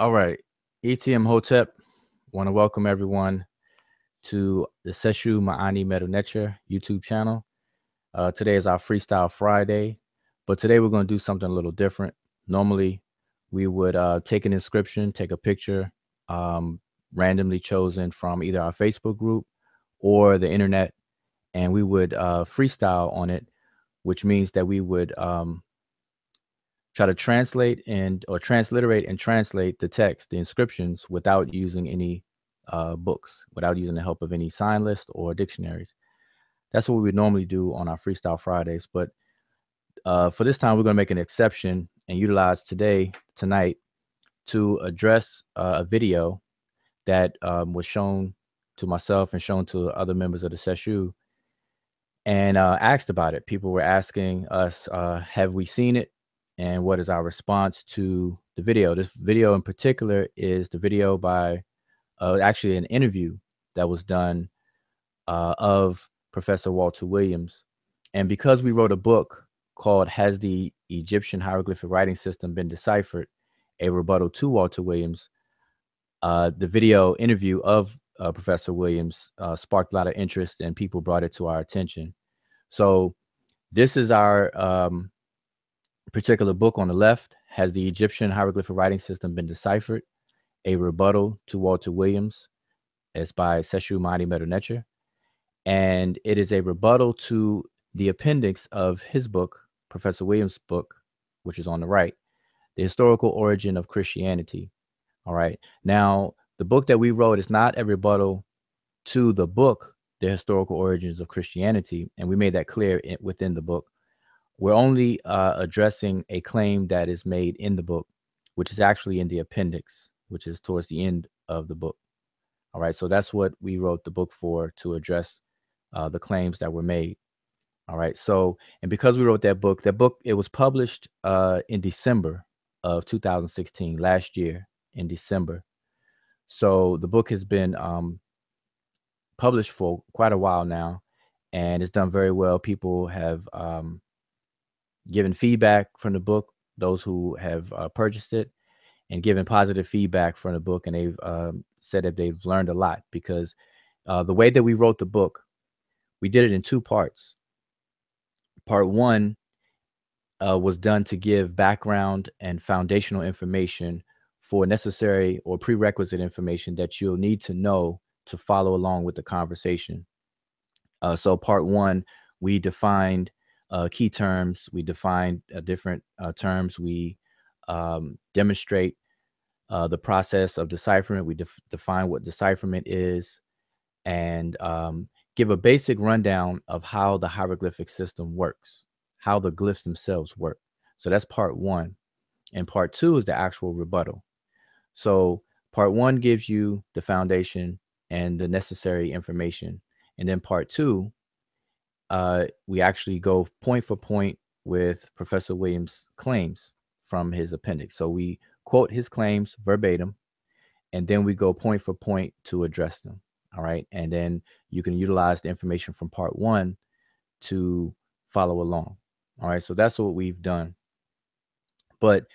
All right. ETM Hotep, want to welcome everyone to the Seshew mdw-ntr YouTube channel. Today is our Freestyle Friday, but today we're going to do something a little different. Normally, we would take an inscription, take a picture, randomly chosen from either our Facebook group or the internet, and we would freestyle on it, which means that we would try to translate or transliterate and translate the text, the inscriptions, without using any books, without using the help of any sign list or dictionaries. That's what we would normally do on our Freestyle Fridays. But for this time, we're going to make an exception and utilize tonight, to address a video that was shown to myself and shown to other members of the Seshew, and asked about it. People were asking us, have we seen it? And what is our response to the video? This video in particular is the video by actually an interview that was done of Professor Walter Williams. And because we wrote a book called Has the Egyptian Hieroglyphic Writing System Been Deciphered? A Rebuttal to Walter Williams, the video interview of Professor Williams sparked a lot of interest, and people brought it to our attention. So this is our particular book on the left. Has the Egyptian Hieroglyphic Writing System Been Deciphered? A Rebuttal to Walter Williams. It's by Seshew mdw-ntr. And it is a rebuttal to the appendix of his book, Professor Williams' book, which is on the right, The Historical Origin of Christianity. All right. Now, the book that we wrote is not a rebuttal to the book, The Historical Origins of Christianity. And we made that clear within the book. We're only addressing a claim that is made in the book, which is actually in the appendix, which is towards the end of the book. All right. So that's what we wrote the book for, to address the claims that were made. All right. So, and because we wrote that book, it was published in December of 2016, last year in December. So the book has been published for quite a while now, and it's done very well. People have given feedback from the book, those who have purchased it, and given positive feedback from the book. And they've said that they've learned a lot, because the way that we wrote the book, we did it in two parts. Part one was done to give background and foundational information for necessary or prerequisite information that you'll need to know to follow along with the conversation. So part one, we defined key terms. We defined different terms. We demonstrate the process of decipherment. We define what decipherment is, and give a basic rundown of how the hieroglyphic system works, how the glyphs themselves work. So that's part one. And part two is the actual rebuttal. So part one gives you the foundation and the necessary information. And then part two, we actually go point for point with Professor Williams' claims from his appendix. So we quote his claims verbatim, and then we go point for point to address them. All right. And then you can utilize the information from part one to follow along. All right. So that's what we've done. But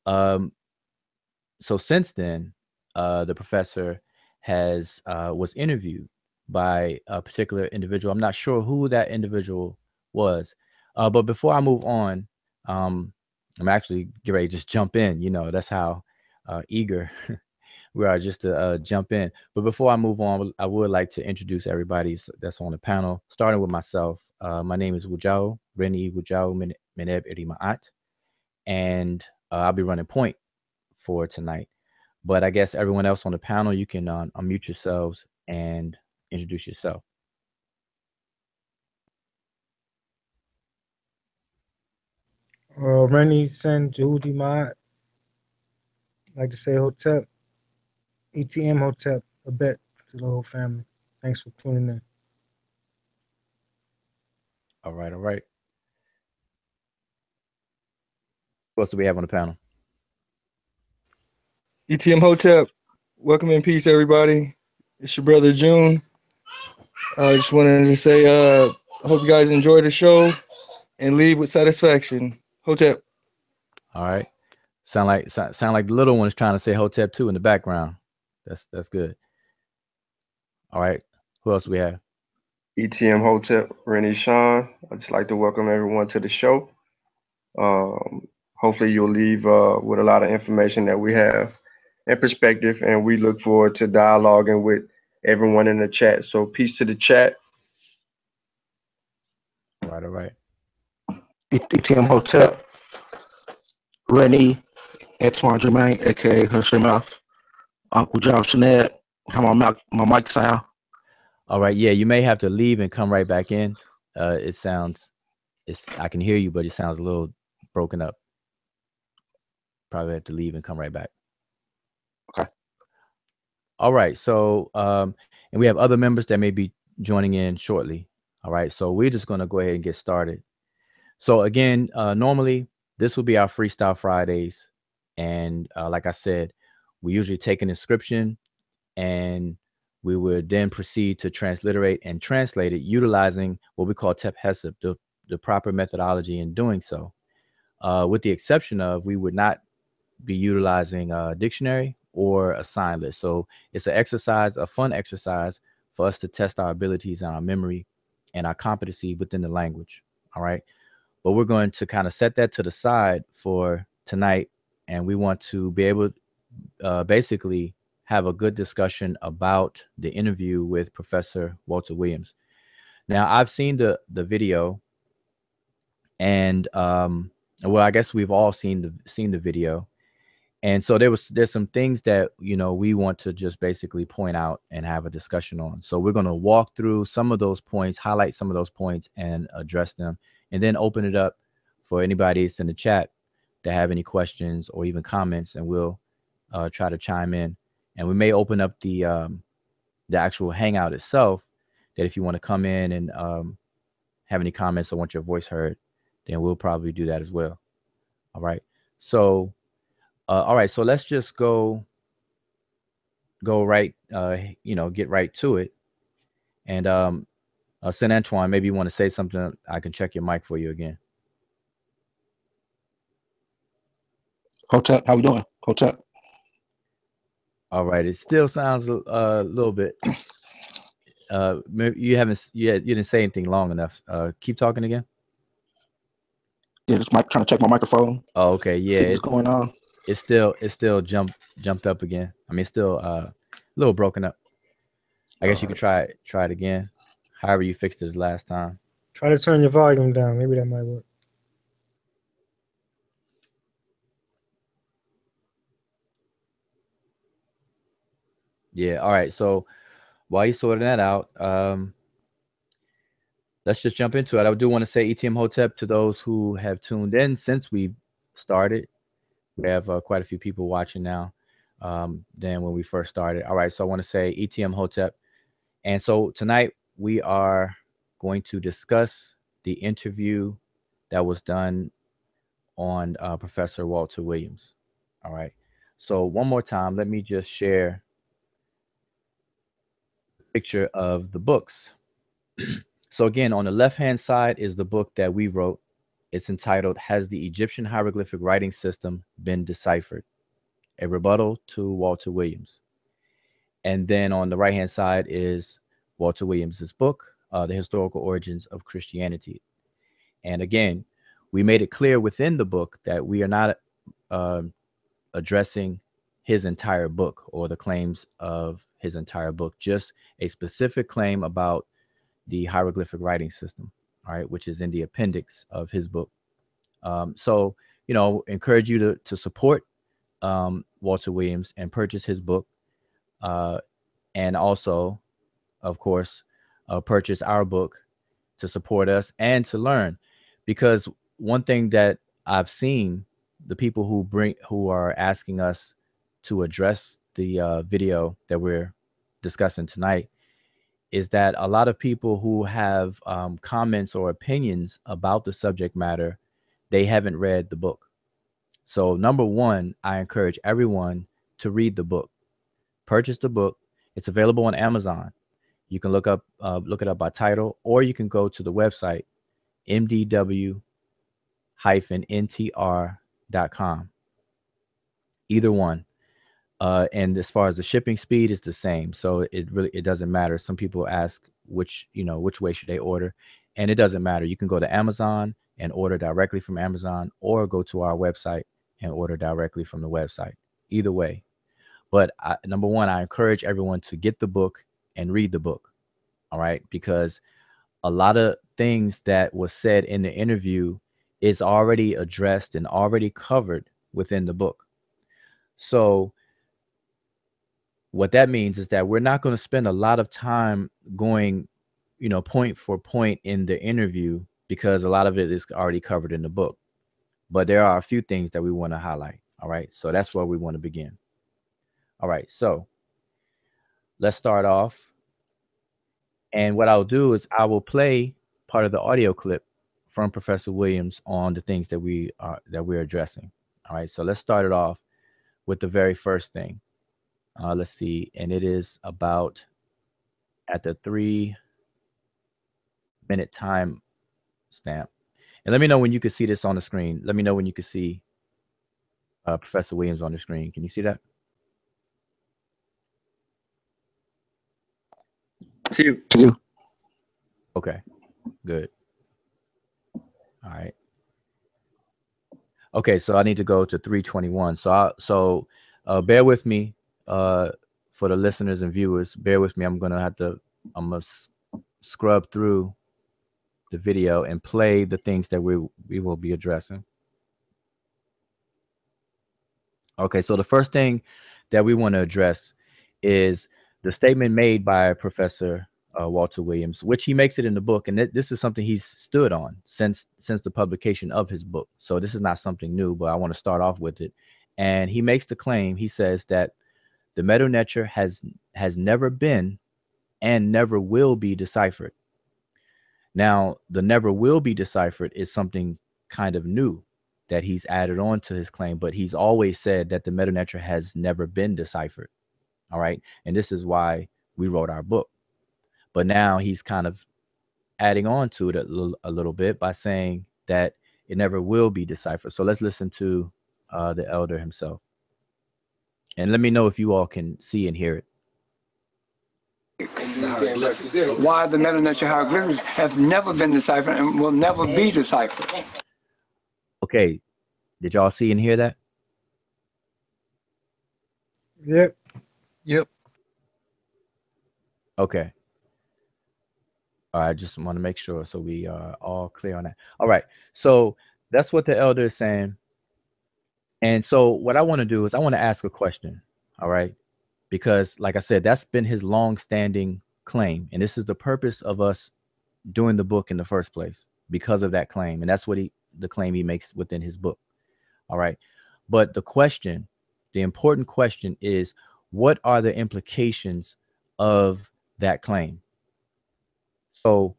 so since then, the professor was interviewed by a particular individual. I'm not sure who that individual was. But before I move on, I'm actually getting ready to just jump in. You know, that's how eager we are just to jump in. But before I move on, I would like to introduce everybody that's on the panel, starting with myself. My name is Wujao, Reni Wujao Meneb Irimaat, and I'll be running point for tonight. But I guess everyone else on the panel, you can unmute yourselves and introduce yourself. Reni Sen Jehudi Maat. Like to say Hotep. ETM Hotep, a bet to the whole family. Thanks for tuning in. All right, all right. What else do we have on the panel? ETM Hotep, welcome in peace, everybody. It's your brother June. I just wanted to say, I hope you guys enjoy the show and leave with satisfaction. Hotep. All right. Sound like the little one is trying to say Hotep too in the background. That's good. All right. Who else we have? ETM Hotep, Rennie Sean. I'd just like to welcome everyone to the show. Hopefully you'll leave with a lot of information that we have and perspective, and we look forward to dialoguing with everyone in the chat. So peace to the chat. All right. ETM Hotep, Rennie, Antoine Germain, aka Hershey Uncle Job Sinead. How my mic sound? All right. Yeah, you may have to leave and come right back in. I can hear you, but it sounds a little broken up. Probably have to leave and come right back. Okay. All right. So, and we have other members that may be joining in shortly. All right. So we're just going to go ahead and get started. So again, normally this will be our Freestyle Fridays. And like I said, we usually take an inscription and we would then proceed to transliterate and translate it utilizing what we call Tep Hesep, the proper methodology in doing so. With the exception of we would not be utilizing a dictionary or a sign list. So it's an exercise, a fun exercise for us to test our abilities and our memory and our competency within the language. All right. But we're going to kind of set that to the side for tonight. And we want to be able to basically have a good discussion about the interview with Professor Walter Williams. Now, I've seen the video, and well, I guess we've all seen the video. And so there's some things that, we want to just basically point out and have a discussion on. So we're going to walk through some of those points, highlight some of those points and address them, and then open it up for anybody that's in the chat to have any questions or even comments, and we'll try to chime in. And we may open up the actual Hangout itself, that if you want to come in and have any comments or want your voice heard, then we'll probably do that as well. All right. So all right, so let's just go right, get right to it. And Saint Antoine, maybe you want to say something. I can check your mic for you again. Hotep, how we doing? Hotep. All right, it still sounds a little bit. You didn't say anything long enough. Keep talking again. Yeah, just trying to check my microphone. Oh, okay. Yeah, what's going on? It's still jumped up again. I mean, it's still a little broken up. I guess you could try it again. However you fixed it last time. Try to turn your volume down. Maybe that might work. Yeah. All right. So while you're sorting that out, let's just jump into it. I do want to say ETM Hotep to those who have tuned in since we started. We have quite a few people watching now than when we first started. All right. So I want to say ETM Hotep. And so tonight we are going to discuss the interview that was done on Professor Walter Williams. All right. So one more time, let me just share a picture of the books. So again, on the left-hand side is the book that we wrote. It's entitled, Has the Egyptian Hieroglyphic Writing System Been Deciphered? A Rebuttal to Walter Williams. And then on the right-hand side is Walter Williams's book, The Historical Origins of Christianity. And again, we made it clear within the book that we are not addressing his entire book or the claims of his entire book, just a specific claim about the hieroglyphic writing system, all right, which is in the appendix of his book. So, encourage you to support Walter Williams and purchase his book. And also, of course, purchase our book to support us and to learn. Because one thing that I've seen, the people who are asking us to address the video that we're discussing tonight, is that a lot of people who have comments or opinions about the subject matter, they haven't read the book. So number one, I encourage everyone to read the book. Purchase the book. It's available on Amazon. You can look it up by title, or you can go to the website mdw-ntr.com. either one. And as far as the shipping speed, it's the same. So it doesn't matter. Some people ask which way should they order, and it doesn't matter. You can go to Amazon and order directly from Amazon, or go to our website and order directly from the website. Either way. But number one, I encourage everyone to get the book and read the book. All right, because a lot of things that was said in the interview is already addressed and already covered within the book. So what that means is that we're not going to spend a lot of time going, point for point in the interview, because a lot of it is already covered in the book. But there are a few things that we want to highlight. All right. So that's where we want to begin. All right. So let's start off. And what I'll do is I will play part of the audio clip from Professor Williams on the things that we're addressing. All right. So let's start it off with the very first thing. Let's see. And it is about at the 3-minute time stamp. And let me know when you can see this on the screen. Let me know when you can see Professor Williams on the screen. Can you see that? See you. Okay, good. All right. Okay, so I need to go to 321. So bear with me for the listeners and viewers. Bear with me. I'm gonna scrub through the video and play the things that we will be addressing. Okay, so the first thing that we want to address is the statement made by Professor Walter Williams, which he makes it in the book, and this is something he's stood on since the publication of his book. So this is not something new, but I want to start off with it. And he makes the claim. He says that the mdw-ntr has never been and never will be deciphered. Now, the never will be deciphered is something kind of new that he's added on to his claim, but he's always said that the mdw-ntr has never been deciphered. All right. And this is why we wrote our book. But now he's kind of adding on to it a little bit by saying that it never will be deciphered. So let's listen to the elder himself. And let me know if you all can see and hear it. Why the mdw-ntr hieroglyphics have never been deciphered and will never be deciphered. Okay. Did y'all see and hear that? Yep. Okay. All right, I just want to make sure so we are all clear on that. All right. So that's what the elder is saying. And so what I want to do is I want to ask a question. All right. Because like I said, that's been his long-standing claim. And this is the purpose of us doing the book in the first place, because of that claim. And that's what the claim he makes within his book. All right. But the important question is, what are the implications of that claim? So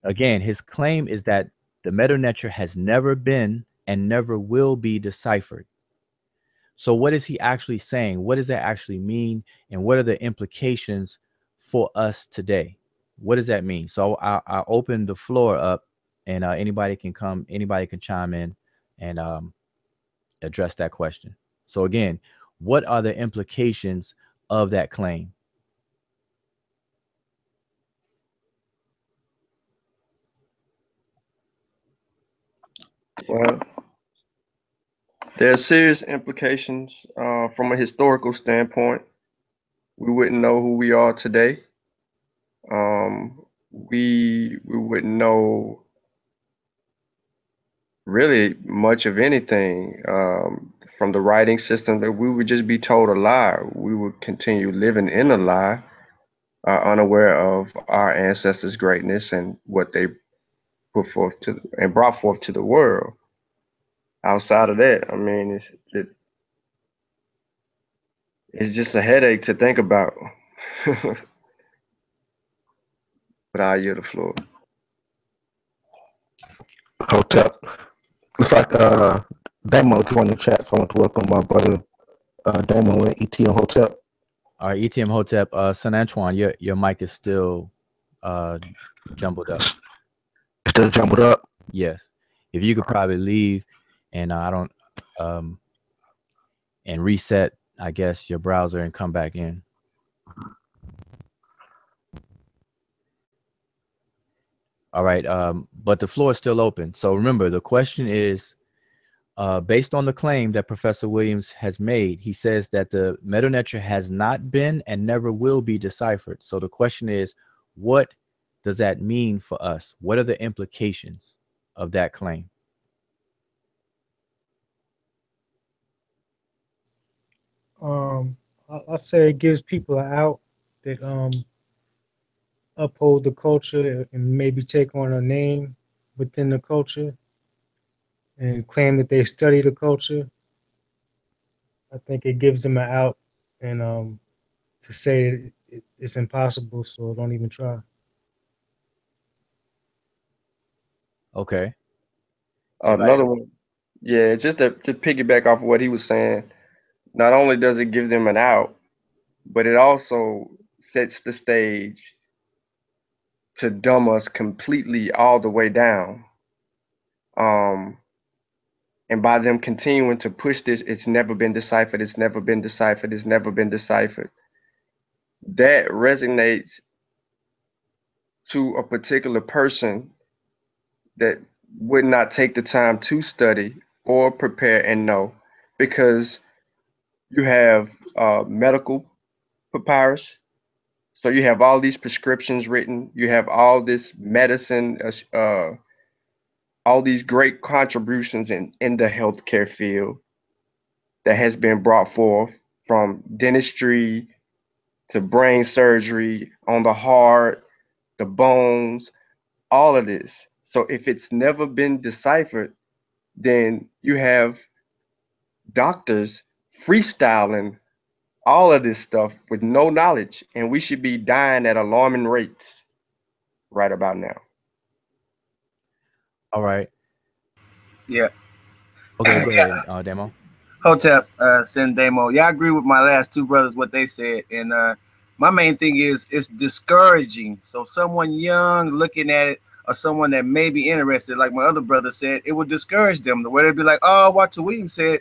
again, his claim is that the mdw-ntr has never been and never will be deciphered. So what is he actually saying? What does that actually mean? And what are the implications for us today? What does that mean? So I'll open the floor up, and anybody can chime in and address that question. So again, what are the implications of that claim? Well, there are serious implications from a historical standpoint. We wouldn't know who we are today. We wouldn't know really much of anything from the writing system. That we would just be told a lie. We would continue living in a lie, unaware of our ancestors' greatness and what they put forth and brought forth to the world. Outside of that, I mean, it's just a headache to think about. But I yield the floor. Hotep. Looks like Damo joined the chat, so I want to welcome my brother Damo and ETM Hotep. All right, ETM Hotep, San Antoine, your mic is still jumbled up. Still jumbled up? Yes. If you could probably leave, and and reset, I guess, your browser and come back in. All right. But the floor is still open. So remember, the question is, based on the claim that Professor Williams has made, he says that the meta-ntr has not been and never will be deciphered. So the question is, what does that mean for us? What are the implications of that claim? I'll say it gives people an out that uphold the culture and maybe take on a name within the culture and claim that they study the culture. I think it gives them an out and to say it's impossible, so don't even try. Okay. Another one, yeah, just to piggyback off of what he was saying, not only does it give them an out, but it also sets the stage to dumb us completely all the way down. And by them continuing to push this, it's never been deciphered, it's never been deciphered, it's never been deciphered. That resonates to a particular person that would not take the time to study or prepare and know, because you have medical papyrus. So you have all these prescriptions written, you have all this medicine, all these great contributions in the healthcare field that has been brought forth, from dentistry to brain surgery on the heart, the bones, all of this. So if it's never been deciphered, then you have doctors freestyling all of this stuff with no knowledge, and we should be dying at alarming rates right about now. All right. Yeah. Okay, go ahead, Demo. Hotep, Sin Demo. Yeah, I agree with my last two brothers, what they said. And my main thing is it's discouraging. So someone young looking at it, or someone that may be interested, like my other brother said, it would discourage them. The way they'd be like, oh, Walter Williams said,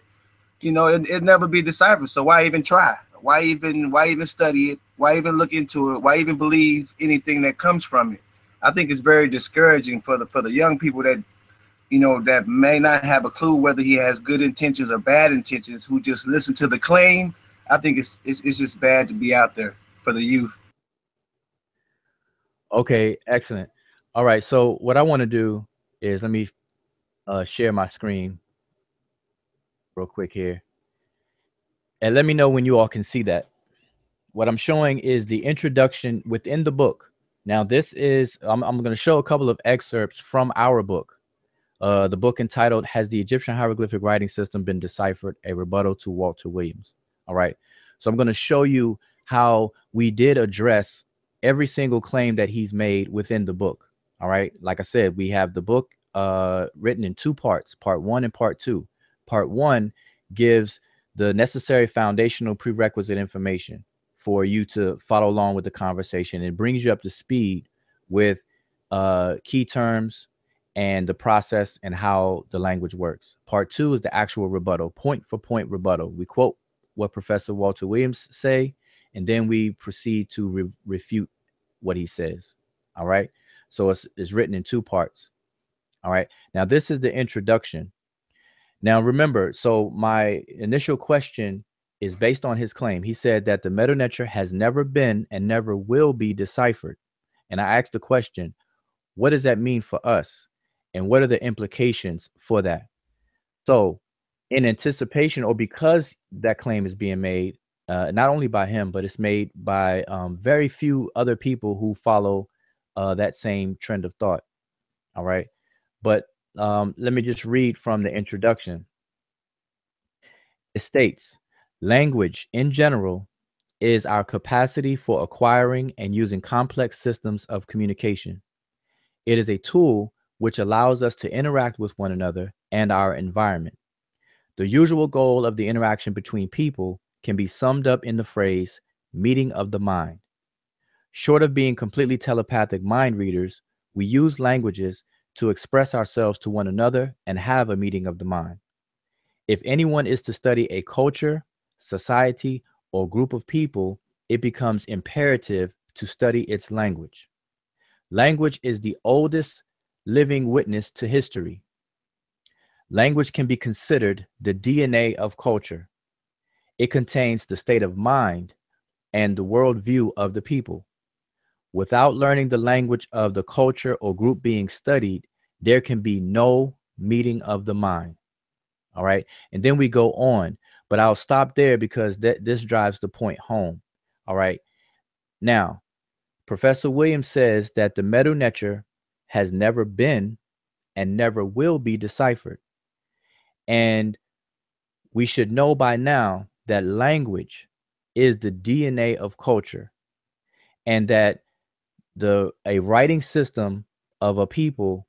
you know, it'd never be deciphered. So why even try? Why even study it? Why even look into it? Why even believe anything that comes from it? I think it's very discouraging for the young people that, you know, that may not have a clue whether he has good intentions or bad intentions, who just listen to the claim. I think it's just bad to be out there for the youth. Okay, excellent. All right, so what I want to do is let me share my screen real quick here. And let me know when you all can see that. What I'm showing is the introduction within the book. Now, this is, I'm going to show a couple of excerpts from our book. The book entitled, Has the Egyptian Hieroglyphic Writing System Been Deciphered? A Rebuttal to Walter Williams. All right. So I'm going to show you how we did address every single claim that he's made within the book. All right. Like I said, we have the book written in two parts, part 1 and part 2. Part 1 gives the necessary foundational prerequisite information for you to follow along with the conversation. It brings you up to speed with key terms and the process and how the language works. Part 2 is the actual rebuttal, point for point rebuttal. We quote what Professor Walter Williams say, and then we proceed to refute what he says. All right. So it's written in two parts. All right. Now, this is the introduction. Now, remember, so my initial question is based on his claim. He said that the meta-ntr has never been and never will be deciphered. And I asked the question, what does that mean for us? And what are the implications for that? So in anticipation, or because that claim is being made, not only by him, but it's made by very few other people who follow that same trend of thought. All right. But let me just read from the introduction. It states, language in general is our capacity for acquiring and using complex systems of communication. It is a tool which allows us to interact with one another and our environment. The usual goal of the interaction between people can be summed up in the phrase meeting of the mind. Short of being completely telepathic mind readers, we use languages to express ourselves to one another and have a meeting of the mind. If anyone is to study a culture society, or group of people, it becomes imperative to study its language. Language is the oldest living witness to history. Language can be considered the DNA of culture. It contains the state of mind and the worldview of the people. Without learning the language of the culture or group being studied, there can be no meeting of the mind. All right. And then we go on, but I'll stop there because this drives the point home. All right. Now, Professor Williams says that the mdw-ntr has never been and never will be deciphered. And we should know by now that language is the DNA of culture, and that a writing system of a people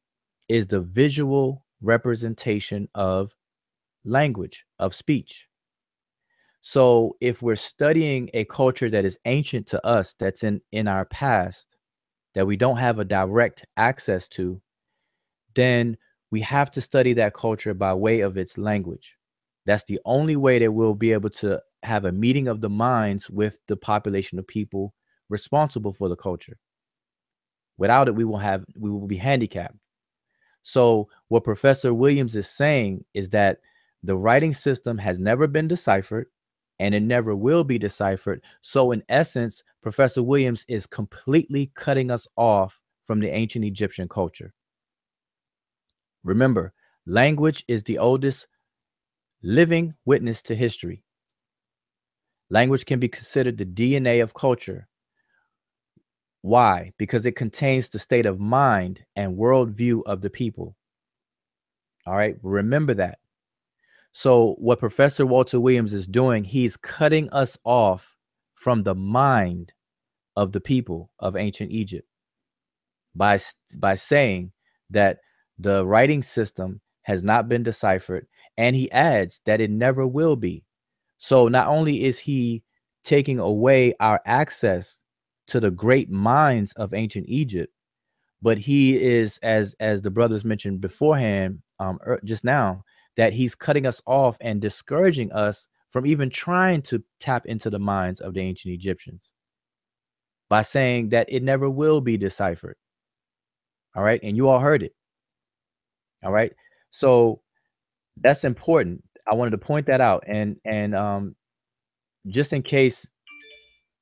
is the visual representation of language, of speech. So if we're studying a culture that is ancient to us, that's in our past, that we don't have a direct access to, then we have to study that culture by way of its language. That's the only way that we'll be able to have a meeting of the minds with the population of people responsible for the culture. Without it, we will be handicapped. So what Professor Williams is saying is that the writing system has never been deciphered and it never will be deciphered. So in essence, Professor Williams is completely cutting us off from the ancient Egyptian culture. Remember, language is the oldest living witness to history. Language can be considered the DNA of culture. Why? Because it contains the state of mind and worldview of the people. All right, remember that. So what Professor Walter Williams is doing, he's cutting us off from the mind of the people of ancient Egypt by saying that the writing system has not been deciphered, and he adds that it never will be. So not only is he taking away our access to the great minds of ancient Egypt, but he is, as the brothers mentioned beforehand, just now, that he's cutting us off and discouraging us from even trying to tap into the minds of the ancient Egyptians by saying that it never will be deciphered. All right. And you all heard it. All right. So that's important. I wanted to point that out. And just in case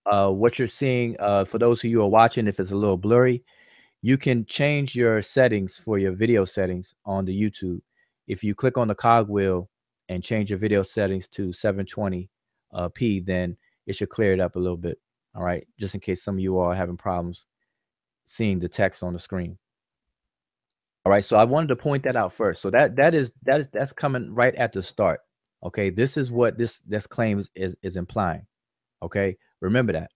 what you're seeing, for those of you who are watching, if it's a little blurry, you can change your settings for your video settings on the YouTube. If you click on the cogwheel and change your video settings to 720p, then it should clear it up a little bit. All right. Just in case some of you are having problems seeing the text on the screen. All right. So I wanted to point that out first. So that's coming right at the start. Okay. This is what this claim is implying. Okay. Remember that.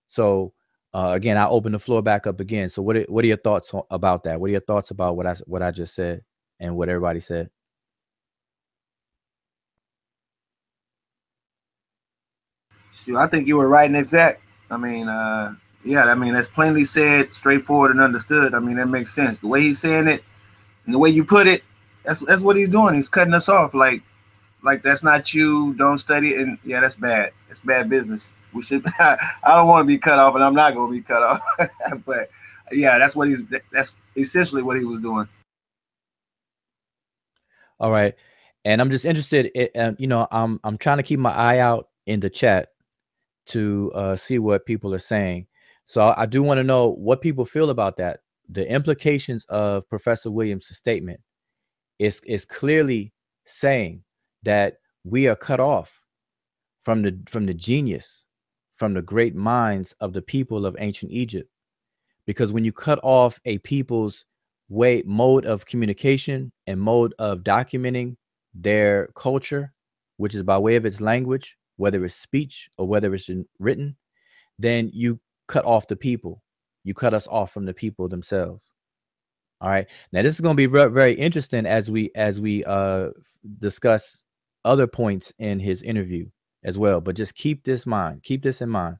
So again, I'll open the floor back up again. So what are your thoughts about that? What are your thoughts about what I just said and what everybody said? I think you were right and exact. I mean, yeah, I mean, that's plainly said, straightforward and understood. I mean, that makes sense. The way he's saying it and the way you put it, that's what he's doing. He's cutting us off. Like that's not you. Don't study it. And yeah, that's bad. It's bad business. We should. I don't want to be cut off, and I'm not going to be cut off. But yeah, that's essentially what he was doing. All right, and I'm just interested. I'm trying to keep my eye out in the chat to see what people are saying. So I do want to know what people feel about that. The implications of Professor Williams' statement is clearly saying that we are cut off from the genius, from the great minds of the people of ancient Egypt. Because when you cut off a people's mode of communication and mode of documenting their culture, which is by way of its language, whether it's speech or whether it's written, then you cut off the people. You cut us off from the people themselves. All right. Now this is going to be very interesting as we discuss other points in his interview as well. But just keep this in mind.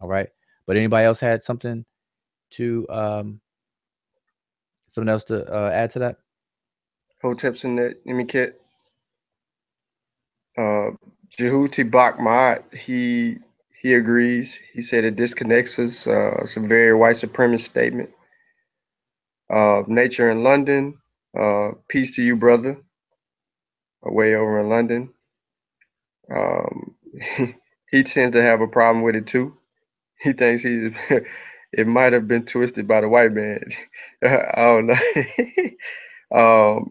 All right. But anybody else had something to add to that? Hotep's in that Imikit. Jehuti Bakmat, he agrees. He said it disconnects us. It's a very white supremacist statement. Nature in London, peace to you, brother. Way over in London. Um, he tends to have a problem with it too. He thinks it might have been twisted by the white man. I don't know.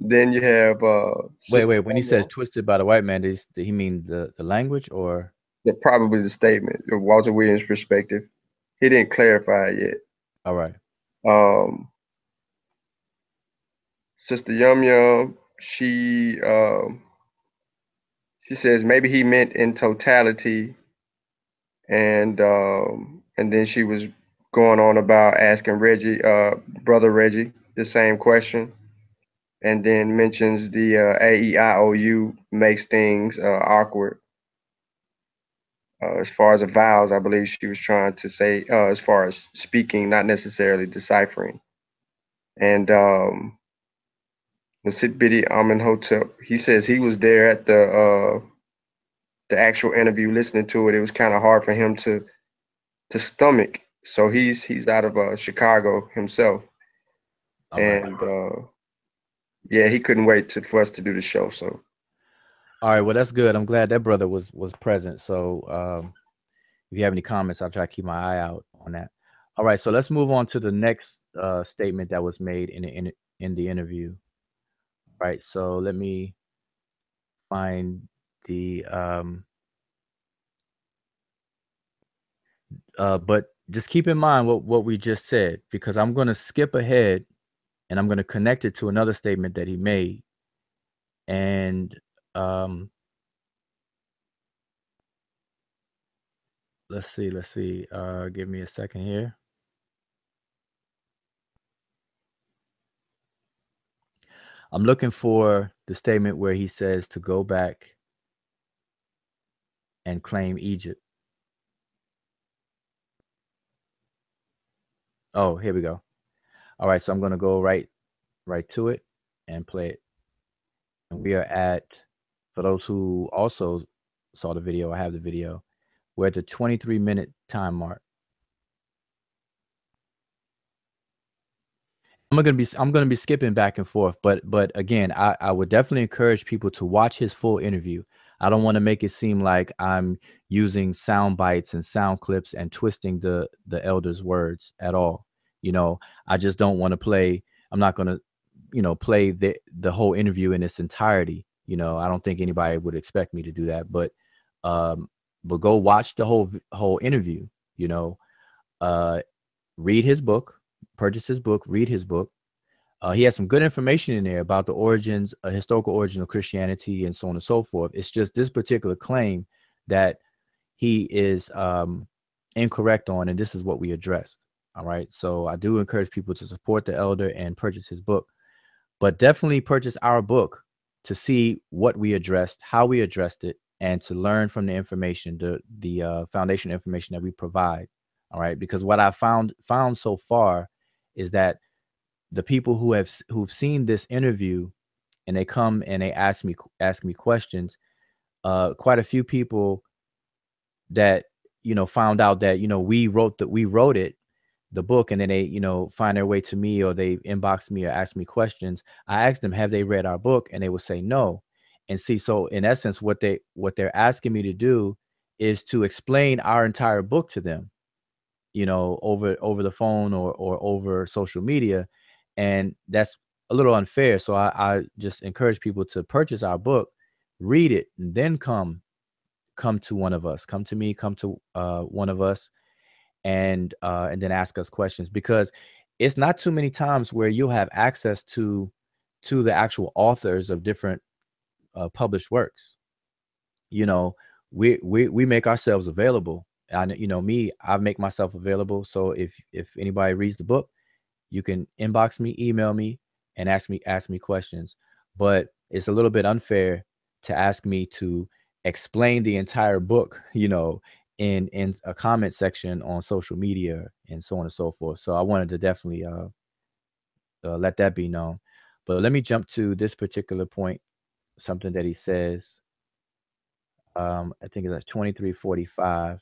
Then you have Wait. When he says twisted by the white man, does he mean the language or probably the statement, Walter Williams' perspective. He didn't clarify it yet. all right? Sister Yum Yum, she says maybe he meant in totality, and then she was going on about asking Reggie, brother Reggie, the same question, and then mentions the AEIOU makes things awkward. As far as the vowels, I believe she was trying to say as far as speaking, not necessarily deciphering. And Nasib Amenhotep, he says he was there at the actual interview, listening to it. It was kind of hard for him to stomach. So he's out of Chicago himself, and yeah, he couldn't wait for us to do the show. So, all right, well, that's good. I'm glad that brother was present. So, if you have any comments, I'll try to keep my eye out on that. All right, so let's move on to the next statement that was made in the interview. Right, so let me find the but just keep in mind what we just said, because I'm going to skip ahead and I'm going to connect it to another statement that he made. And let's see. Give me a second here. I'm looking for the statement where he says to go back and claim Egypt. Oh, here we go. All right, so I'm going to go right to it and play it. And we are at, for those who also saw the video, I have the video. We're at the 23-minute time mark. I'm gonna be skipping back and forth, but again, I would definitely encourage people to watch his full interview. I don't want to make it seem like I'm using sound bites and sound clips and twisting the elder's words at all. You know, I just don't want to play. I'm not gonna, play the whole interview in its entirety. You know, I don't think anybody would expect me to do that, but go watch the whole interview. You know, read his book. Purchase his book, read his book. He has some good information in there about the origins, historical origin of Christianity, and so on and so forth. It's just this particular claim that he is incorrect on, and this is what we addressed. All right. So I do encourage people to support the elder and purchase his book, but definitely purchase our book to see what we addressed, how we addressed it, and to learn from the information, the foundation information that we provide. All right. Because what I found so far is that the people who've seen this interview and they come and they ask me questions, quite a few people that found out that we wrote the book, and then they find their way to me, or they inbox me or ask me questions. I asked them, have they read our book? And they would say no. And see, so in essence, what they're asking me to do is to explain our entire book to them, over the phone or over social media. And that's a little unfair. So I just encourage people to purchase our book, read it, and then come to one of us, come to me, come to one of us, and then ask us questions, because it's not too many times where you'll have access to the actual authors of different published works. We make ourselves available. And I make myself available. So if anybody reads the book, you can inbox me, email me, and ask me questions. But it's a little bit unfair to ask me to explain the entire book, in a comment section on social media and so on and so forth. So I wanted to definitely let that be known. But let me jump to this particular point, something that he says. I think it's at 23:45.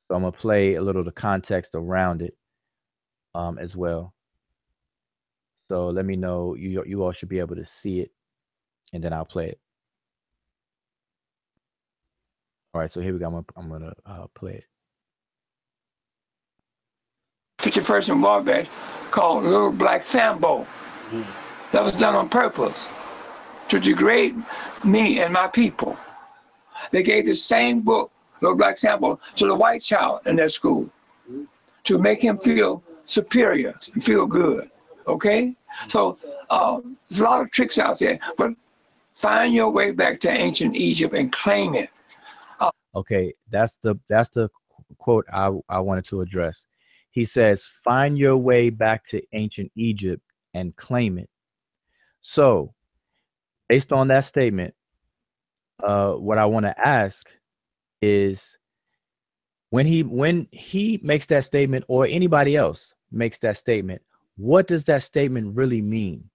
So I'm gonna play a little of the context around it as well. So let me know, you all should be able to see it, and then I'll play it. All right, so here we go. I'm gonna play it. 51st and Warbet called Little Black Sambo. That was done on purpose to degrade me and my people. They gave the same book, Little Black Sambo, to the white child in their school to make him feel superior and feel good. Okay? So there's a lot of tricks out there, but find your way back to ancient Egypt and claim it. Okay, that's the quote I wanted to address. He says, "Find your way back to ancient Egypt and claim it." So, based on that statement, what I want to ask is, when he makes that statement, or anybody else makes that statement, what does that statement really mean?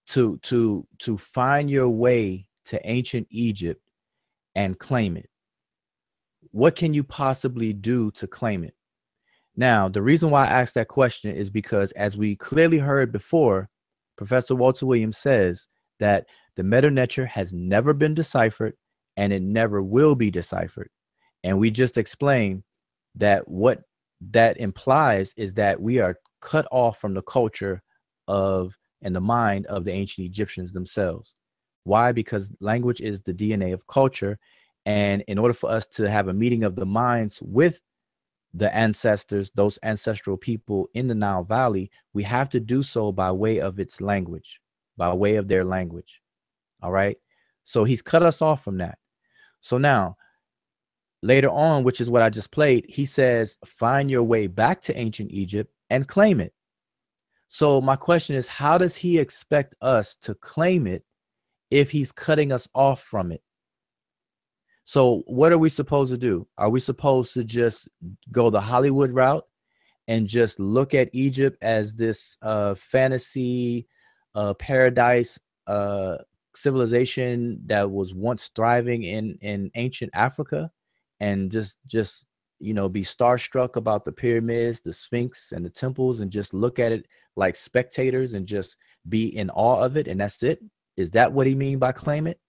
To find your way to ancient Egypt and claim it. What can you possibly do to claim it? Now, the reason why I asked that question is because, as we clearly heard before, Professor Walter Williams says that the meta-ntr has never been deciphered and it never will be deciphered. And we just explained that what that implies is that we are cut off from the culture of and the mind of the ancient Egyptians themselves. Why? Because language is the DNA of culture. And in order for us to have a meeting of the minds with the ancestors, those ancestral people in the Nile Valley, we have to do so by way of its language, by way of their language. All right. So he's cut us off from that. So now, later on, which is what I just played, he says, find your way back to ancient Egypt and claim it. So my question is, how does he expect us to claim it if he's cutting us off from it? So what are we supposed to do? Are we supposed to just go the Hollywood route and just look at Egypt as this fantasy paradise civilization that was once thriving in ancient Africa, and just you know, be starstruck about the pyramids, the Sphinx, and the temples, and just look at it like spectators and just be in awe of it, and that's it? Is that what he mean by claim it?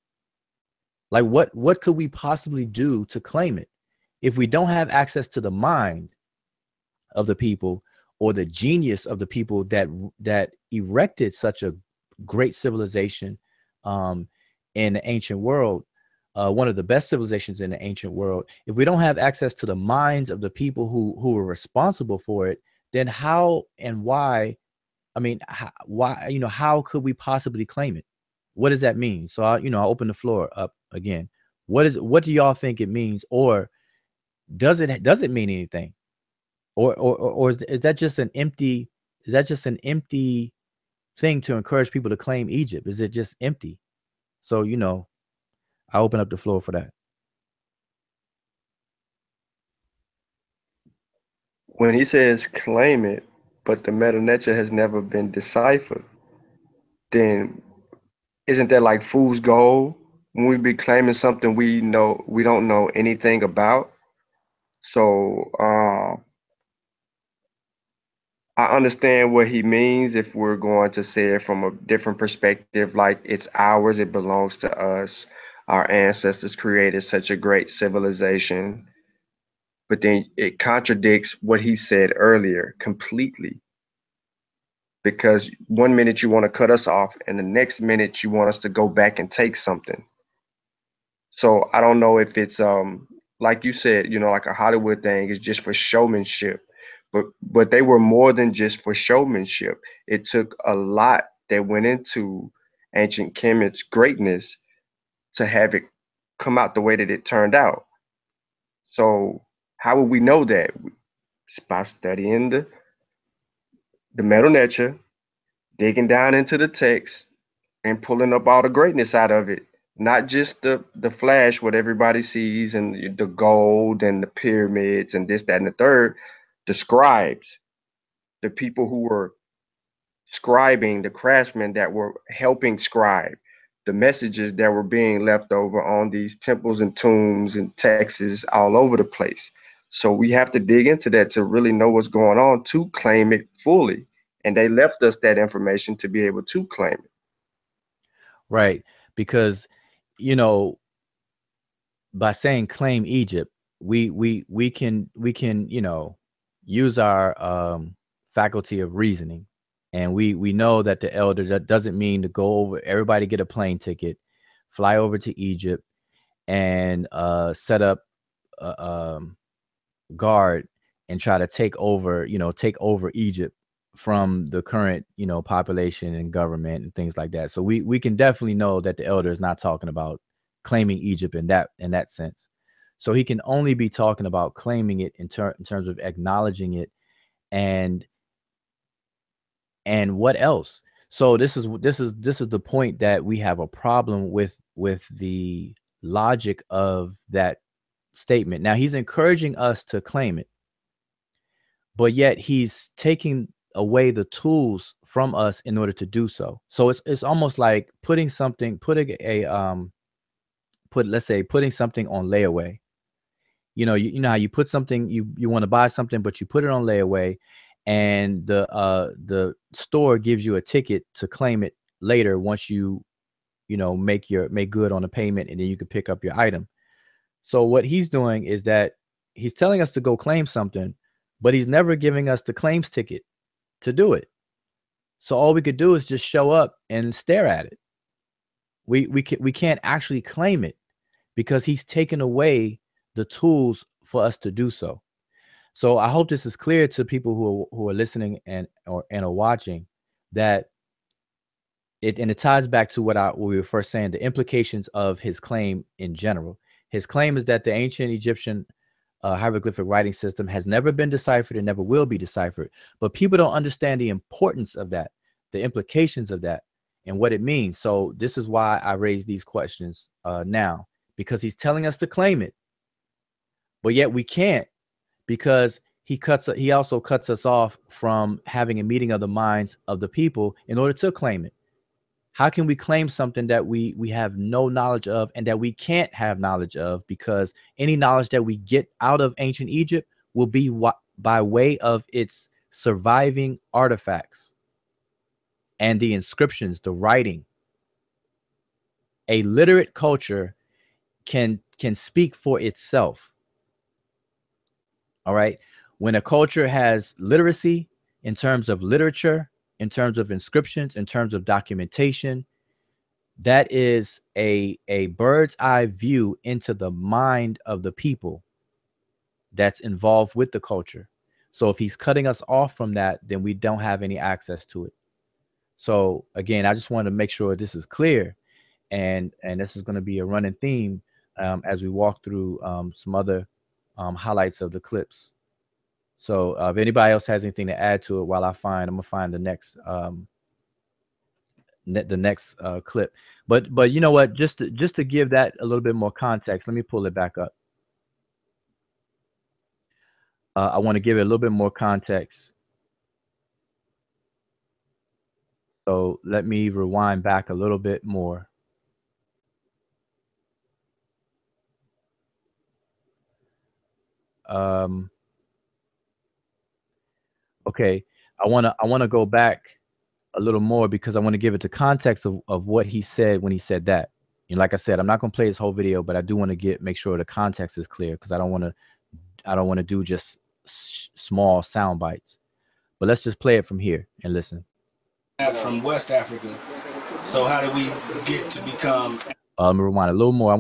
Like, what could we possibly do to claim it if we don't have access to the mind of the people or the genius of the people that erected such a great civilization in the ancient world, one of the best civilizations in the ancient world? If we don't have access to the minds of the people who were responsible for it, then how and why? I mean, why, you know, how could we possibly claim it? What does that mean? So I'll open the floor up again. What do y'all think it means, or does it mean anything, or is that just an empty thing to encourage people to claim Egypt? Is it just empty? So I open up the floor for that. When he says claim it, but the meta-ntr has never been deciphered, then isn't that like fool's gold when we be claiming something we don't know anything about? So I understand what he means if we're going to say it from a different perspective, like it's ours, it belongs to us. Our ancestors created such a great civilization. But then it contradicts what he said earlier completely. Because 1 minute you want to cut us off, and the next minute you want us to go back and take something. So I don't know if it's like you said, like a Hollywood thing is just for showmanship. But they were more than just for showmanship. It took a lot that went into ancient Kemet's greatness to have it come out the way that it turned out. So how would we know that? It's by studying the meta-ntr, digging down into the text, and pulling up all the greatness out of it. Not just the flash, what everybody sees, and the gold and the pyramids and this, that, and the third. The scribes, the people who were scribing, the craftsmen that were helping scribe, the messages that were being left over on these temples and tombs in Texas, all over the place. So we have to dig into that to really know what's going on to claim it fully. And they left us that information to be able to claim it. Right. Because, you know, by saying claim Egypt, we can, you know, use our faculty of reasoning. And we know that the elder, that doesn't mean to go over, everybody get a plane ticket, fly over to Egypt, and set up a guard and try to take over, you know, take over Egypt from the current, you know, population and government and things like that. So we can definitely know that the elder is not talking about claiming Egypt in that sense. So he can only be talking about claiming it in terms of acknowledging it, and what else. So this is the point that we have a problem with the logic of that statement. Now he's encouraging us to claim it, but yet he's taking away the tools from us in order to do so. So it's almost like putting something on layaway. You know how you put something, you want to buy something, but you put it on layaway, and the store gives you a ticket to claim it later once you know make good on a payment, and then you can pick up your item. So what he's doing is that he's telling us to go claim something, but he's never giving us the claims ticket to do it. So all we could do is just show up and stare at it. We can't actually claim it because he's taken away the tools for us to do so. So I hope this is clear to people who are listening and are watching, that it ties back to what we were first saying, the implications of his claim in general. His claim is that the ancient Egyptian hieroglyphic writing system has never been deciphered and never will be deciphered. But people don't understand the importance of that, the implications of that, and what it means. So this is why I raise these questions now, because he's telling us to claim it, but yet we can't, because he also cuts us off from having a meeting of the minds of the people in order to claim it. How can we claim something that we have no knowledge of and that we can't have knowledge of? Because any knowledge that we get out of ancient Egypt will be by way of its surviving artifacts and the inscriptions, the writing. A literate culture can speak for itself. All right. When a culture has literacy in terms of literature, in terms of inscriptions, in terms of documentation, that is a bird's eye view into the mind of the people that's involved with the culture. So if he's cutting us off from that, then we don't have any access to it. So again, I just want to make sure this is clear, and this is going to be a running theme as we walk through some other highlights of the clips. So if anybody else has anything to add to it, while I'm gonna find the next clip. But you know what? Just to give that a little bit more context, let me pull it back up. I want to give it a little bit more context. So let me rewind back a little bit more. Okay, I want to go back a little more because I want to give it the context of what he said when he said that. And like I said, I'm not going to play his whole video, but I do want to make sure the context is clear, because I don't want to do just small sound bites. But let's just play it from here and listen. From West Africa. So how did we get to become? Let me rewind a little more.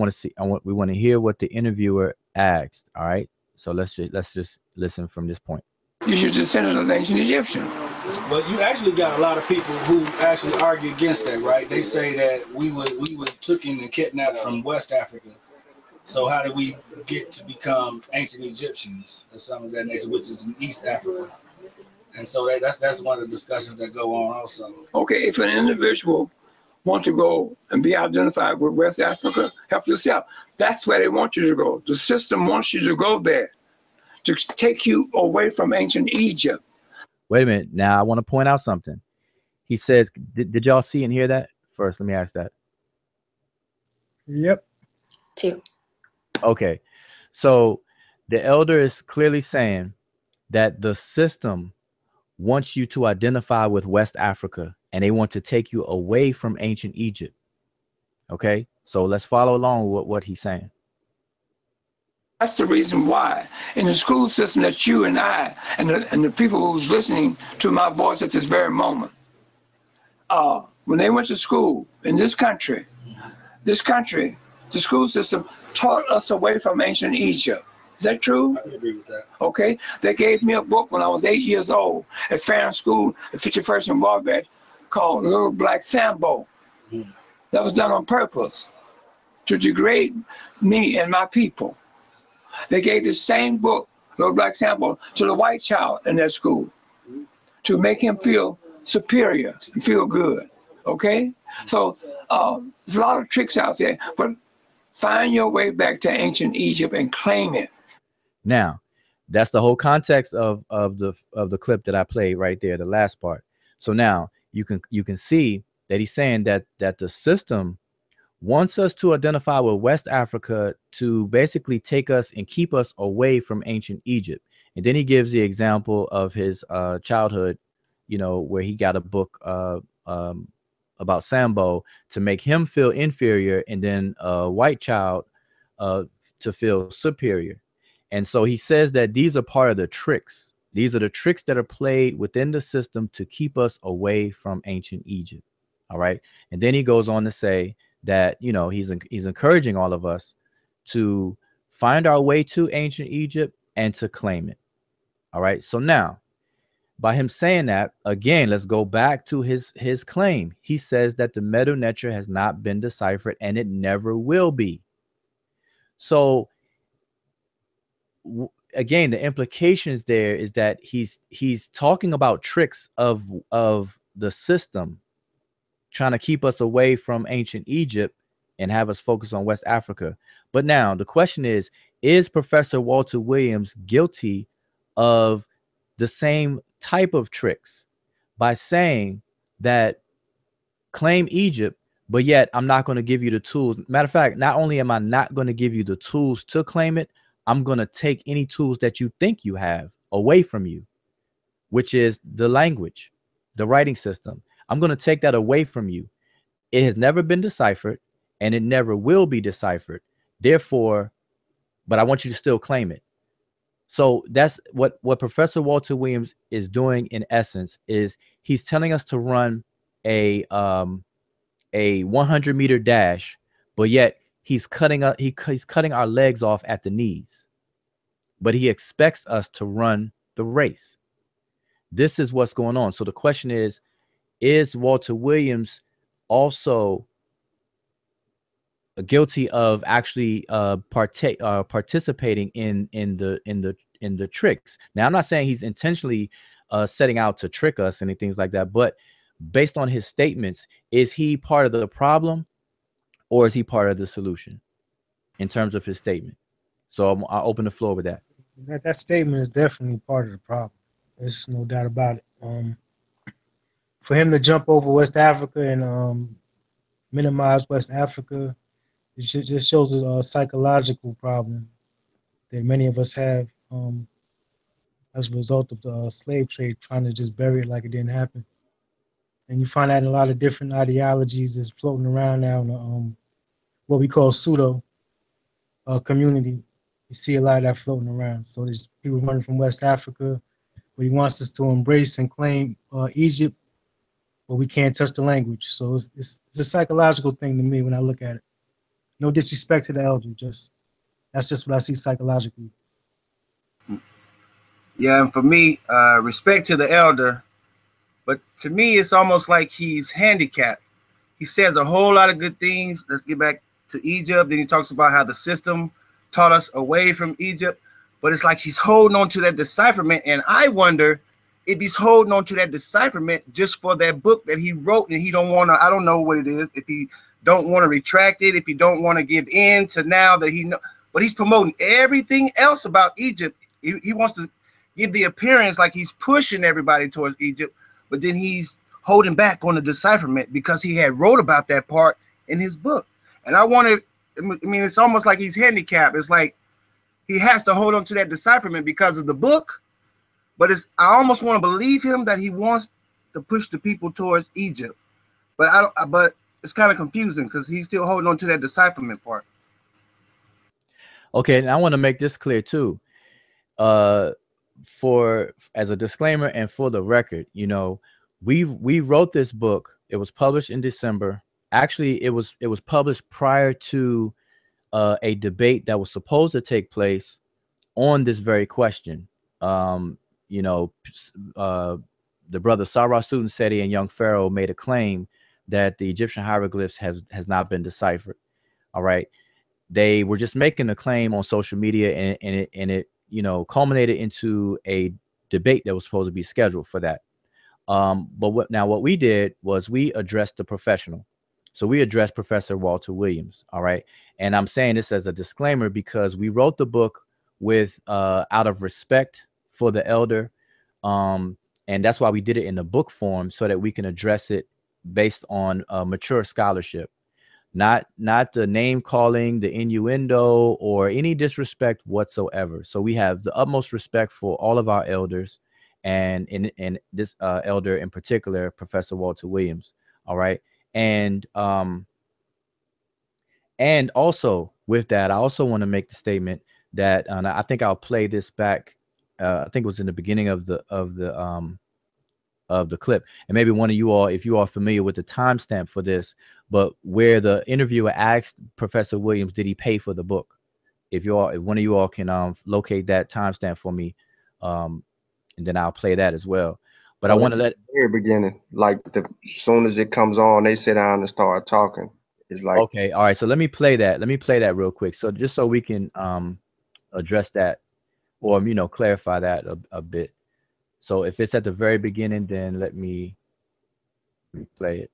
We want to hear what the interviewer asked. All right. So let's just listen from this point. You should descend of the ancient Egyptian. Well, you actually got a lot of people who actually argue against that, right? They say that we were taken and kidnapped from West Africa. So how did we get to become ancient Egyptians or something of that nature, which is in East Africa? And so that's one of the discussions that go on also. Okay, if an individual wants to go and be identified with West Africa, help yourself. That's where they want you to go. The system wants you to go there to take you away from ancient Egypt. Wait a minute. Now I want to point out something. He says, did y'all see and hear that? First, let me ask that. Yep. 2. Okay. So the elder is clearly saying that the system wants you to identify with West Africa, and they want to take you away from ancient Egypt. Okay. So let's follow along with what he's saying. That's the reason why in the school system that you and I and the people who's listening to my voice at this very moment, when they went to school in this country, the school system taught us away from ancient Egypt. Is that true? I can agree with that. Okay. They gave me a book when I was 8 years old at Farron School at 51st and Wabash called Little Black Sambo. That was done on purpose to degrade me and my people. They gave the same book, Little Black Sambo, to the white child in their school to make him feel superior and feel good. Okay? So there's a lot of tricks out there, but find your way back to ancient Egypt and claim it. Now, that's the whole context of the clip that I played right there, the last part. So now you can see that he's saying that the system wants us to identify with West Africa to basically take us and keep us away from ancient Egypt. And then he gives the example of his childhood, you know, where he got a book about Sambo to make him feel inferior, and then a white child to feel superior. And so he says that these are part of the tricks. These are the tricks that are played within the system to keep us away from ancient Egypt. All right. And then he goes on to say that, you know, he's encouraging all of us to find our way to ancient Egypt and to claim it. All right. So now, by him saying that, again, let's go back to his claim. He says that the mdw-ntr has not been deciphered and it never will be. So again, the implications there is that he's talking about tricks of the system trying to keep us away from ancient Egypt and have us focus on West Africa. But now the question is Professor Walter Williams guilty of the same type of tricks by saying that claim Egypt, but yet I'm not going to give you the tools? Matter of fact, not only am I not going to give you the tools to claim it, I'm going to take any tools that you think you have away from you, which is the language, the writing system. I'm going to take that away from you. It has never been deciphered and it never will be deciphered. Therefore, but I want you to still claim it. So that's what Professor Walter Williams is doing in essence, is he's telling us to run a 100-meter dash, but yet he's cutting our legs off at the knees. But he expects us to run the race. This is what's going on. So the question is Walter Williams also guilty of actually participating in the tricks? Now, I'm not saying he's intentionally setting out to trick us and things like that, but based on his statements, is he part of the problem or is he part of the solution in terms of his statement? So I'll open the floor with that. That statement is definitely part of the problem. There's no doubt about it. For him to jump over West Africa and minimize West Africa, it just shows a psychological problem that many of us have as a result of the slave trade, trying to just bury it like it didn't happen. And you find that in a lot of different ideologies that's floating around now in the, what we call pseudo community. You see a lot of that floating around. So there's people running from West Africa, but he wants us to embrace and claim Egypt, but we can't touch the language. So it's a psychological thing to me when I look at it. No disrespect to the elder, that's just what I see psychologically. Yeah, and for me, respect to the elder, but to me, it's almost like he's handicapped. He says a whole lot of good things. Let's get back to Egypt. Then he talks about how the system taught us away from Egypt, but it's like he's holding on to that decipherment. And I wonder if he's holding on to that decipherment just for that book that he wrote, and he don't want to, I don't know what it is, if he don't want to retract it, if he don't want to give in to now that he know, but he's promoting everything else about Egypt. He wants to give the appearance like he's pushing everybody towards Egypt, but then he's holding back on the decipherment because he had wrote about that part in his book. And I wonder I mean, it's almost like he's handicapped. It's like he has to hold on to that decipherment because of the book. But I almost want to believe him that he wants to push the people towards Egypt. But I don't. But it's kind of confusing because he's still holding on to that decipherment part. Okay, and I want to make this clear too. For as a disclaimer and for the record, you know, we wrote this book. It was published in December. Actually, it was published prior to a debate that was supposed to take place on this very question. You know, the brother Sarah Seti and Young Pharaoh made a claim that the Egyptian hieroglyphs has not been deciphered. All right. They were just making a claim on social media, and it you know, culminated into a debate that was supposed to be scheduled for that. But what we did was we addressed the professional. So we addressed Professor Walter Williams. All right. And I'm saying this as a disclaimer because we wrote the book with out of respect for the elder. And that's why we did it in the book form, so that we can address it based on mature scholarship, not the name calling, the innuendo, or any disrespect whatsoever. So we have the utmost respect for all of our elders, and in this elder in particular, Professor Walter Williams. All right. And also with that, I also want to make the statement that, and I think I'll play this back. I think it was in the beginning of the clip, and maybe one of you all, if you are familiar with the timestamp for this, but where the interviewer asked Professor Williams, did he pay for the book? If one of you all can locate that timestamp for me, and then I'll play that as well. But I want to let very beginning, like as soon as it comes on, they sit down and start talking. It's like, okay, all right. So let me play that. Let me play that real quick. So just so we can address that, or you know, clarify that a bit. So if it's at the very beginning, then let me play it.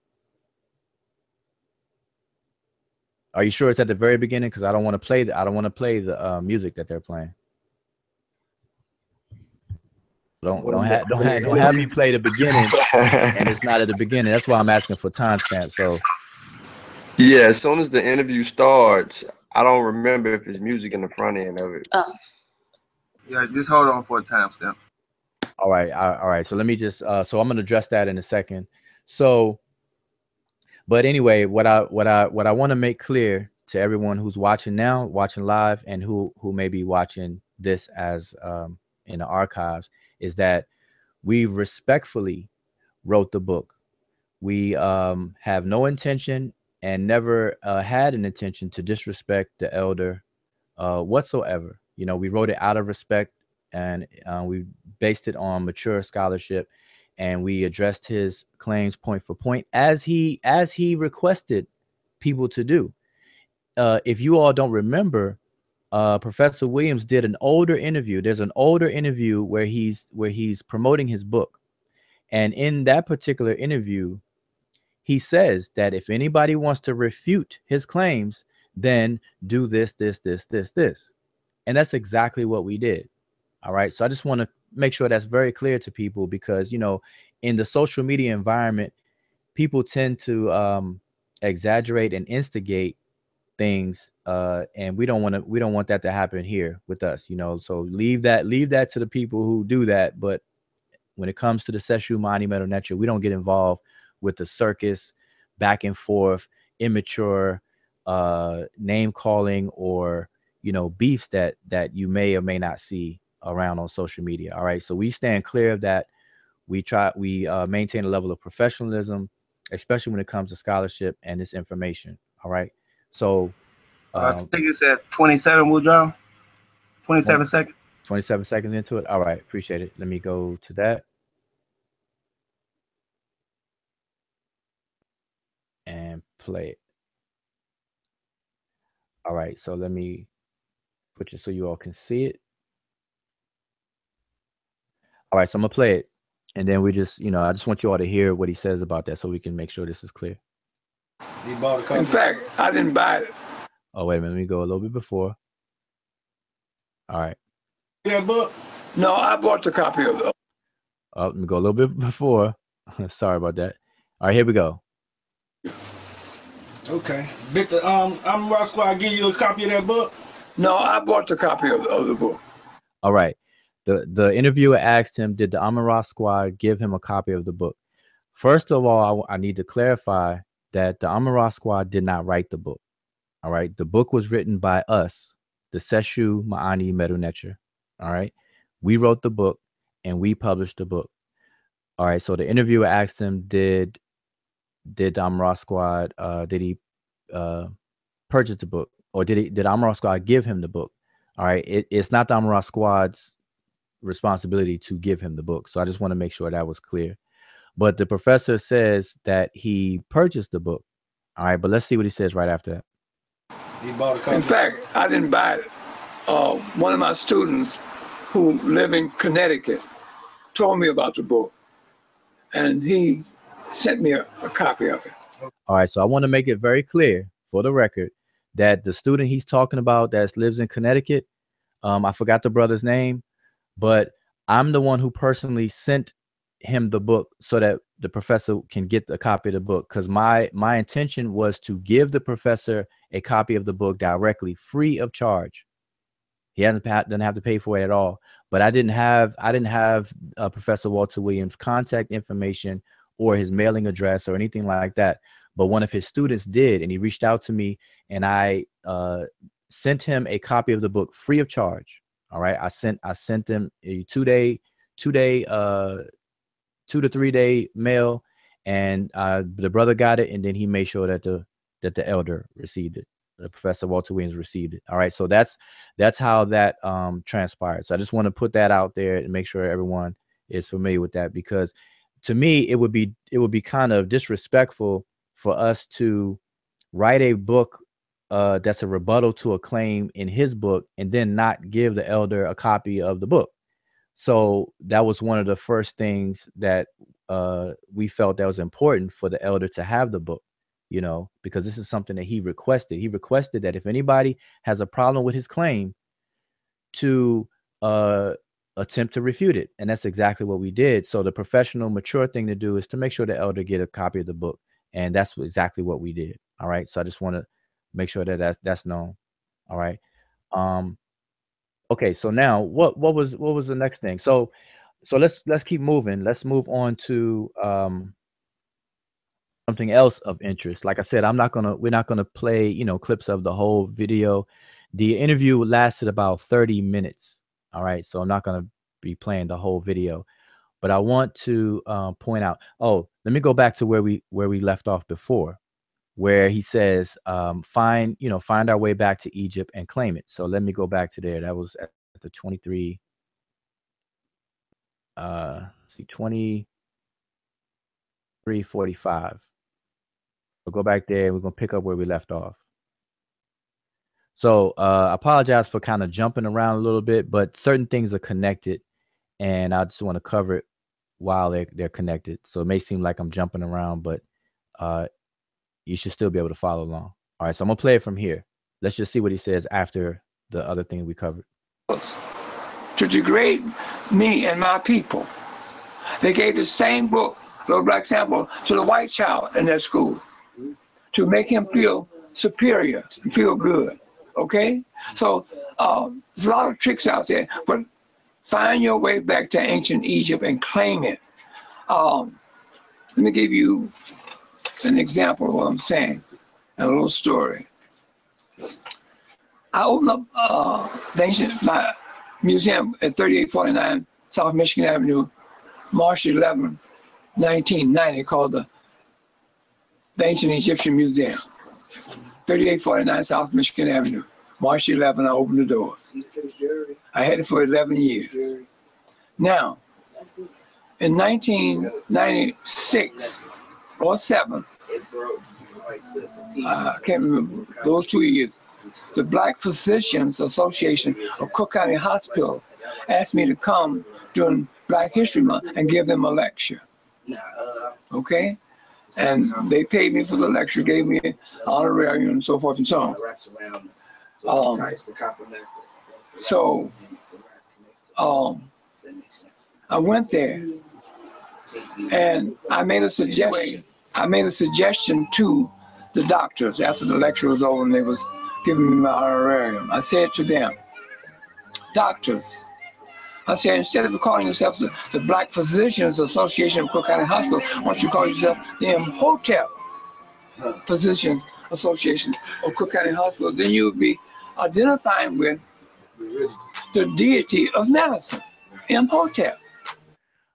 Are you sure it's at the very beginning? Because I don't want to play the music that they're playing. Don't have me play the beginning and it's not at the beginning. That's why I'm asking for timestamp. So yeah, as soon as the interview starts, I don't remember if it's music in the front end of it. Oh. Yeah, just hold on for a timestamp. All right. So let me just so I'm gonna address that in a second. So, but anyway, what I want to make clear to everyone who's watching now, watching live, and who may be watching this as in the archives, is that we respectfully wrote the book. We have no intention and never had an intention to disrespect the elder whatsoever. You know, we wrote it out of respect, and we based it on mature scholarship, and we addressed his claims point for point as he requested people to do. If you all don't remember, Professor Williams did an older interview. There's an older interview where he's promoting his book, and in that particular interview, he says that if anybody wants to refute his claims, then do this, and that's exactly what we did. All right. So I just want to make sure that's very clear to people, because, you know, in the social media environment, people tend to exaggerate and instigate things, and we don't want that to happen here with us, you know. So leave that to the people who do that. But when it comes to the Seshew mdw-ntr, we don't get involved with the circus, back and forth, immature name calling, or, you know, beefs that you may or may not see around on social media. All right. So we stand clear of that. We maintain a level of professionalism, especially when it comes to scholarship and this information. All right. So I think it's at 27, Woodrow. 27 seconds. 27 seconds into it. All right. Appreciate it. Let me go to that. And play it. All right. So let me put it so you all can see it. All right. So I'm going to play it. And then we just, you know, I just want you all to hear what he says about that so we can make sure this is clear. He bought a copy. In fact, I didn't buy it. Oh, wait a minute. Let me go a little bit before. All right. That book? No, I bought the copy of it. Let me go a little bit before. Sorry about that. All right, here we go. Okay. Did the Amara Squad give you a copy of that book? No, I bought the copy of the book. All right. The interviewer asked him, did the Amara Squad give him a copy of the book? First of all, I need to clarify that the Amara Squad did not write the book. All right. The book was written by us, the Seshew mdw-ntr. All right. We wrote the book and we published the book. All right. So the interviewer asked him, did the Amara Squad, did he purchase the book, or did Amara Squad give him the book? All right. It's not the Amara Squad's responsibility to give him the book. So I just want to make sure that was clear. But the professor says that he purchased the book. All right. But let's see what he says right after that. He bought a copy. In fact, I didn't buy it. One of my students who live in Connecticut told me about the book, and he sent me a copy of it. All right. So I want to make it very clear for the record that the student he's talking about that lives in Connecticut, I forgot the brother's name, but I'm the one who personally sent him the book so that the professor can get a copy of the book, because my intention was to give the professor a copy of the book directly, free of charge. He doesn't have to pay for it at all. But I didn't have Professor Walter Williams' contact information or his mailing address or anything like that. But one of his students did, and he reached out to me, and I sent him a copy of the book free of charge. All right, I sent him a 2 to 3 day mail, and the brother got it, and then he made sure that the elder received it. The Professor Walter Williams received it. All right, so that's how that transpired. So I just want to put that out there and make sure everyone is familiar with that, because to me it would be kind of disrespectful for us to write a book that's a rebuttal to a claim in his book and then not give the elder a copy of the book. So that was one of the first things that we felt that was important for the elder to have the book, you know, because this is something that he requested. He requested that if anybody has a problem with his claim, to attempt to refute it. And that's exactly what we did. So the professional, mature thing to do is to make sure the elder get a copy of the book. And that's exactly what we did. All right. So I just want to make sure that that's known. All right. Okay. So now what was the next thing? So let's keep moving. Let's move on to something else of interest. Like I said, we're not gonna play, you know, clips of the whole video. The interview lasted about 30 minutes. All right. So I'm not gonna be playing the whole video, but I want to point out, let me go back to where we left off before, where he says, find our way back to Egypt and claim it. So let me go back to there. That was at the 23:45. We'll go back there. We're going to pick up where we left off. So I apologize for kind of jumping around a little bit, but certain things are connected, and I just want to cover it while they're connected. So it may seem like I'm jumping around, but you should still be able to follow along. All right, so I'm going to play it from here. Let's just see what he says after the other thing we covered. To degrade me and my people. They gave the same book, Little Black Sample, to the white child in that school to make him feel superior and feel good. Okay? So there's a lot of tricks out there, but find your way back to ancient Egypt and claim it. Let me give you an example of what I'm saying, a little story. I opened up my museum at 3849 South Michigan Avenue, March 11, 1990, called the Ancient Egyptian Museum. 3849 South Michigan Avenue, March 11, I opened the doors. I had it for 11 years. Now, in 1996 or 7, I can't remember, those 2 years, the Black Physicians Association of Cook County Hospital asked me to come during Black History Month and give them a lecture. Okay? And they paid me for the lecture, gave me an honorarium and so forth and so on. I went there and I made a suggestion to the doctors after the lecture was over and they was giving me my honorarium. I said to them, doctors, I said, instead of calling yourself the Black Physicians Association of Cook County Hospital, why don't you call yourself the Imhotep Physicians Association of Cook County Hospital? Then you would be identifying with the deity of medicine, Imhotep.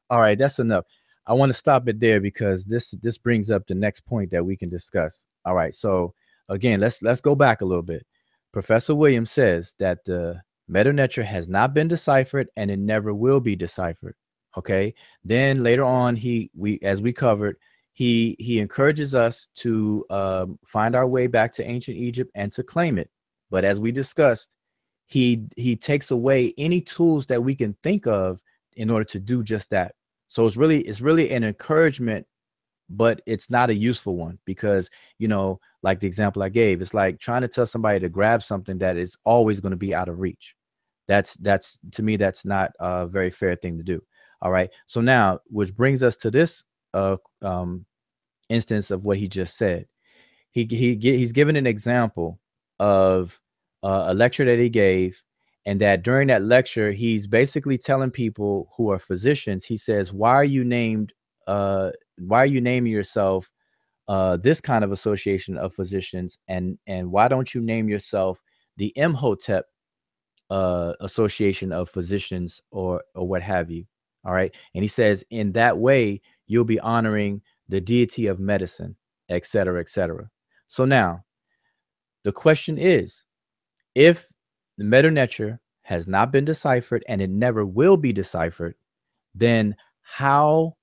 All right, that's enough. I want to stop it there because this brings up the next point that we can discuss. All right, so again, let's go back a little bit. Professor Williams says that the mdw-ntr has not been deciphered and it never will be deciphered. Okay. Then later on, as we covered, he encourages us to find our way back to ancient Egypt and to claim it. But as we discussed, he takes away any tools that we can think of in order to do just that. So it's really an encouragement, but it's not a useful one because, you know, like the example I gave, it's like trying to tell somebody to grab something that is always going to be out of reach. That's to me, that's not a very fair thing to do. All right. So now, which brings us to this instance of what he just said. He's given an example of a lecture that he gave, and that during that lecture, he's basically telling people who are physicians, he says, why are you naming yourself this kind of association of physicians, and why don't you name yourself the Imhotep association of physicians or what have you? All right. And he says, in that way, you'll be honoring the deity of medicine, et cetera, et cetera. So now the question is, if the mdw-ntr has not been deciphered and it never will be deciphered, then how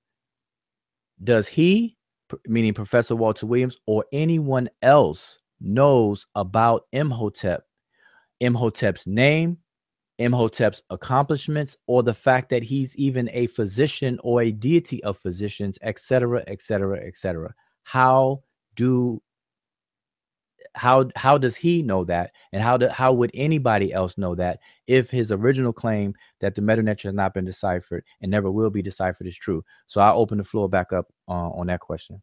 does he, meaning Professor Walter Williams, or anyone else knows about Imhotep, Imhotep's name, Imhotep's accomplishments, or the fact that he's even a physician or a deity of physicians, et cetera, et cetera, et cetera? How does he know that, and how would anybody else know that if his original claim that the mdw-ntr has not been deciphered and never will be deciphered is true? So I'll open the floor back up on that question.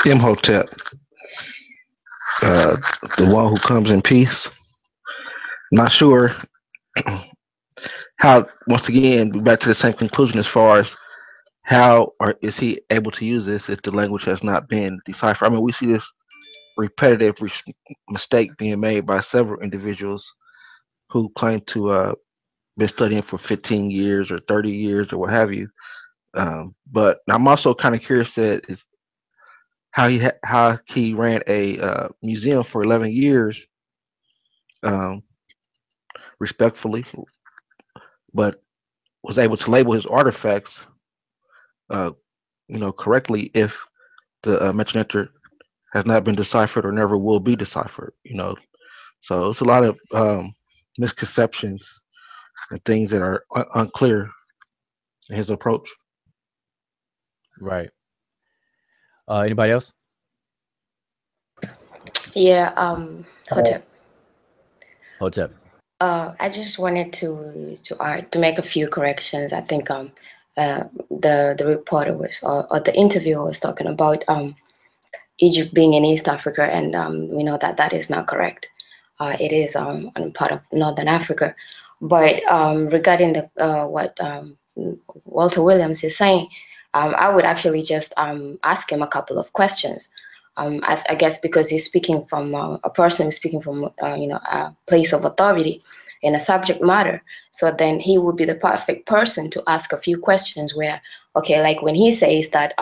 Imhotep, the one who comes in peace. Not sure how. Once again, back to the same conclusion as far as how or is he able to use this if the language has not been deciphered? I mean, we see this repetitive mistake being made by several individuals who claim to been studying for 15 years or 30 years or what have you. But I'm also kind of curious that how he ran a museum for 11 years, respectfully, but was able to label his artifacts, correctly if the mdw-ntr has not been deciphered or never will be deciphered. So it's a lot of misconceptions and things that are unclear in his approach. Right. Anybody else? Yeah, Hotep. Hotep. I just wanted to make a few corrections. I think the reporter was or the interviewer was talking about Egypt being in East Africa, and we know that is not correct. It is on part of Northern Africa. But regarding what Walter Williams is saying, I would actually just ask him a couple of questions. I guess because he's speaking from a person who's speaking from a place of authority in a subject matter. So then he would be the perfect person to ask a few questions where, okay, like when he says that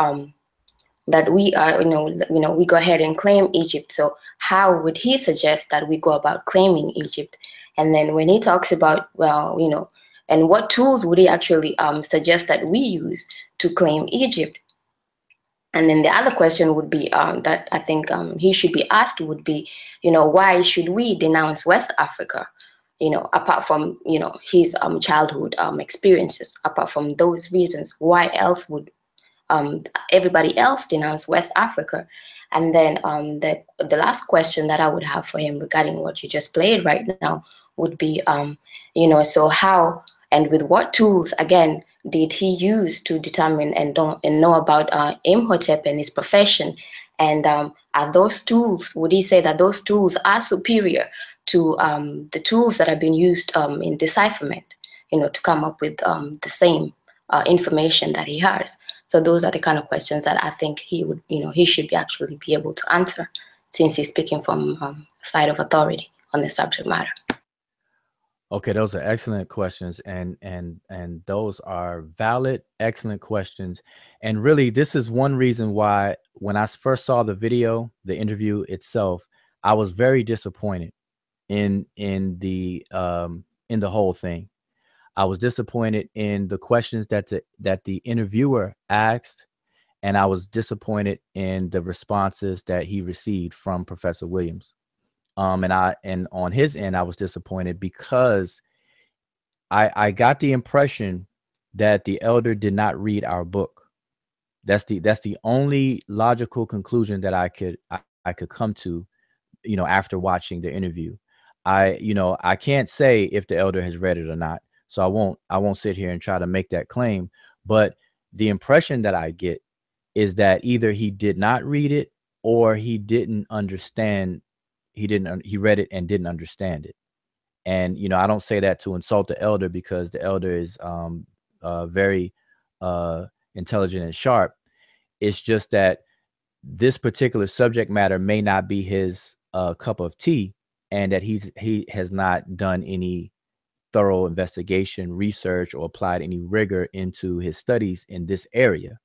that we are, we go ahead and claim Egypt. So how would he suggest that we go about claiming Egypt? And then when he talks about, well, and what tools would he actually suggest that we use to claim Egypt? And then the other question would be that I think he should be asked would be, why should we denounce West Africa? Apart from, his childhood experiences, apart from those reasons, why else would everybody else denounce West Africa? And then the last question that I would have for him regarding what you just played right now would be, so how and with what tools, again, did he use to determine and know about Imhotep and his profession? And are those tools, would he say that those tools are superior to the tools that have been used in decipherment, to come up with the same information that he has? So those are the kind of questions that I think he would, he should actually be able to answer, since he's speaking from side of authority on the subject matter. Okay, those are excellent questions, and those are valid, excellent questions. And really, this is one reason why when I first saw the video, the interview itself, I was very disappointed in the whole thing. I was disappointed in the questions that the interviewer asked, and I was disappointed in the responses that he received from Professor Williams. And on his end, I was disappointed because I got the impression that the elder did not read our book. That's the only logical conclusion that I could come to, after watching the interview. I can't say if the elder has read it or not, so I won't sit here and try to make that claim. But the impression that I get is that either he did not read it or he didn't understand. He read it and didn't understand it. And, I don't say that to insult the elder, because the elder is very intelligent and sharp. It's just that this particular subject matter may not be his cup of tea, and that he has not done any thorough investigation, research, or applied any rigor into his studies in this area,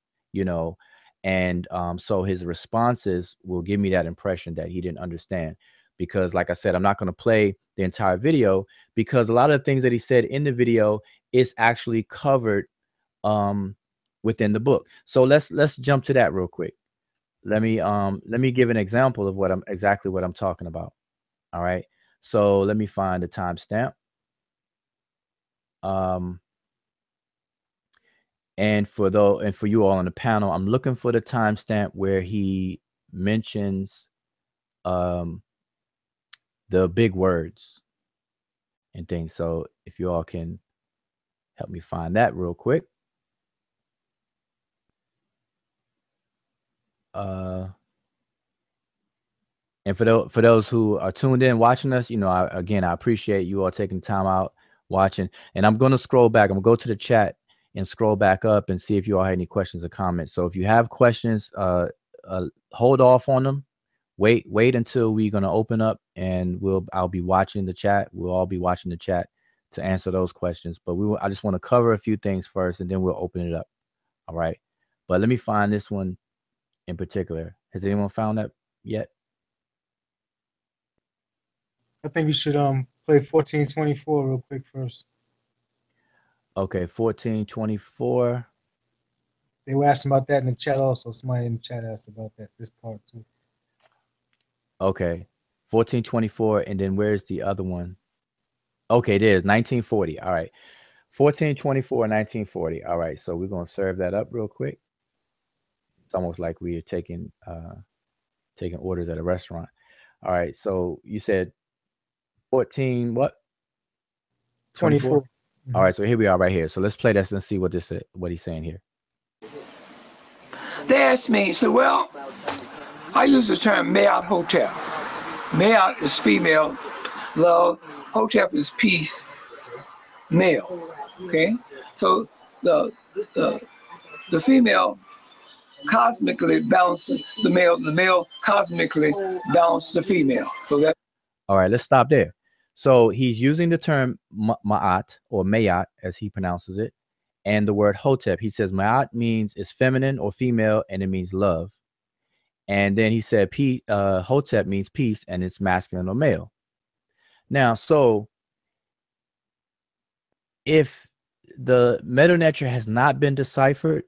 and so his responses will give me that impression that he didn't understand. Because, like I said, I'm not going to play the entire video, because a lot of the things that he said in the video is actually covered within the book. So let's jump to that real quick. Let me give an example of what I'm talking about. All right. So let me find the timestamp. And for you all on the panel, I'm looking for the timestamp where he mentions the big words and things. So if you all can help me find that real quick. And for those who are tuned in watching us, I appreciate you all taking time out watching. And I'm going to scroll back. I'm going to go to the chat and scroll back up and see if you all have any questions or comments. So if you have questions, hold off on them. Wait until we're going to open up, and I'll be watching the chat. We'll all be watching the chat to answer those questions. But I just want to cover a few things first, and then we'll open it up. All right. But let me find this one in particular. Has anyone found that yet? I think you should play 1424 real quick first. Okay, 1424. They were asking about that in the chat also. Somebody in the chat asked about that, this part too. Okay, 1424, and then where's the other one? Okay, there's 1940. All right, 1424, 1940. All right, so we're gonna serve that up real quick. It's almost like we are taking orders at a restaurant. All right, so you said 14 what? 24. All right, so here we are right here. So let's play this and see what he's saying here. They asked me, so well, I use the term Mayat Hotep. Mayat is female, love. Hotep is peace, male. Okay, so the female cosmically balances the male. The male cosmically balances the female. So that. All right, let's stop there. So he's using the term Ma'at, or Mayat as he pronounces it, and the word Hotep. He says Ma'at means is feminine or female, and it means love. And then he said Hotep means peace, and it's masculine or male. Now, so if the mdw-ntr has not been deciphered,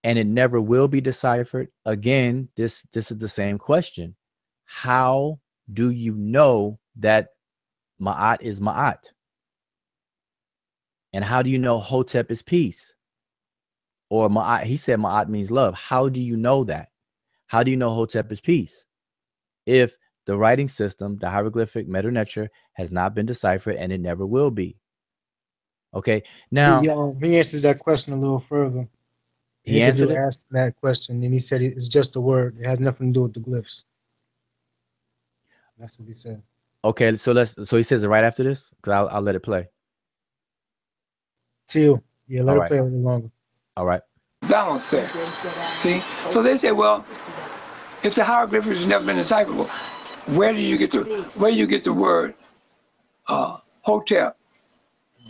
and it never will be deciphered, again, this is the same question. How do you know that Ma'at is Ma'at? And how do you know Hotep is peace? Or Ma'at, he said Ma'at means love. How do you know that? How do you know Hotep is peace? If the writing system, the hieroglyphic mdw-ntr, has not been deciphered, and it never will be. Okay. Now he answers that question a little further. The he answered interviewer it. asked him that question, and he said it's just a word. It has nothing to do with the glyphs. That's what he said. Okay, so he says it right after this, because I'll let it play. Till, yeah, let All it right. play a little longer. All right. Balance there. See? So they say, well, if the hieroglyphics has never been decipherable, where do you get the word Hotep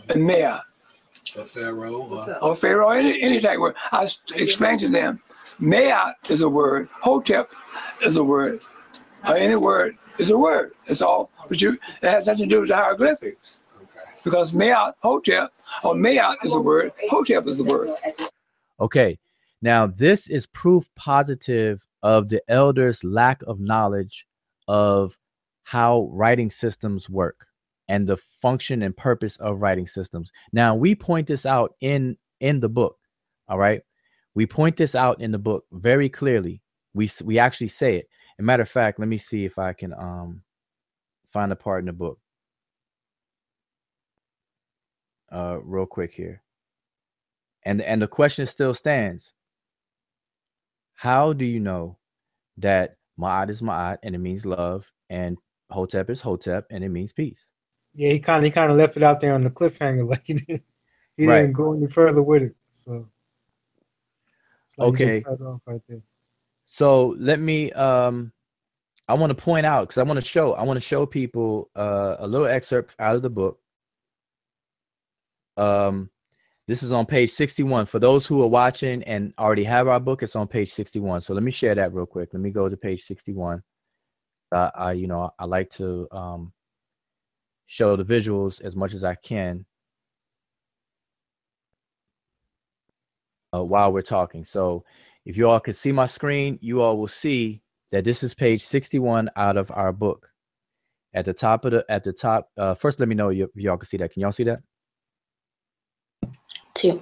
and Mea? Or Pharaoh, any type of word. I explained to them, Mea is a word, Hotep is a word, any word is a word. That's all. But it has nothing to do with the hieroglyphics. Because Mea, Hotep, or Mea is a word, Hotep is a word. Okay. Now, this is proof positive of the elders' lack of knowledge of how writing systems work and the function and purpose of writing systems. Now, we point this out in the book. All right. We point this out in the book very clearly. We actually say it. As a matter of fact, let me see if I can find a part in the book real quick here. And the question still stands. How do you know that Ma'at is Ma'at and it means love, and Hotep is Hotep and it means peace? Yeah, he kind of left it out there on the cliffhanger, like he didn't go any further with it. So it's like he just cut off right there. So let me I want to point out, because I want to show people a little excerpt out of the book. This is on page 61. For those who are watching and already have our book, it's on page 61. So let me share that real quick. Let me go to page 61. I like to show the visuals as much as I can while we're talking. So if you all could see my screen, you all will see that this is page 61 out of our book. At the top first, let me know if y'all can see that. Can y'all see that? 2.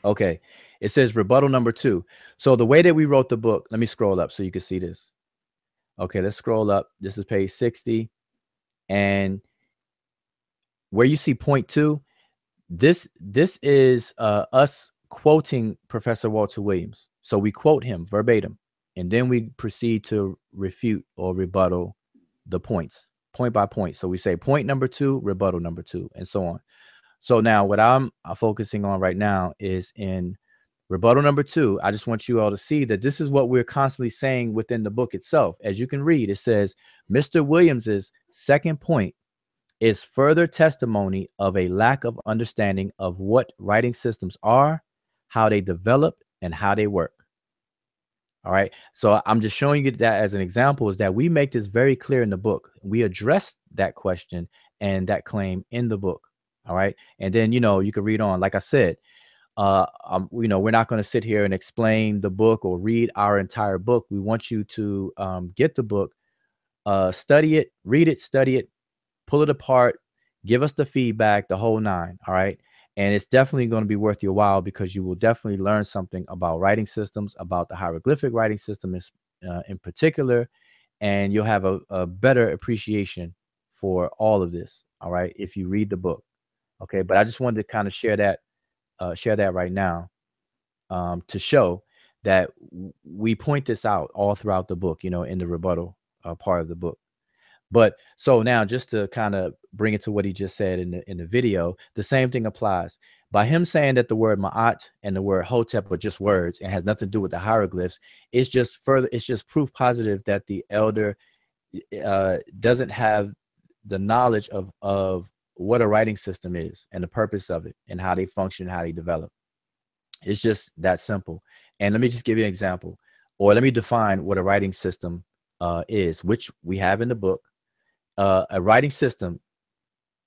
Okay. It says rebuttal number 2. So the way that we wrote the book, let me scroll up so you can see this. Okay, let's scroll up. This is page 60. And where you see point 2, this is us quoting Professor Walter Williams. So we quote him verbatim, and then we proceed to refute or rebuttal the points, point by point. So we say point number 2, rebuttal number 2, and so on. So now what I'm focusing on right now is in rebuttal number 2. I just want you all to see that this is what we're constantly saying within the book itself. As you can read, it says, Mr. Williams's second point is further testimony of a lack of understanding of what writing systems are, how they develop, and how they work. All right. So I'm just showing you that as an example, is that we make this very clear in the book. We address that question and that claim in the book. All right. And then, you can read on. Like I said, we're not going to sit here and explain the book or read our entire book. We want you to get the book, study it, read it, study it, pull it apart, give us the feedback, the whole 9. All right. And it's definitely going to be worth your while, because you will definitely learn something about writing systems, about the hieroglyphic writing system in particular, and you'll have a better appreciation for all of this. All right. If you read the book. Okay. But I just wanted to kind of share that right now to show that we point this out all throughout the book, in the rebuttal part of the book. But so now, just to kind of bring it to what he just said in the video, the same thing applies. By him saying that the word Ma'at and the word Hotep are just words and has nothing to do with the hieroglyphs, it's just proof positive that the elder doesn't have the knowledge of what a writing system is and the purpose of it and how they function, how they develop. It's just that simple. And let me just give you an example, or let me define what a writing system is, which we have in the book. A writing system,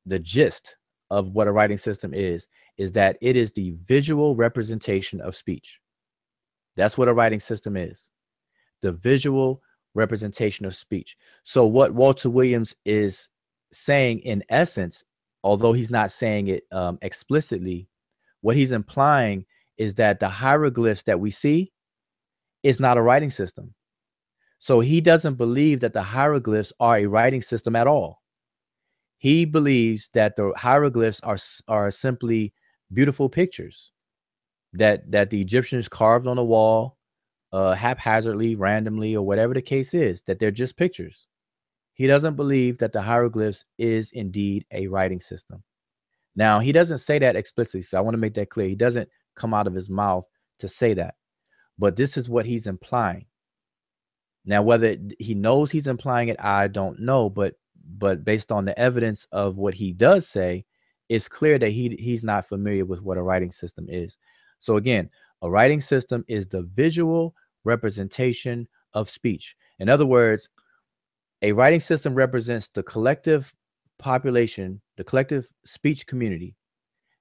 the gist of what a writing system is that it is the visual representation of speech. That's what a writing system is, the visual representation of speech. So what Walter Williams is saying, in essence, although he's not saying it explicitly, what he's implying is that the hieroglyphs that we see is not a writing system. So he doesn't believe that the hieroglyphs are a writing system at all. He believes that the hieroglyphs are simply beautiful pictures that the Egyptians carved on a wall haphazardly, randomly, or whatever the case is, that they're just pictures. He doesn't believe that the hieroglyphs is indeed a writing system. Now, he doesn't say that explicitly, so I want to make that clear. He doesn't come out of his mouth to say that, but this is what he's implying. Now, whether he knows he's implying it, I don't know, but based on the evidence of what he does say, it's clear that he's not familiar with what a writing system is. So again, a writing system is the visual representation of speech. In other words, a writing system represents the collective population, the collective speech community.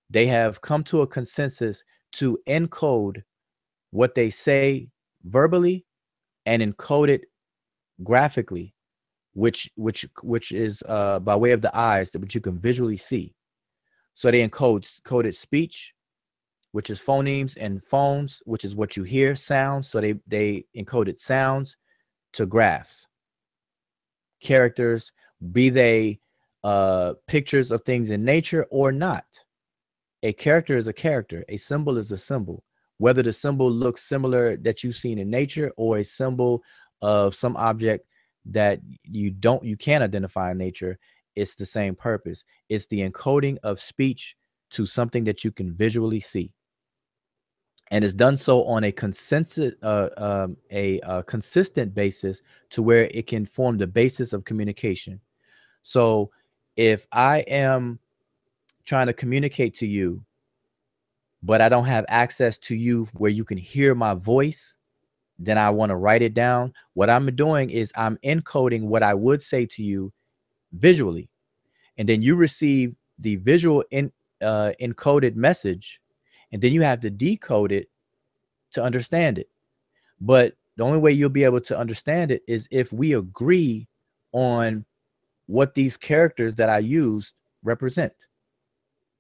They have come to a consensus to encode what they say verbally and encode it graphically, which is by way of the eyes, that which you can visually see. So they coded speech, which is phonemes, and phones, which is what you hear, sounds. So they encoded sounds to graphs, characters, be they pictures of things in nature or not. A character is a character. A symbol is a symbol. Whether the symbol looks similar that you've seen in nature or a symbol of some object that you can't identify in nature, it's the same purpose. It's the encoding of speech to something that you can visually see. And it's done so on a consistent basis to where it can form the basis of communication. So if I am trying to communicate to you, but I don't have access to you where you can hear my voice, then I want to write it down. What I'm doing is I'm encoding what I would say to you visually. And then you receive the visual encoded message, and then you have to decode it to understand it. But the only way you'll be able to understand it is if we agree on what these characters that I used represent.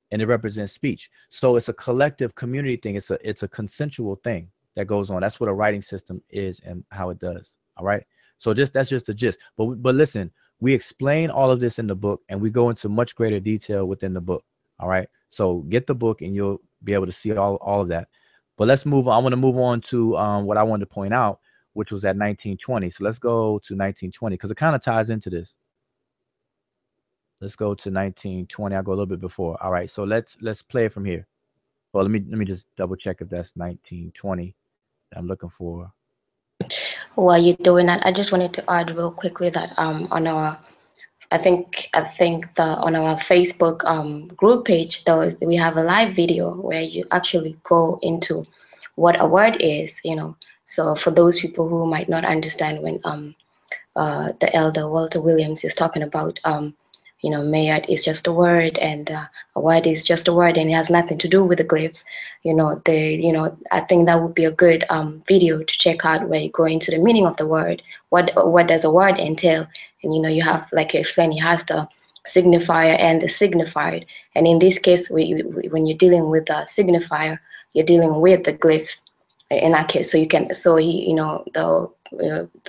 And it represents speech. So it's a collective community thing. It's a consensual thing that goes on. That's what a writing system is and how it does. All right. So that's just the gist. But listen, we explain all of this in the book, and we go into much greater detail within the book. All right. So get the book and you'll be able to see all of that. But let's move on. I want to move on to what I wanted to point out, which was at 1920. So let's go to 1920 because it kind of ties into this. Let's go to 1920. I'll go a little bit before. All right. So let's play it from here. Well, let me just double check if that's 1920 that I'm looking for. While you're doing that, I just wanted to add real quickly that on our on our Facebook group page, we have a live video where you actually go into what a word is, So for those people who might not understand when the elder Walter Williams is talking about mayat is just a word, and a word is just a word, and it has nothing to do with the glyphs. I think that would be a good video to check out, where you go into the meaning of the word. What does a word entail? And you have, like you explained, it has the signifier and the signified. And in this case, when you're dealing with the signifier, you're dealing with the glyphs. In that case,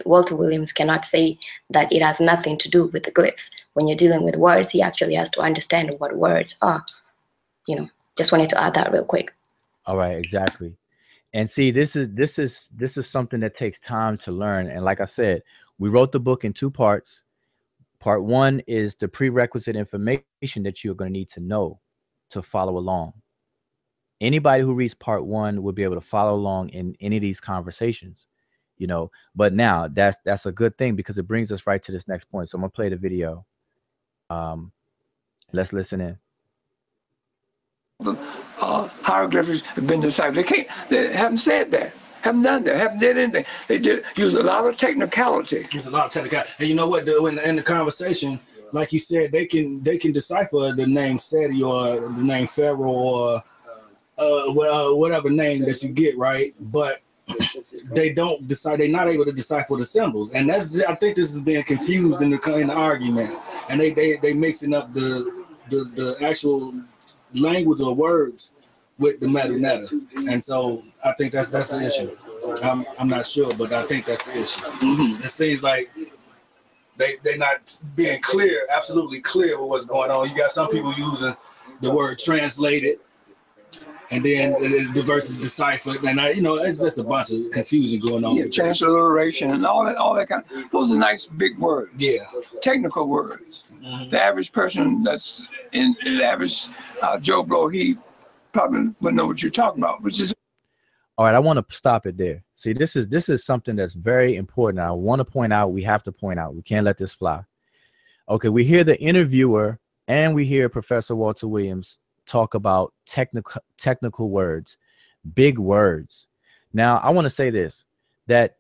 Walter Williams cannot say that it has nothing to do with the glyphs. When you're dealing with words, he actually has to understand what words are. Just wanted to add that real quick. All right, exactly. And see, this is something that takes time to learn. And like I said, we wrote the book in 2 parts. Part 1 is the prerequisite information that you're going to need to know to follow along. Anybody who reads part 1 will be able to follow along in any of these conversations, but now that's a good thing because it brings us right to this next point. So I'm gonna play the video. Let's listen in. The hieroglyphics have been deciphered. They haven't said that, haven't done that, haven't did anything. They did use a lot of technicality. There's a lot of technicality. And you know what? In the conversation, like you said, they can decipher the name Seti or the name Pharaoh or whatever name that you get, right? But they don't decide. They're not able to decipher the symbols, and I think this is being confused in the argument, and they mixing up the actual language or words with the meta, and so I think that's the issue. I'm not sure, but I think that's the issue. It seems like they're not being clear, absolutely clear with what's going on. You got some people using the word translated, and then the verse is deciphered, and it's just a bunch of confusion going on. Yeah, transliteration and all that kind of. Those are nice big words. Yeah, technical words. The average person that's in the average Joe Blow, he probably wouldn't know what you're talking about, which is. All right, I want to stop it there. See, this is something that's very important. I want to point out, we have to point out, we can't let this fly. Okay, we hear the interviewer and we hear Professor Walter Williams talk about technical words, big words. Now, I want to say this, that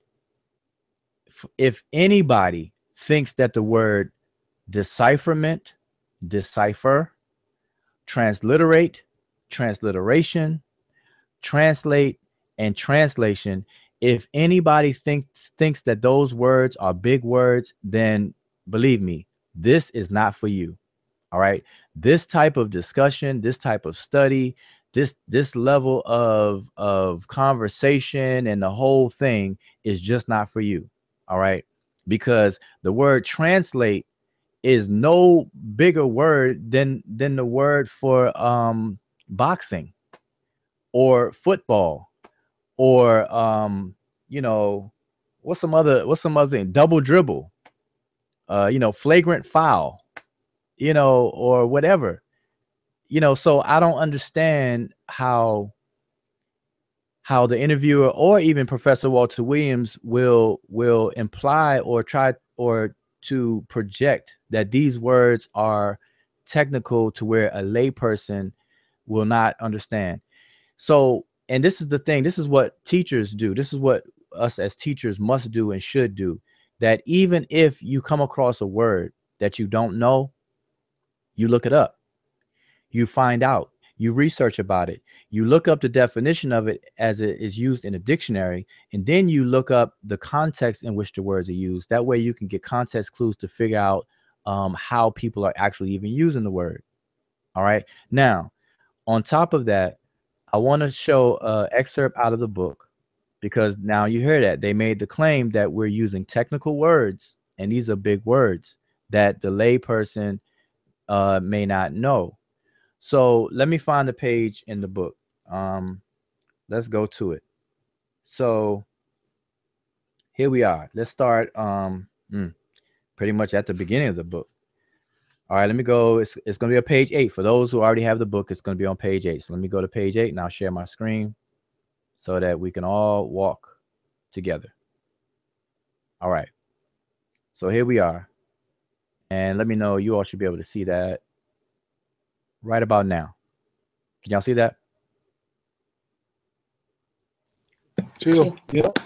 if anybody thinks that the word decipherment, decipher, transliterate, transliteration, translate, and translation, if anybody thinks that those words are big words, then believe me, this is not for you. All right. This type of discussion, this type of study, this level of conversation and the whole thing is just not for you. All right. Because the word translate is no bigger word than the word for boxing or football or what's some other thing, double dribble, flagrant foul, or whatever, so I don't understand how the interviewer or even Professor Walter Williams will imply or try or to project that these words are technical to where a layperson will not understand. So, and this is the thing, this is what teachers do. This is what us as teachers must do and should do, that even if you come across a word that you don't know, you look it up, you find out, you research about it, you look up the definition of it as it is used in a dictionary, and then you look up the context in which the words are used. That way you can get context clues to figure out how people are actually even using the word. All right. Now, on top of that, I want to show an excerpt out of the book, because now you hear that they made the claim that we're using technical words, and these are big words that the lay person may not know. So let me find the page in the book. Let's go to it. So here we are. Let's start pretty much at the beginning of the book. All right, let me go. It's going to be on page 8. For those who already have the book, it's going to be on page 8. So let me go to page 8 and I'll share my screen so that we can all walk together. All right. So here we are. And let me know, you all should be able to see that right about now. Can y'all see that? Chill. Yep.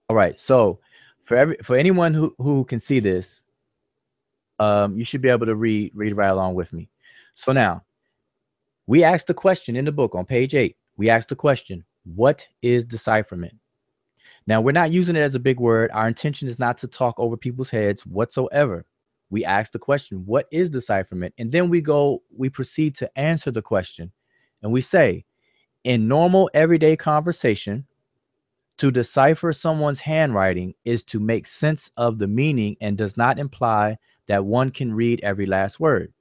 All right. So for anyone who can see this, you should be able to read right along with me. So now we asked the question in the book on page 8. We asked the question, what is decipherment? Now, we're not using it as a big word. Our intention is not to talk over people's heads whatsoever. We ask the question, what is decipherment? And then we proceed to answer the question. And we say, in normal everyday conversation, to decipher someone's handwriting is to make sense of the meaning and does not imply that one can read every last word.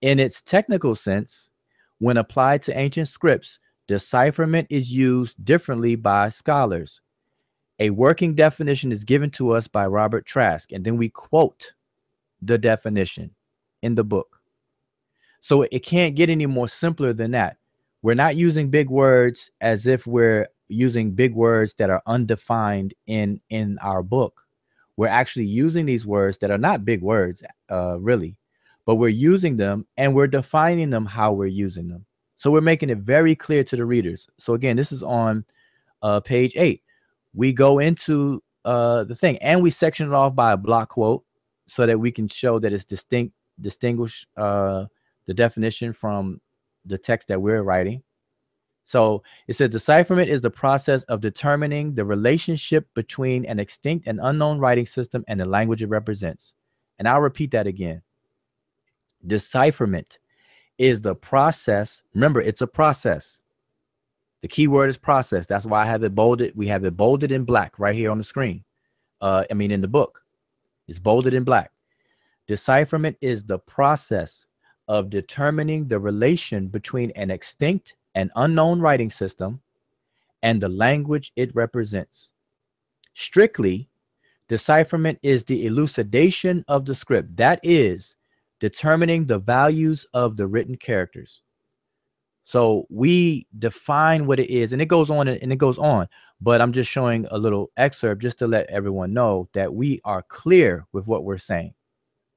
In its technical sense, when applied to ancient scripts, decipherment is used differently by scholars. A working definition is given to us by Robert Trask, and then we quote the definition in the book. So it can't get any more simpler than that. We're not using big words as if we're using big words that are undefined in our book. We're actually using these words that are not big words, really, but we're using them and we're defining them how we're using them. So we're making it very clear to the readers. So again, this is on page 8. We go into the thing and we section it off by a block quote so that we can show that it's distinguish the definition from the text that we're writing. So it says decipherment is the process of determining the relationship between an extinct and unknown writing system and the language it represents. And I'll repeat that again. Decipherment is the process. Remember, it's a process. The key word is process. That's why I have it bolded. We have it bolded in black right here on the screen. In the book. It's bolded in black. Decipherment is the process of determining the relation between an extinct and unknown writing system and the language it represents. Strictly, decipherment is the elucidation of the script. That is, determining the values of the written characters. So we define what it is, and it goes on and it goes on, but I'm just showing a little excerpt just to let everyone know that we are clear with what we're saying.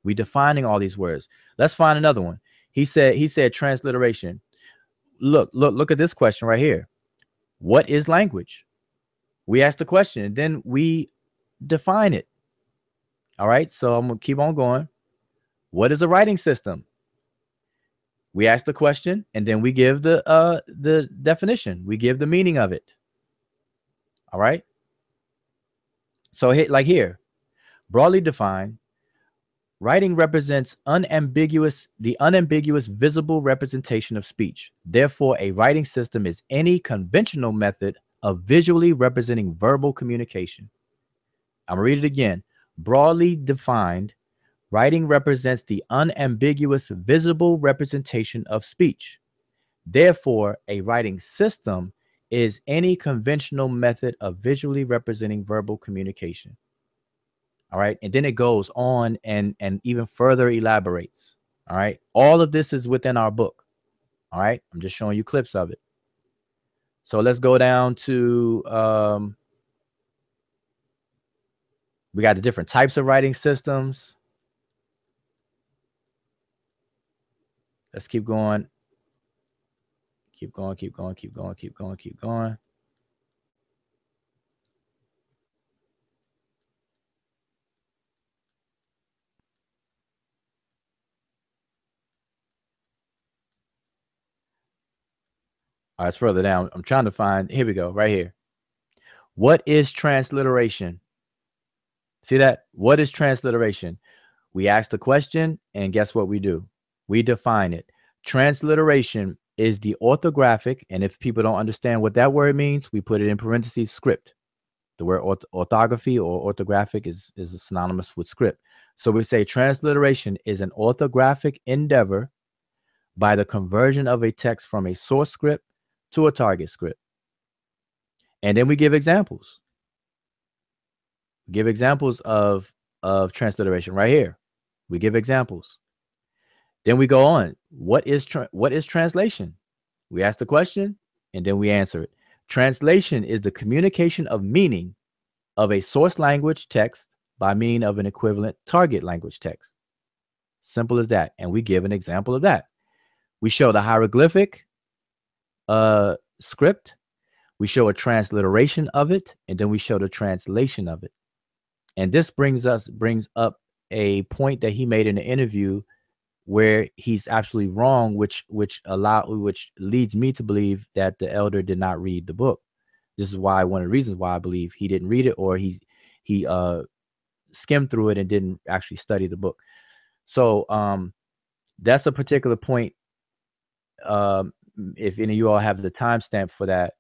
We defining all these words. Let's find another one. He said transliteration. Look at this question right here. What is language? We ask the question and then we define it. All right, so I'm gonna keep on going. What is a writing system? We ask the question and then we give the definition. We give the meaning of it. All right. So like here, broadly defined, writing represents the unambiguous visible representation of speech. Therefore, a writing system is any conventional method of visually representing verbal communication. I'm gonna read it again. Broadly defined, writing represents the unambiguous visible representation of speech. Therefore, a writing system is any conventional method of visually representing verbal communication. All right. And then it goes on and even further elaborates. All right. All of this is within our book. All right. I'm just showing you clips of it. So let's go down to we got the different types of writing systems. Let's keep going. Keep going. All right, it's further down. I'm trying to find, here we go, right here. What is transliteration? See that? What is transliteration? We ask the question, and guess what we do? We define it. Transliteration is the orthographic, and if people don't understand what that word means, we put it in parentheses, script. The word orthography or orthographic is synonymous with script. So we say transliteration is an orthographic endeavor by the conversion of a text from a source script to a target script. And then we give examples. We give examples of transliteration right here. We give examples. Then we go on. What is translation? We ask the question and then we answer it. Translation is the communication of meaning of a source language text by means of an equivalent target language text. Simple as that. And we give an example of that. We show the hieroglyphic script. We show a transliteration of it, and then we show the translation of it. And this brings up a point that he made in the interview where he's absolutely wrong, which leads me to believe that the elder did not read the book. This is why one of the reasons why I believe he didn't read it, or he skimmed through it and didn't actually study the book. So that's a particular point. If any of you all have the timestamp for that,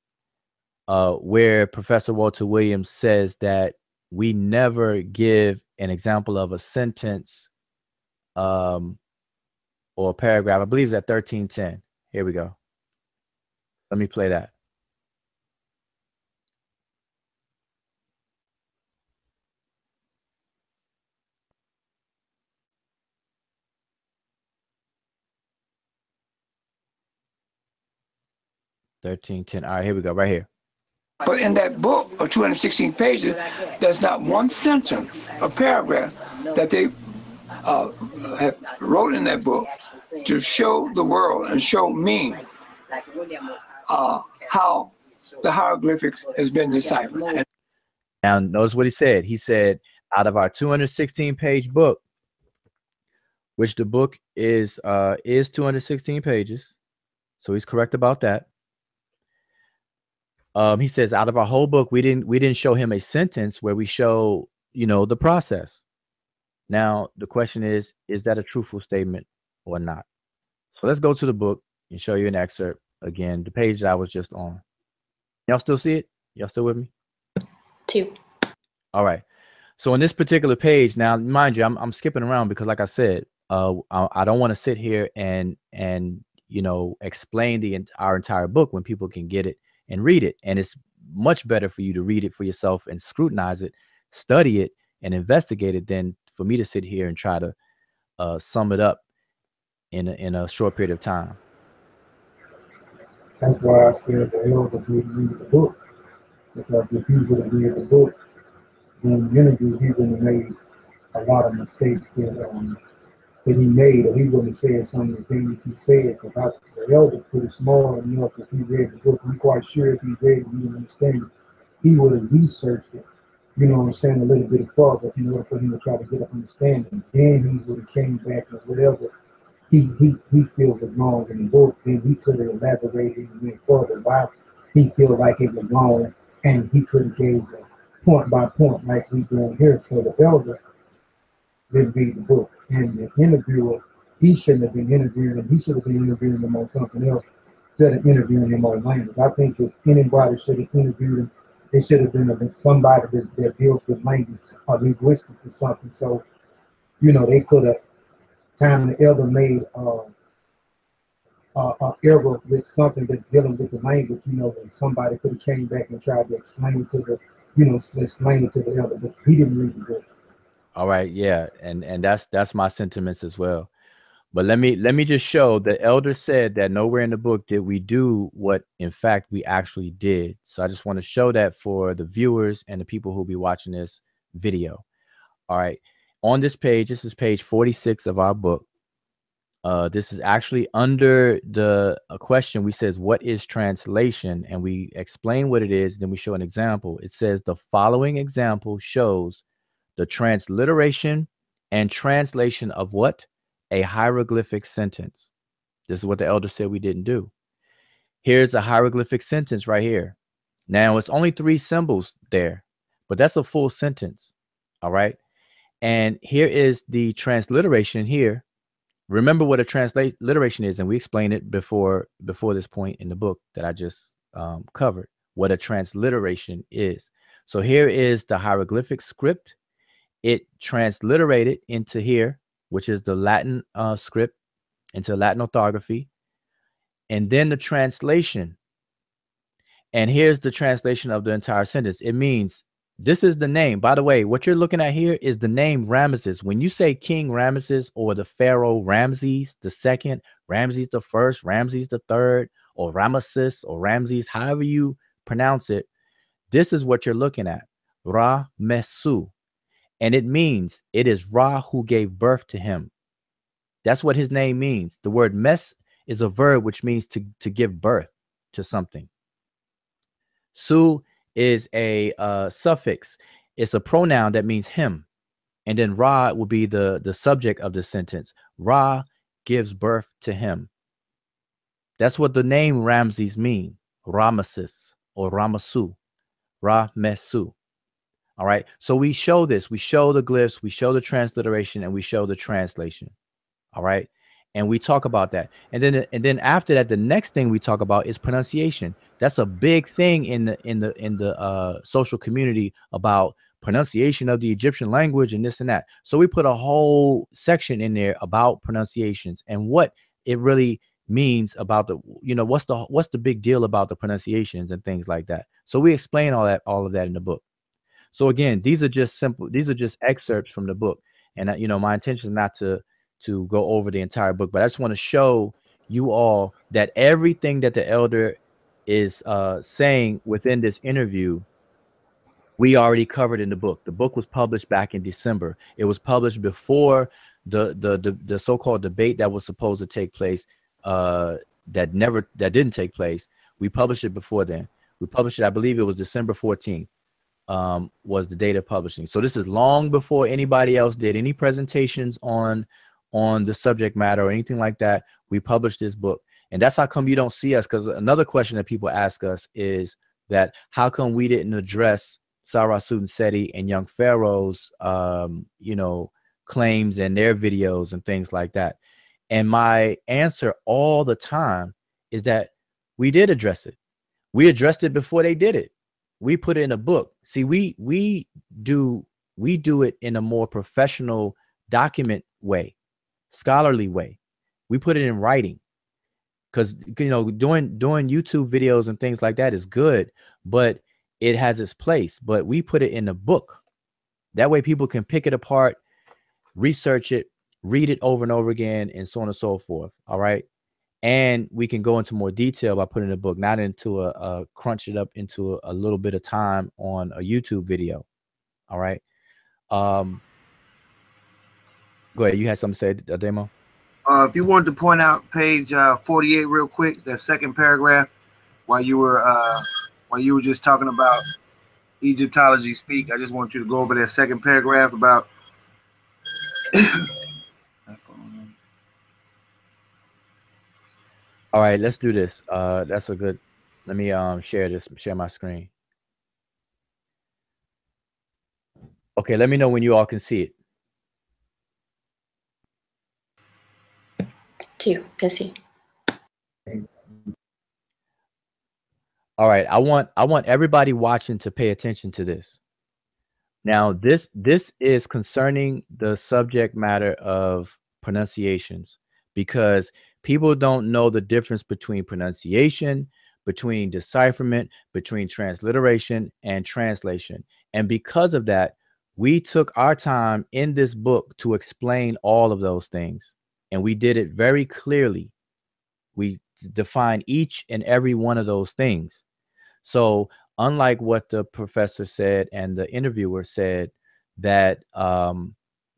where Professor Walter Williams says that we never give an example of a sentence or a paragraph. I believe it's at 1310. Here we go. Let me play that. All right, here we go, right here. But in that book of 216 pages, there's not one sentence or paragraph that they have wrote in that book to show the world and show me how the hieroglyphics has been deciphered. Now, notice what he said. He said, out of our 216-page book, which the book is 216 pages, so he's correct about that. He says, out of our whole book, we didn't show him a sentence where we show, the process. Now, the question is that a truthful statement or not? So let's go to the book and show you an excerpt. Again, the page that I was just on. Y'all still see it? Y'all still with me? 2. All right. So in this particular page, now mind you, I'm skipping around because, like I said, I don't want to sit here and you know, explain our entire book when people can get it and read it. And it's much better for you to read it for yourself and scrutinize it, study it, and investigate it than for me to sit here and try to sum it up in a short period of time. That's why I said the elder didn't read the book, because if he would have read the book during the interview, he would have made a lot of mistakes that he made, or he wouldn't have said some of the things he said. Because the elder pretty smart enough. If he read the book, I'm quite sure if he read it, he didn't understand it, he would have researched it, you know what I'm saying, a little bit further in order for him to try to get an understanding. Then he would have came back and whatever he feel was wrong in the book, then he could have elaborated and went further why he feel like it was wrong, and he could have gave a point by point like we doing here. So the elder didn't read the book, and the interviewer, he shouldn't have been interviewing him. He should have been interviewing him on something else instead of interviewing him on language. I think if anybody should have interviewed him, it should have been somebody that deals with language or linguistics or something. So, you know, they could have, time the elder made error with something that's dealing with the language, you know, somebody could have came back and tried to explain it to the, you know, explain it to the elder, but he didn't read the book. All right, yeah, and that's my sentiments as well. But let me just show the elder said that nowhere in the book did we do what in fact we actually did. So I just want to show that for the viewers and the people who'll be watching this video. All right, on this page, this is page 46 of our book. This is actually under the question. We says, what is translation? And we explain what it is. Then we show an example. It says the following example shows the transliteration and translation of what? A hieroglyphic sentence. This is what the elder said we didn't do. Here's a hieroglyphic sentence right here. Now it's only 3 symbols there, but that's a full sentence. All right. And here is the transliteration here. Remember what a transliteration is, and we explained it before this point in the book that I just covered, what a transliteration is. So here is the hieroglyphic script. It transliterated into here, which is the Latin script, into Latin orthography, and then the translation. And here's the translation of the entire sentence. It means this is the name. By the way, what you're looking at here is the name Ramesses. When you say King Ramesses or the Pharaoh Ramses II, Ramses I, Ramses III, or Ramesses or Ramses, however you pronounce it, this is what you're looking at. Ra-Mesu. And it means it is Ra who gave birth to him. That's what his name means. The word mes is a verb which means to give birth to something. Su is a suffix. It's a pronoun that means him. And then Ra will be the subject of the sentence. Ra gives birth to him. That's what the name Ramses mean. Ramesses or Ramasu. Ra-Mesu. All right. So we show this. We show the glyphs. We show the transliteration, and we show the translation. All right. And we talk about that. And then after that, the next thing we talk about is pronunciation. That's a big thing in the social community about pronunciation of the Egyptian language and this and that. So we put a whole section in there about pronunciations and what it really means about the, you know, what's the big deal about the pronunciations and things like that. So we explain all of that in the book. So again, these are just excerpts from the book. And you know, my intention is not to go over the entire book, but I just want to show you all that everything that the elder is saying within this interview, we already covered in the book. The book was published back in December. It was published before the so-called debate that was supposed to take place, that didn't take place. We published it before then. We published it, I believe it was December 14th. Was the date of publishing. So this is long before anybody else did any presentations on the subject matter or anything like that. We published this book, and that's how come you don't see us. Because another question that people ask us is that how come we didn't address Sarasut Seti and Young Pharaoh's you know, claims and their videos and things like that. And my answer all the time is that we did address it. We addressed it before they did it. We put it in a book. See, we do we do it in a more professional document way, scholarly way. We put it in writing, because doing YouTube videos and things like that is good, but it has its place. But we put it in a book. That way people can pick it apart, research it, read it over and over again, and so on and so forth. All right. And we can go into more detail by putting a book, not into a crunch it up into a little bit of time on a YouTube video. All right. Go ahead. You had something to say, Demo? If you wanted to point out page 48 real quick, the second paragraph, while you were just talking about Egyptology speak, I just want you to go over that second paragraph about all right, let's do this. That's a good. Let me share my screen. Okay, let me know when you all can see it. Two, can see. All right, I want everybody watching to pay attention to this. Now, this is concerning the subject matter of pronunciations, because people don't know the difference between pronunciation, between decipherment, between transliteration and translation. And because of that, we took our time in this book to explain all of those things. And we did it very clearly. We define each and every one of those things. So unlike what the professor said and the interviewer said, that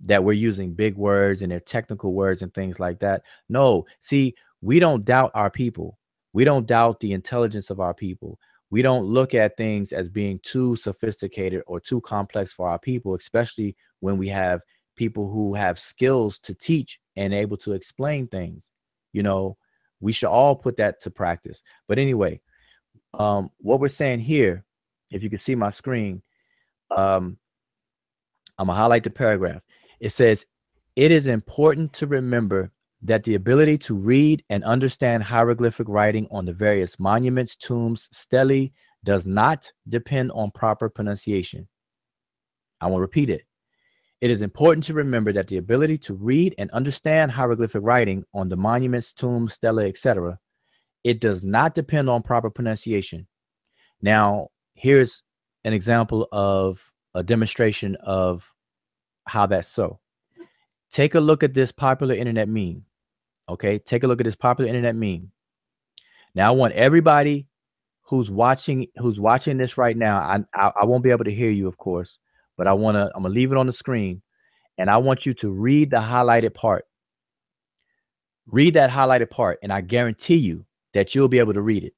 that we're using big words and they're technical words and things like that. No, see, we don't doubt our people. We don't doubt the intelligence of our people. We don't look at things as being too sophisticated or too complex for our people, especially when we have people who have skills to teach and able to explain things. We should all put that to practice. But anyway, what we're saying here, if you can see my screen, I'm gonna highlight the paragraph. It says, it is important to remember that the ability to read and understand hieroglyphic writing on the various monuments, tombs, stelae does not depend on proper pronunciation. I want to repeat it. It is important to remember that the ability to read and understand hieroglyphic writing on the monuments, tombs, stelae, etc., it does not depend on proper pronunciation. Now, here's an example of a demonstration of how that's so. Take a look at this popular internet meme. Okay, take a look at this popular internet meme. Now, I want everybody who's watching this right now. I won't be able to hear you, of course, but I'm gonna leave it on the screen, and I want you to read the highlighted part. Read that highlighted part, and I guarantee you that you'll be able to read it.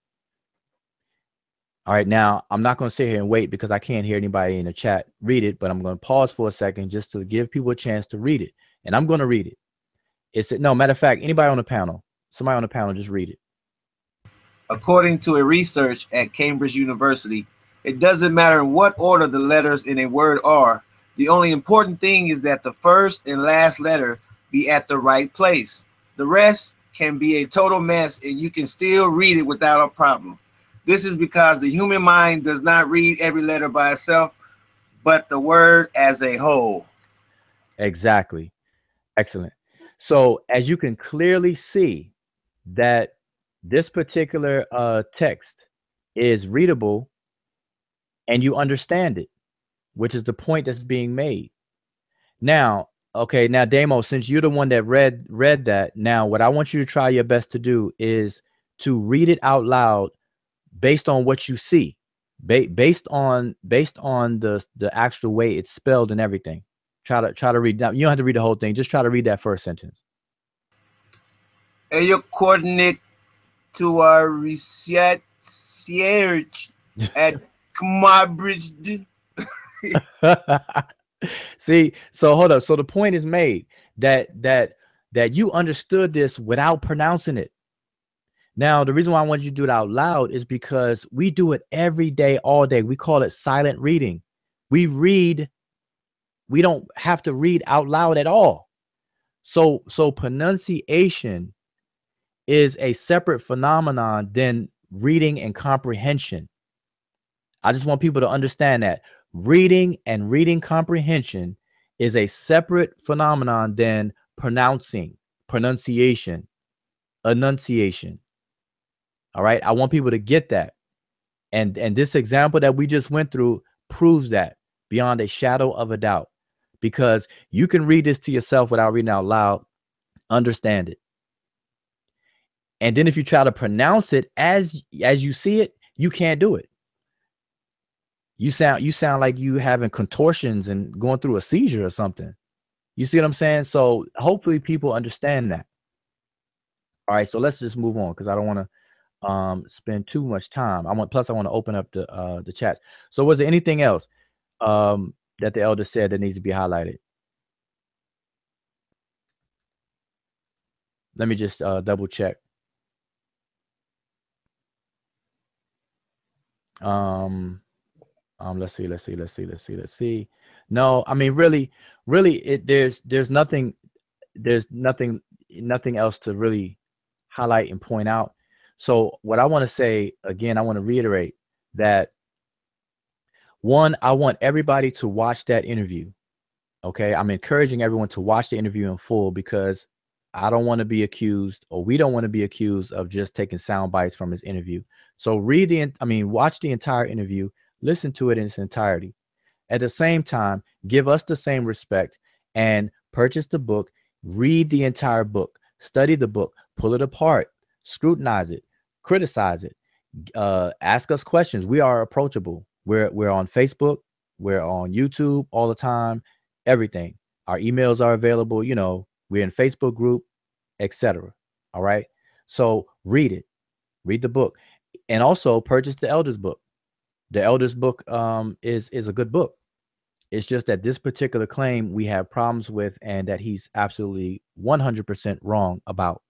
All right, now I'm not going to sit here and wait because I can't hear anybody in the chat read it, but I'm going to pause for a second just to give people a chance to read it. And I'm going to read it. Matter of fact, anybody on the panel, somebody on the panel, just read it. According to a research at Cambridge University, it doesn't matter in what order the letters in a word are. The only important thing is that the first and last letter be at the right place. The rest can be a total mess and you can still read it without a problem. This is because the human mind does not read every letter by itself, but the word as a whole. Exactly. Excellent. So as you can clearly see that this particular text is readable and you understand it, which is the point that's being made. Now, okay, now Damo, since you're the one that read that, now what I want you to try your best to do is to read it out loud based on what you see, based on the actual way it's spelled and everything. Try to read. Now, you don't have to read the whole thing. Just try to read that first sentence. Your coordinate to our research at Cambridge. See, so hold up. So the point is made that you understood this without pronouncing it. Now, the reason why I want you to do it out loud is because we do it every day, all day. We call it silent reading. We read. We don't have to read out loud at all. So pronunciation is a separate phenomenon than reading and comprehension. I just want people to understand that Reading and reading comprehension is a separate phenomenon than pronunciation, enunciation. All right. I want people to get that. And this example that we just went through proves that beyond a shadow of a doubt, because you can read this to yourself without reading out loud, understand it. And then if you try to pronounce it as you see it, you can't do it. You sound like you having contortions and going through a seizure or something. You see what I'm saying? So hopefully people understand that. All right, so let's just move on, because I don't want to spend too much time. I want to open up the chats. So was there anything else that the elder said that needs to be highlighted? Let me just double check. Let's see. No, I mean, really, there's nothing else to really highlight and point out. So what I want to say again, I want to reiterate that, one, I want everybody to watch that interview. Okay, I'm encouraging everyone to watch the interview in full, because I don't want to be accused, or we don't want to be accused of just taking sound bites from his interview. So watch the entire interview, listen to it in its entirety. At the same time, give us the same respect and purchase the book, read the entire book, study the book, pull it apart, scrutinize it, criticize it, ask us questions. We are approachable. We're on Facebook, we're on YouTube all the time, everything. Our emails are available, we're in Facebook group, etc. All right. So read it, read the book, and also purchase the Elder's book. The Elder's book is a good book. It's just that this particular claim we have problems with, and that he's absolutely 100% wrong about.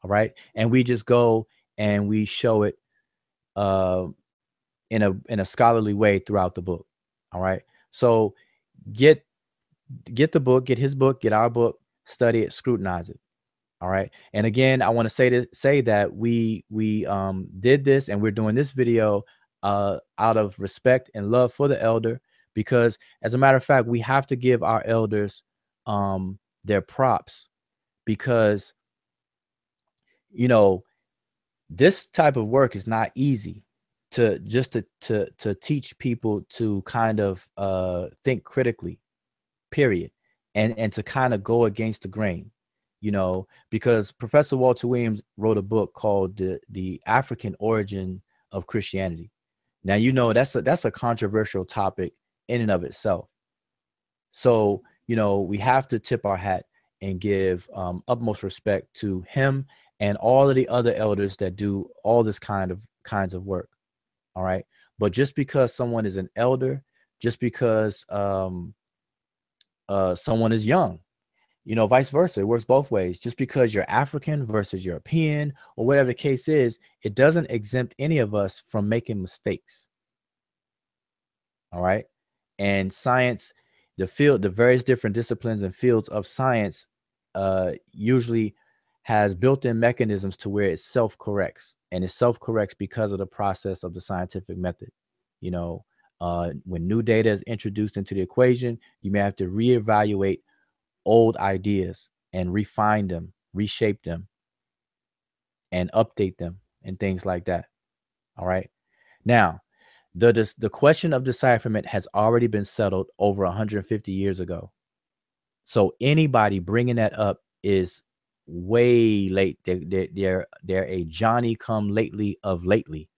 All right. And we just go and we show it in a scholarly way throughout the book. All right. So get the book, get his book, get our book, study it, scrutinize it. All right. And again, I want to say that we did this, and we're doing this video out of respect and love for the elder, because as a matter of fact, we have to give our elders their props, because this type of work is not easy to teach people to kind of think critically, period, and to kind of go against the grain, because Professor Walter Williams wrote a book called the African Origin of Christianity. Now, that's a controversial topic in and of itself. So, we have to tip our hat and give utmost respect to him and all of the other elders that do all this kinds of work. All right. But just because someone is an elder, just because someone is young, vice versa, it works both ways. Just because you're African versus European, or whatever the case is, it doesn't exempt any of us from making mistakes. All right. And science, the various different disciplines and fields of science usually has built-in mechanisms to where it self-corrects, and it self-corrects because of the process of the scientific method. When new data is introduced into the equation, you may have to reevaluate old ideas and refine them, reshape them, and update them, and things like that. All right. Now, the question of decipherment has already been settled over 150 years ago. So anybody bringing that up is way late. They're a Johnny come lately of lately.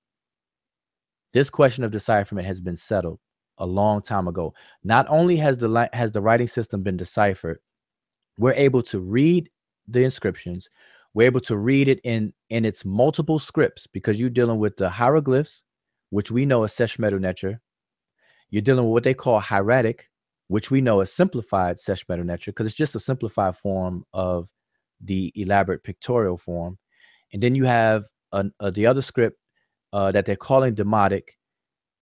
This question of decipherment has been settled a long time ago. Not only has the writing system been deciphered, we're able to read the inscriptions. We're able to read it in its multiple scripts, because you're dealing with the hieroglyphs, which we know as Seshew. You're dealing with what they call hieratic, which we know as simplified Seshew, because it's just a simplified form of the elaborate pictorial form. And then you have the other script that they're calling demotic,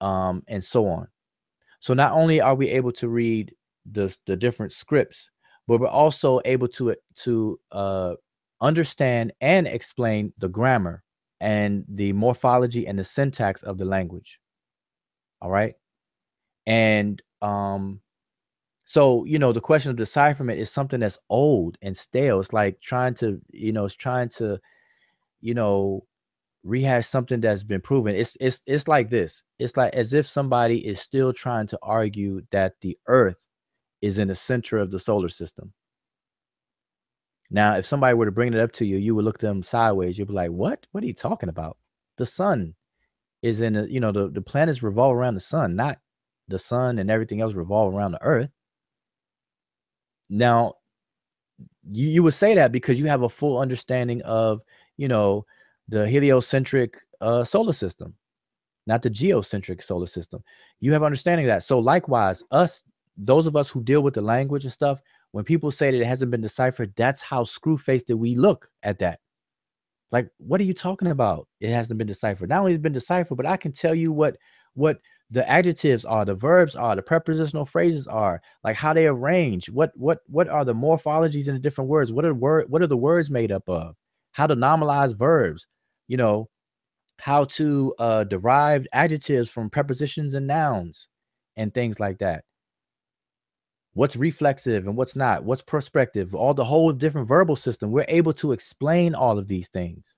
and so on. So not only are we able to read the different scripts, but we're also able to understand and explain the grammar and the morphology and the syntax of the language. All right. And So, you know, the question of decipherment is something that's old and stale. It's like trying to, you know, rehash something that's been proven. It's like this. It's like as if somebody is still trying to argue that the Earth is in the center of the solar system. Now, if somebody were to bring it up to you, you would look at them sideways. You'd be like, what? What are you talking about? The sun is in the, the planets revolve around the sun, not the sun and everything else revolve around the Earth. Now, you would say that because you have a full understanding of, the heliocentric solar system, not the geocentric solar system. You have understanding of that. So likewise, those of us who deal with the language and stuff, when people say that it hasn't been deciphered, that's how screw-faced that we look at that. Like, what are you talking about? It hasn't been deciphered. Not only has it been deciphered, but I can tell you what the adjectives are, the verbs are, the prepositional phrases are, like how they arrange, what are the morphologies in the different words, what are the words made up of, how to normalize verbs, how to derive adjectives from prepositions and nouns and things like that. What's reflexive and what's not, what's prospective, all the whole different verbal system. We're able to explain all of these things.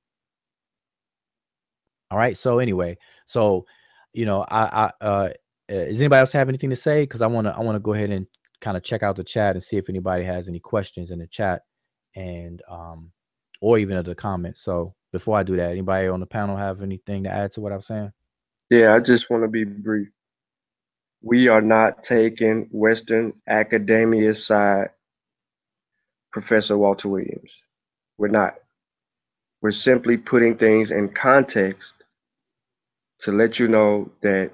All right. So anyway, does anybody else have anything to say? Because I want to go ahead and kind of check out the chat and see if anybody has any questions in the chat and or even in the comments. So before I do that, anybody on the panel have anything to add to what I'm saying? Yeah, I just want to be brief. We are not taking Western academia side, Professor Walter Williams. We're not. We're simply putting things in context to let you know that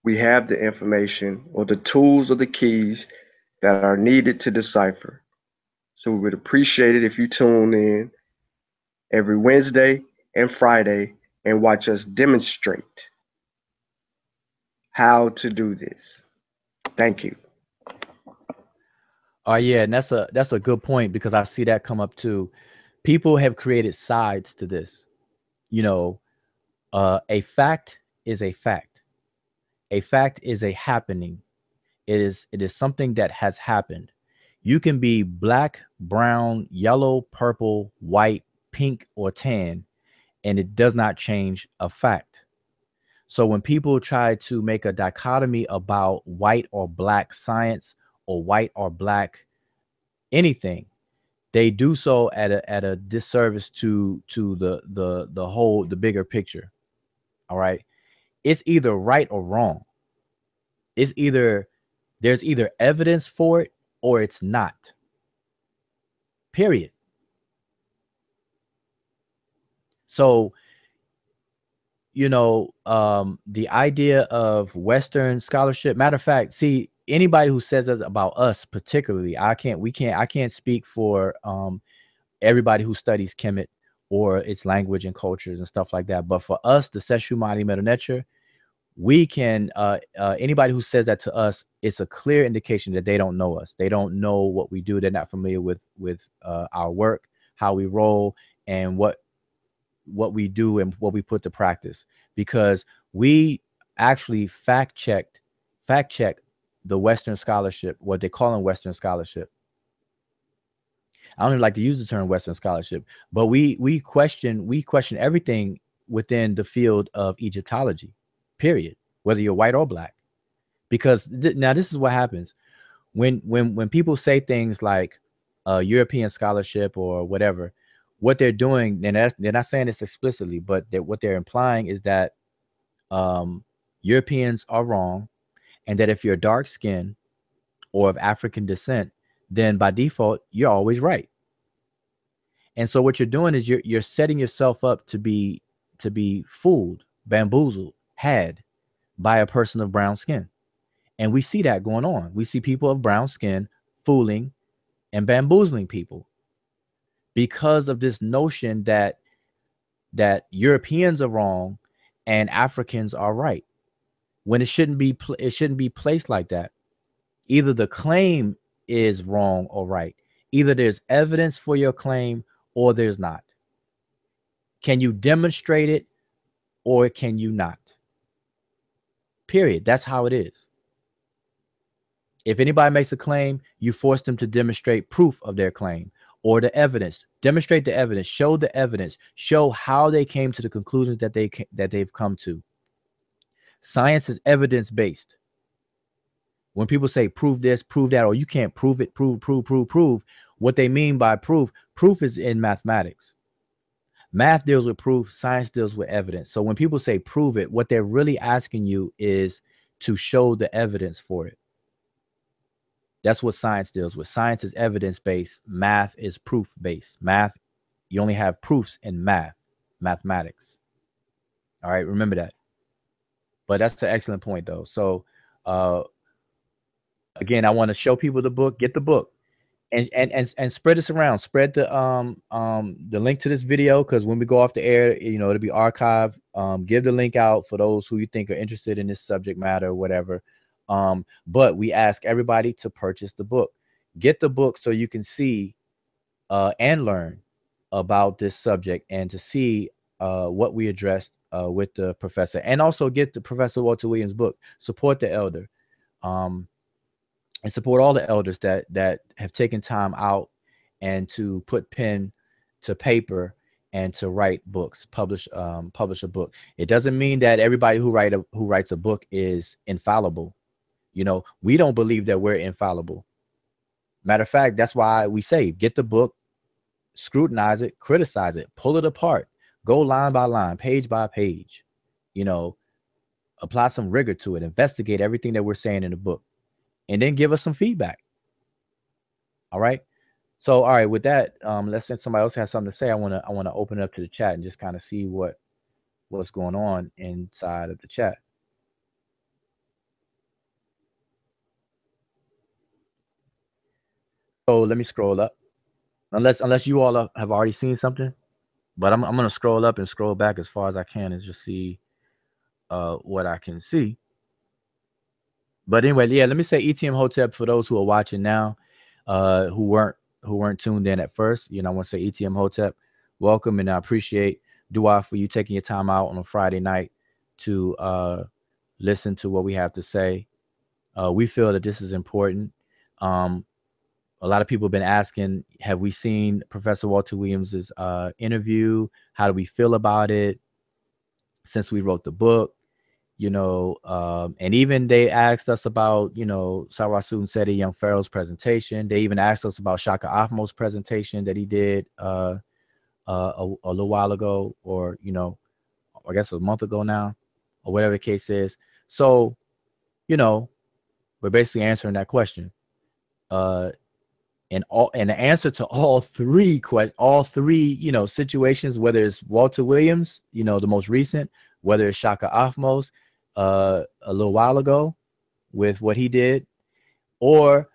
we have the information or the tools or the keys that are needed to decipher. So we would appreciate it if you tune in every Wednesday and Friday and watch us demonstrate how to do this. Thank you. Oh yeah, and that's a good point, because I see that come up too. People have created sides to this. A fact is a fact. A fact is a happening. It is something that has happened. You can be black, brown, yellow, purple, white, pink, or tan, and it does not change a fact. So when people try to make a dichotomy about white or black science or white or black anything, they do so at a disservice to the bigger picture. All right. It's either right or wrong. There's either evidence for it or it's not. Period. So, the idea of Western scholarship, matter of fact, see, anybody who says that about us particularly, I can't speak for everybody who studies Kemet or its language and cultures and stuff like that. But for us, the Seshew mdw-ntr, we can anybody who says that to us, it's a clear indication that they don't know us. They don't know what we do. They're not familiar with our work, how we roll, and what we do and what we put to practice, because we actually fact check the Western scholarship, what they call in Western scholarship. I don't even like to use the term Western scholarship, but we question everything within the field of Egyptology, period, whether you're white or black. Because now this is what happens when people say things like European scholarship or whatever. What they're doing, and they're not saying this explicitly, but what they're implying is that Europeans are wrong, and that if you're dark skinned or of African descent, then by default you're always right. And so what you're doing is you're setting yourself up to be fooled, bamboozled, had by a person of brown skin. And we see that going on. We see people of brown skin fooling and bamboozling people because of this notion that Europeans are wrong and Africans are right, when it shouldn't be placed like that. Either the claim is wrong or right. Either there's evidence for your claim or there's not. Can you demonstrate it or can you not? Period. That's how it is. If anybody makes a claim, you force them to demonstrate proof of their claim or the evidence. Demonstrate the evidence. Show the evidence. Show how they came to the conclusions that they've come to. Science is evidence-based. When people say prove this, prove that, or you can't prove it, prove, what they mean by proof is in mathematics. Math deals with proof, science deals with evidence. So when people say prove it, what they're really asking you is to show the evidence for it. That's what science deals with. Science is evidence-based. Math is proof-based. Math, you only have proofs in mathematics. All right, remember that. But that's an excellent point, though. So, again, I want to show people the book. Get the book, and spread this around. Spread the link to this video, because when we go off the air, you know, it'll be archived. Give the link out for those who you think are interested in this subject matter or whatever. But we ask everybody to purchase the book. Get the book so you can see and learn about this subject, and to see what we addressed with the professor, and also get the Professor Walter Williams book. Support the elder, and support all the elders that have taken time out and to put pen to paper and to write books, publish a book. It doesn't mean that everybody who writes a book is infallible. You know, we don't believe that we're infallible. Matter of fact, that's why we say get the book, scrutinize it, criticize it, pull it apart, go line by line, page by page, you know, apply some rigor to it, investigate everything that we're saying in the book, and then give us some feedback. All right. So, all right, with that, let's say somebody else has something to say. I want to open it up to the chat and just kind of see what's going on inside of the chat. So let me scroll up, unless you all have already seen something, but I'm gonna scroll up and scroll back as far as I can and just see what I can see. But anyway, yeah, let me say ETM Hotep for those who are watching now, who weren't tuned in at first. You know, I want to say ETM Hotep, welcome, and I appreciate Dua for you taking your time out on a Friday night to listen to what we have to say. We feel that this is important. A lot of people have been asking, have we seen Professor Walter Williams's interview? How do we feel about it since we wrote the book? You know, and even they asked us about, you know, Sarasu Nseti Young Pharaoh's presentation. They even asked us about Shaka Ahmos's presentation that he did a little while ago, or, you know, I guess a month ago now, or whatever the case is. So, you know, we're basically answering that question. And the answer to all three, you know, situations, whether it's Walter Williams, you know, the most recent, whether it's Shaka Ahmos a little while ago with what he did, or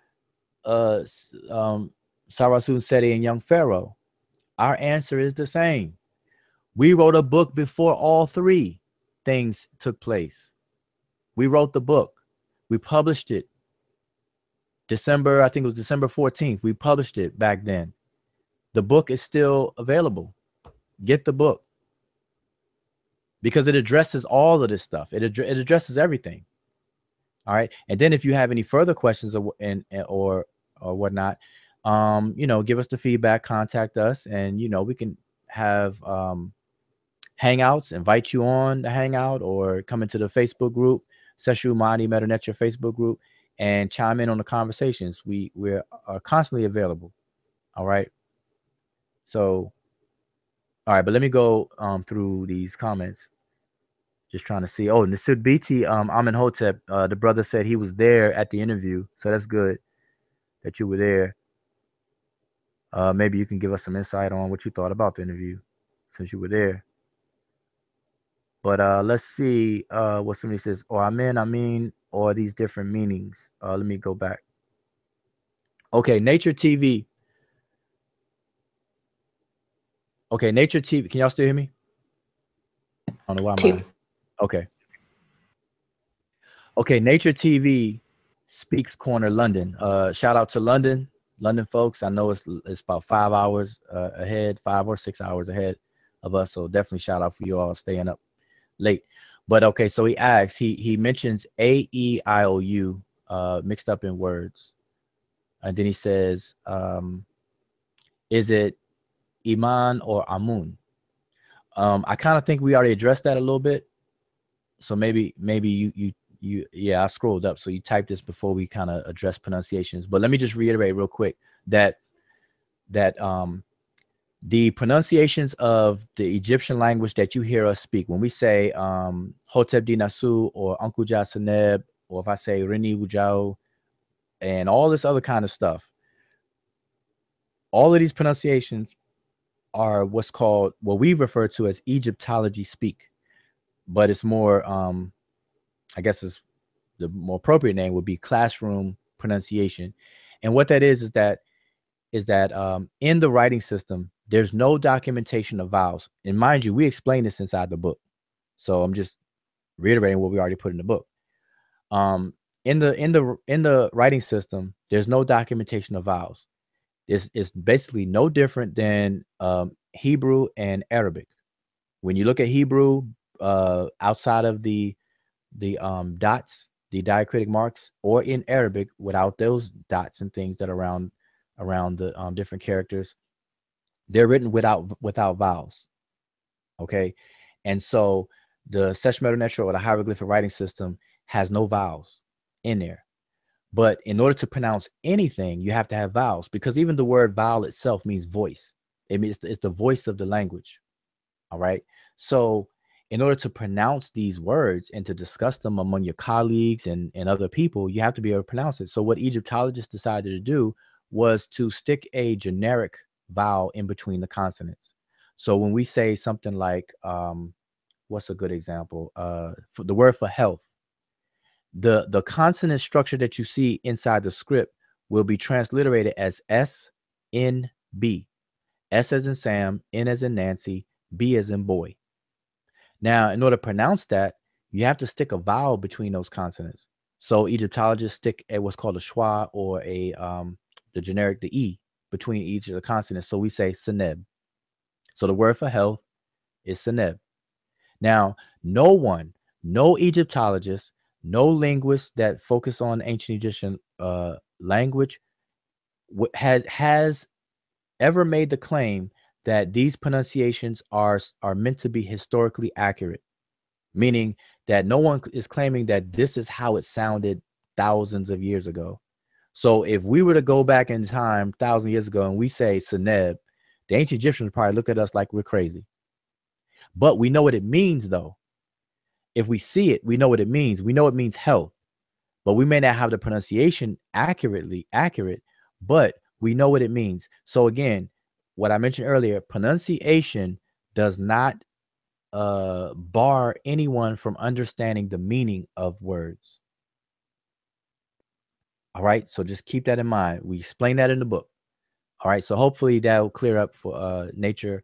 Sarasu Nseti and Young Pharaoh, our answer is the same. We wrote a book before all three things took place. We wrote the book. We published it. December, I think it was December 14th. We published it back then. The book is still available. Get the book, because it addresses all of this stuff. It addresses everything. All right. And then if you have any further questions or whatnot, you know, give us the feedback, contact us, and, you know, we can have hangouts, invite you on the hangout, or come into the Facebook group, Seshew Ma'ani mdw-ntr Facebook group, and chime in on the conversations. We're constantly available. All right. So, all right, but let me go through these comments. Just trying to see. Oh, Nasud BT, Amin Hotep, the brother said he was there at the interview. So that's good that you were there. Maybe you can give us some insight on what you thought about the interview since you were there. But let's see what somebody says. Or I mean, or these different meanings. Let me go back. Okay, Nature TV. Okay, Nature TV. Can y'all still hear me? I don't know why I'm okay. Okay, Nature TV Speaks Corner London. Shout out to London folks. I know it's about 5 hours ahead, 5 or 6 hours ahead of us. So definitely shout out for you all staying up late. But okay, so he asks, he mentions AEIOU mixed up in words. And then he says, is it Iman or Amun? I kind of think we already addressed that a little bit. So maybe you yeah, I scrolled up. So you typed this before we kind of address pronunciations. But let me just reiterate real quick that the pronunciations of the Egyptian language that you hear us speak, when we say Hotep Di Nasu or Uncle Ja Seneb, or if I say Rini Wujao and all this other kind of stuff, all of these pronunciations are what we refer to as Egyptology speak. But it's more, I guess it's the more appropriate name would be classroom pronunciation. And what that is that in the writing system, there's no documentation of vowels. And mind you, we explain this inside the book. So I'm just reiterating what we already put in the book. In the writing system, there's no documentation of vowels. It's basically no different than Hebrew and Arabic. When you look at Hebrew, outside of the dots, the diacritic marks, or in Arabic without those dots and things that are around the different characters, they're written without vowels. Okay, and so the Seshew mdw-ntr, or the hieroglyphic writing system, has no vowels in there. But in order to pronounce anything, you have to have vowels, because even the word vowel itself means voice. It means it's the voice of the language. All right. So in order to pronounce these words and to discuss them among your colleagues and other people, you have to be able to pronounce it. So what Egyptologists decided to do was to stick a generic vowel in between the consonants. So when we say something like, what's a good example? For the word for health, the consonant structure that you see inside the script will be transliterated as S, N, B. S as in Sam, N as in Nancy, B as in boy. Now, in order to pronounce that, you have to stick a vowel between those consonants. So Egyptologists stick a what's called a schwa, or the generic, the E, between each of the consonants. So we say Seneb. So the word for health is Seneb. Now, no Egyptologist, no linguist that focus on ancient Egyptian language has ever made the claim that these pronunciations are meant to be historically accurate, meaning that no one is claiming that this is how it sounded thousands of years ago. So if we were to go back in time 1,000 years ago and we say Seneb, the ancient Egyptians would probably look at us like we're crazy. But we know what it means, though. If we see it, we know what it means. We know it means health, but we may not have the pronunciation accurate, but we know what it means. So again, what I mentioned earlier, pronunciation does not bar anyone from understanding the meaning of words. All right, so just keep that in mind. We explain that in the book. All right, so hopefully that will clear up for Nature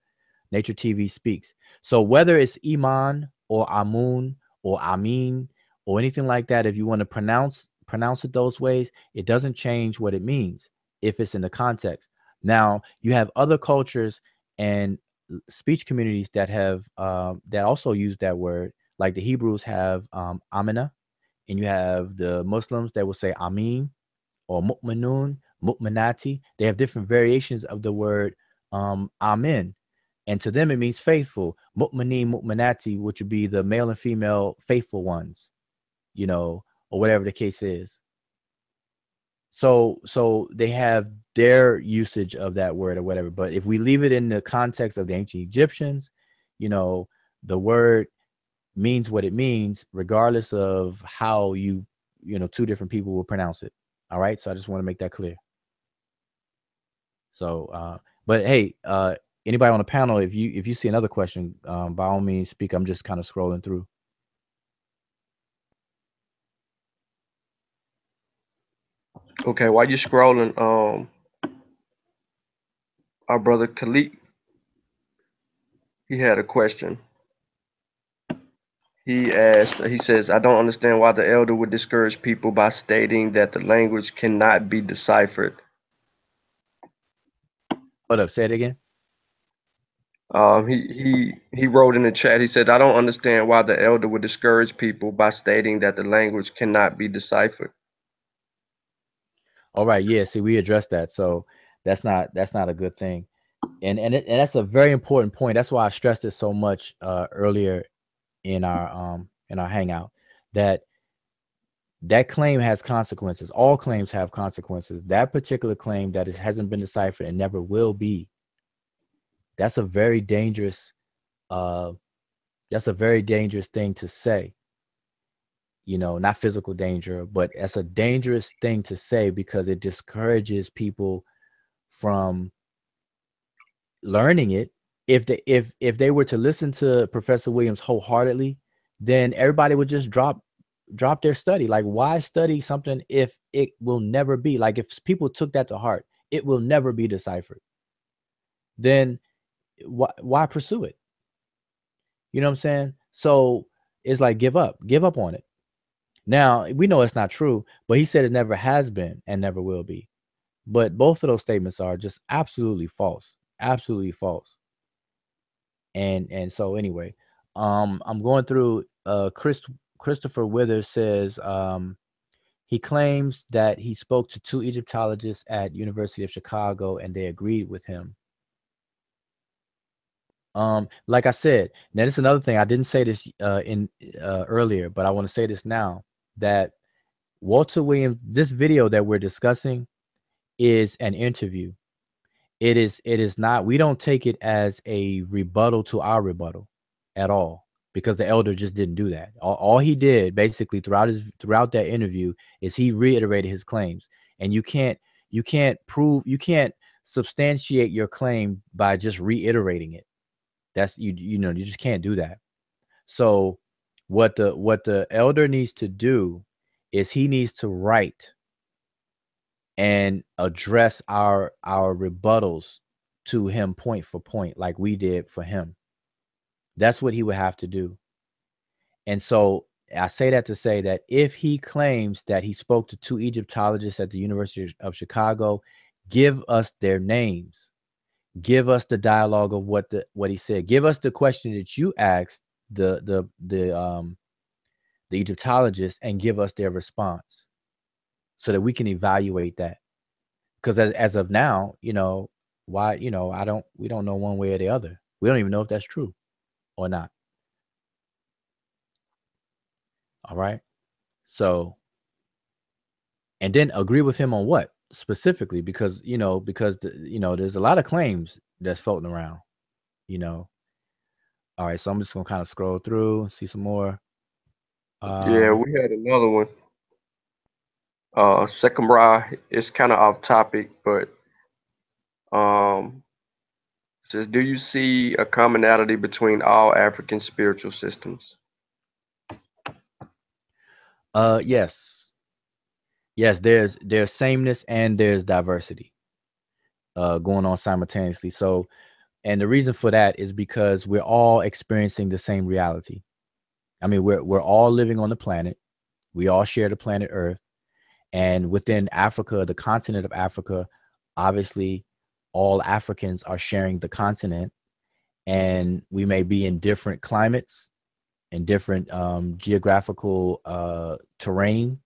TV Speaks. So whether it's Iman or Amun or Amin or anything like that, if you want to pronounce it those ways, it doesn't change what it means if it's in the context. Now, you have other cultures and speech communities that have that also use that word, like the Hebrews have Amina, and you have the Muslims that will say Amin or Mu'minun, Mu'minati. They have different variations of the word Amin. And to them, it means faithful. Mu'minin, Mu'minati, which would be the male and female faithful ones, you know, or whatever the case is. So they have their usage of that word or whatever. But if we leave it in the context of the ancient Egyptians, you know, the word means what it means, regardless of how you know, two different people will pronounce it. All right. So I just want to make that clear. So, but hey, anybody on the panel, if you see another question, by all means speak. I'm just kind of scrolling through. Okay, while you're scrolling, our brother Khalid, he had a question. He says, I don't understand why the elder would discourage people by stating that the language cannot be deciphered. Hold up, say it again. He wrote in the chat, he said, I don't understand why the elder would discourage people by stating that the language cannot be deciphered. All right, yeah. See, we addressed that, so that's not a good thing, and that's a very important point. That's why I stressed it so much earlier in our hangout, that claim has consequences. All claims have consequences. That particular claim that hasn't been deciphered and never will be, that's a very dangerous thing to say. You know, not physical danger, but that's a dangerous thing to say, because it discourages people from learning it. If they were to listen to Professor Williams wholeheartedly, then everybody would just drop their study. Like, why study something if it will never be? Like, if people took that to heart, it will never be deciphered, then why pursue it? You know what I'm saying? So it's like, give up on it. Now, we know it's not true, but he said it never has been and never will be. But both of those statements are just absolutely false. Absolutely false. And so anyway, I'm going through Christopher Withers says he claims that he spoke to 2 Egyptologists at University of Chicago and they agreed with him. Like I said, now this is another thing. I didn't say this earlier, but I want to say this now, that Walter Williams, this video that we're discussing is an interview. It is not, we don't take it as a rebuttal to our rebuttal at all, because the elder just didn't do that. All he did basically throughout that interview is he reiterated his claims. And you can't substantiate your claim by just reiterating it. That's you just can't do that. So what the elder needs to do is he needs to write and address our rebuttals to him point for point, like we did for him. That's what he would have to do. And so I say that to say that if he claims that he spoke to 2 Egyptologists at the University of Chicago, give us their names. Give us the dialogue of what he said. Give us the question that you asked the Egyptologists, and give us their response so that we can evaluate that. Because as of now, we don't know one way or the other. We don't even know if that's true or not. All right. So, and then agree with him on what specifically, because there's a lot of claims that's floating around, All right. So I'm just going to kind of scroll through, see some more. Yeah, we had another one. Second Ra is kind of off topic, but says, do you see a commonality between all African spiritual systems? Yes. There's sameness and there's diversity going on simultaneously. So, and the reason for that is because we're all experiencing the same reality. I mean, we're all living on the planet. We all share the planet Earth. And within Africa, the continent of Africa, obviously all Africans are sharing the continent, and we may be in different climates and different geographical terrain.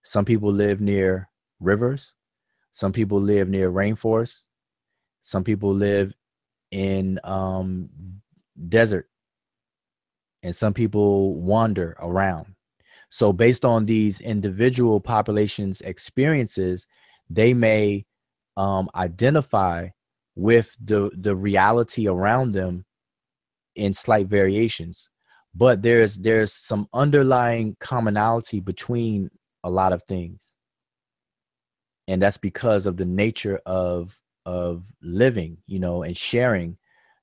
Some people live near rivers. Some people live near rainforests. Some people live in desert, and some people wander around. So based on these individual populations' experiences, they may identify with the reality around them in slight variations. But there's some underlying commonality between a lot of things. And that's because of the nature of living, and sharing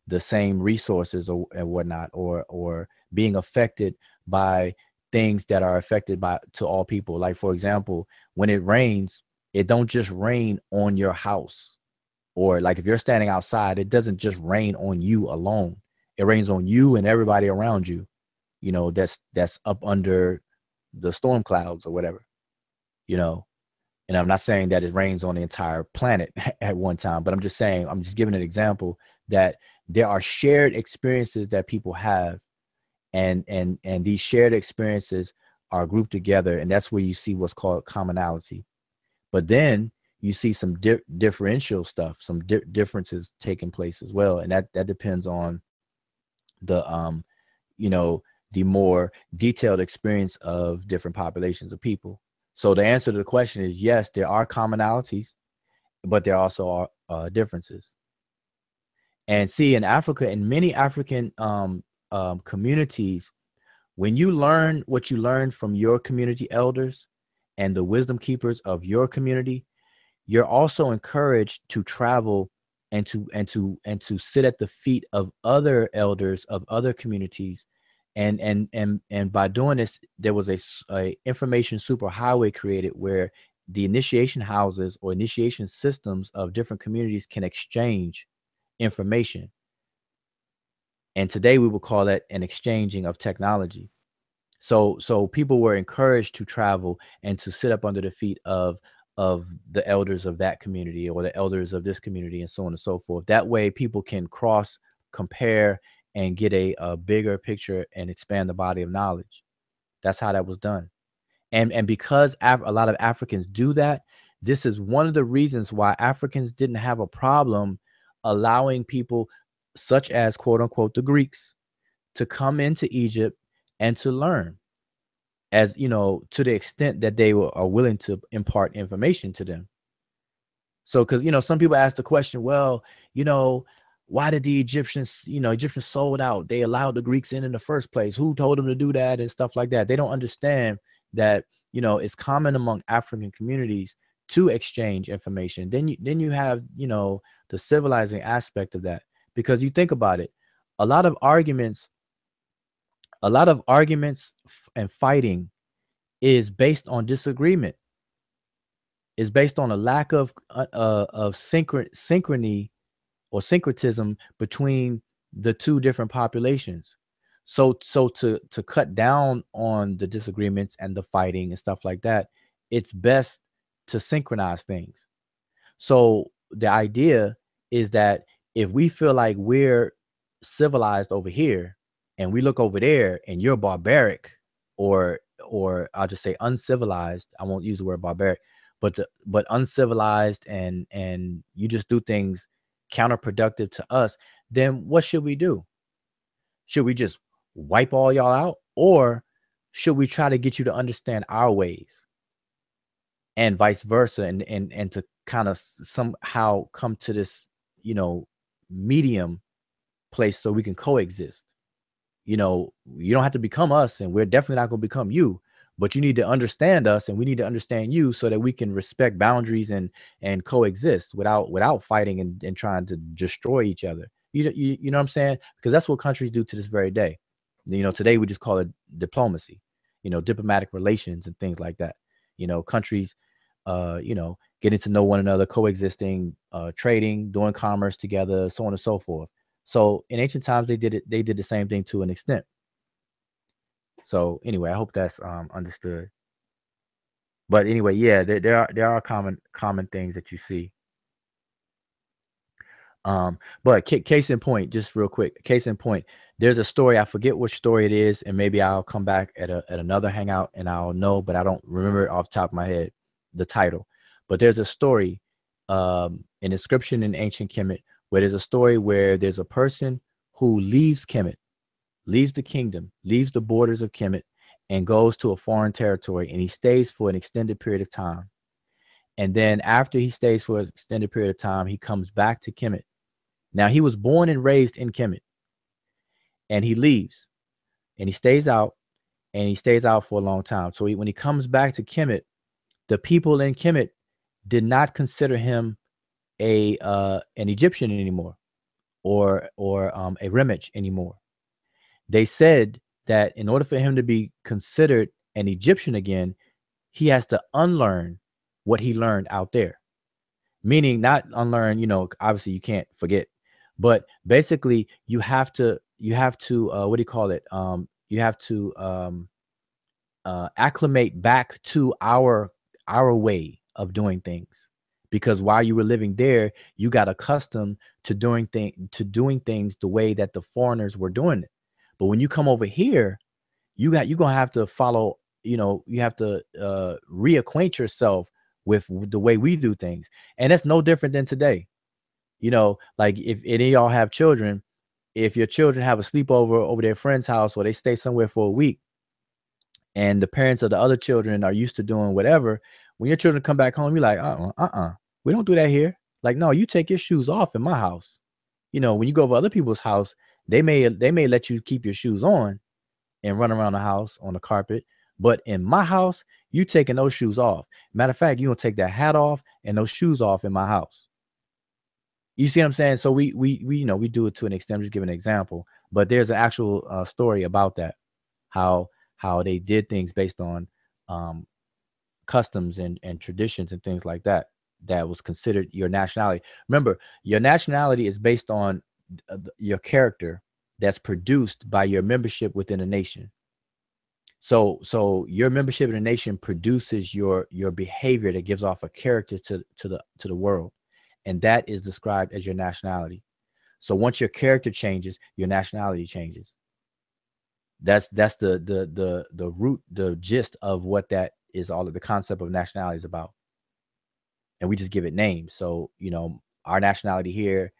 the same resources and whatnot, or being affected by things that are affected to all people. Like, for example, when it rains, it don't just rain on your house. Or like if you're standing outside, it doesn't just rain on you alone. It rains on you and everybody around you, that's up under the storm clouds or whatever, And I'm not saying that it rains on the entire planet at one time, but I'm just giving an example that there are shared experiences that people have, and these shared experiences are grouped together, and that's where you see what's called commonality. But then you see some differential stuff, some differences taking place as well. And that depends on the, you know, the more detailed experience of different populations of people. So the answer to the question is yes, there are commonalities, but there also are differences. And see, in Africa, in many African communities, when you learn what you learned from your community elders and the wisdom keepers of your community, you're also encouraged to travel and to sit at the feet of other elders of other communities. And by doing this, there was a information superhighway created where the initiation houses or initiation systems of different communities can exchange information. And today we will call that an exchanging of technology. So people were encouraged to travel and to sit up under the feet of the elders of that community or the elders of this community and so on and so forth. That way people can cross, compare, and get a bigger picture and expand the body of knowledge. That's how that was done. And because a lot of Africans do that, this is one of the reasons why Africans didn't have a problem allowing people such as, quote unquote, the Greeks to come into Egypt and to learn, as you know, to the extent that they are willing to impart information to them. So, because, you know, some people ask the question, well, you know, why did the Egyptians sold out? They allowed the Greeks in the first place. Who told them to do that and stuff like that? They don't understand that, you know, it's common among African communities to exchange information. Then you have, you know, the civilizing aspect of that, because you think about it, a lot of arguments and fighting is based on disagreement, is based on a lack of synchrony or syncretism between the two different populations. So to cut down on the disagreements and the fighting and stuff like that, it's best to synchronize things. So the idea is that if we feel like we're civilized over here and we look over there and you're barbaric, or I'll just say uncivilized, I won't use the word barbaric, but uncivilized, and you just do things counterproductive to us, then what should we do? Should we just wipe all y'all out, or should we try to get you to understand our ways, and vice versa, and to kind of somehow come to this, you know, medium place so we can coexist? You know, you don't have to become us, and we're definitely not going to become you, but you need to understand us and we need to understand you so that we can respect boundaries and coexist without fighting and trying to destroy each other. You know what I'm saying? Because that's what countries do to this very day. You know, today we just call it diplomacy, you know, diplomatic relations and things like that. You know, countries, you know, getting to know one another, coexisting, trading, doing commerce together, so on and so forth. So in ancient times, they did the same thing to an extent. So anyway, I hope that's understood. But anyway, yeah, there are common things that you see. But case in point, just real quick, case in point, there's a story, I forget which story it is, and maybe I'll come back at another hangout and I'll know, but I don't remember it off the top of my head, the title. But there's a story, an inscription in ancient Kemet, where there's a story where there's a person who leaves Kemet, leaves the kingdom, leaves the borders of Kemet, and goes to a foreign territory, and he stays for an extended period of time. And then after he stays for an extended period of time, he comes back to Kemet. Now, he was born and raised in Kemet, and he leaves, and he stays out, for a long time. So when he comes back to Kemet, the people in Kemet did not consider him an Egyptian anymore, or a Remich anymore. They said that in order for him to be considered an Egyptian again, he has to unlearn what he learned out there. Meaning not unlearn, you know, obviously you can't forget, but basically you have to what do you call it? You have to acclimate back to our way of doing things. Because while you were living there, you got accustomed to doing things the way that the foreigners were doing it. But when you come over here, you're gonna have to follow, you know, you have to reacquaint yourself with the way we do things. And that's no different than today. You know, like if any of y'all have children, if your children have a sleepover over their friend's house or they stay somewhere for a week, and the parents of the other children are used to doing whatever, when your children come back home, you're like, we don't do that here. Like, no, you take your shoes off in my house. You know, when you go over other people's house, they may let you keep your shoes on and run around the house on the carpet. But in my house, you taking those shoes off. Matter of fact, you're gonna take that hat off and those shoes off in my house. You see what I'm saying? So we you know, we do it to an extent. I'm just giving an example, but there's an actual story about that, how they did things based on customs and traditions and things like that, that was considered your nationality. Remember, your nationality is based on your character that's produced by your membership within a nation. So your membership in a nation produces your behavior that gives off a character to the world, and that is described as your nationality. So once your character changes, your nationality changes. That's the root, the gist of what that is, all of the concept of nationality is about. And we just give it names. So, you know, our nationality here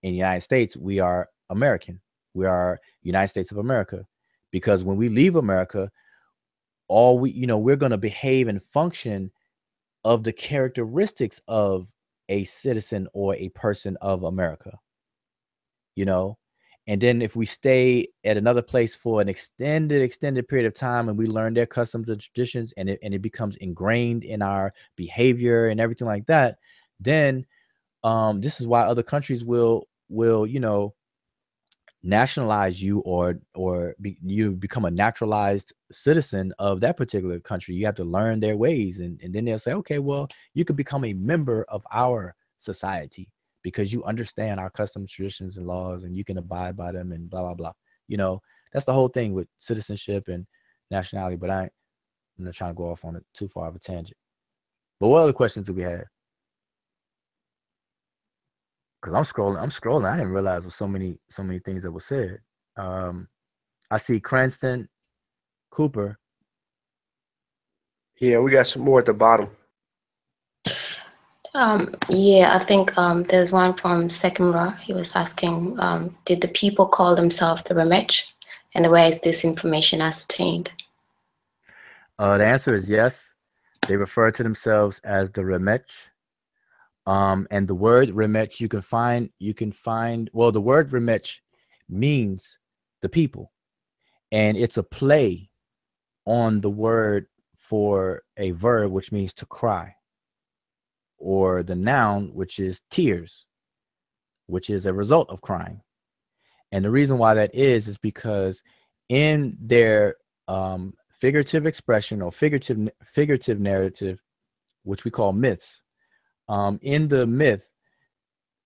in the United States, we are American. We are United States of America. Because when we leave America, we're going to behave and function of the characteristics of a citizen or a person of America, you know. And then if we stay at another place for an extended period of time and we learn their customs and traditions, and it becomes ingrained in our behavior and everything like that, then this is why other countries will, you know, nationalize you, or you become a naturalized citizen of that particular country. You have to learn their ways, and then they'll say, okay, well, you could become a member of our society because you understand our customs, traditions, and laws, and you can abide by them, and blah blah blah. You know, that's the whole thing with citizenship and nationality. But I'm not trying to go off on it too far of a tangent. But what other questions do we have? Because I'm scrolling. I didn't realize there was so many things that were said. I see Cranston Cooper. Yeah, we got some more at the bottom. Yeah, I think there's one from Second Ra. He was asking, did the people call themselves the Remech, and where is this information ascertained? The answer is yes. They refer to themselves as the Remech. And the word Remech, you can find, well, the word Remech means the people, and it's a play on the word for a verb, which means to cry, or the noun, which is tears, which is a result of crying. And the reason why that is because in their figurative expression or figurative narrative, which we call myths, in the myth,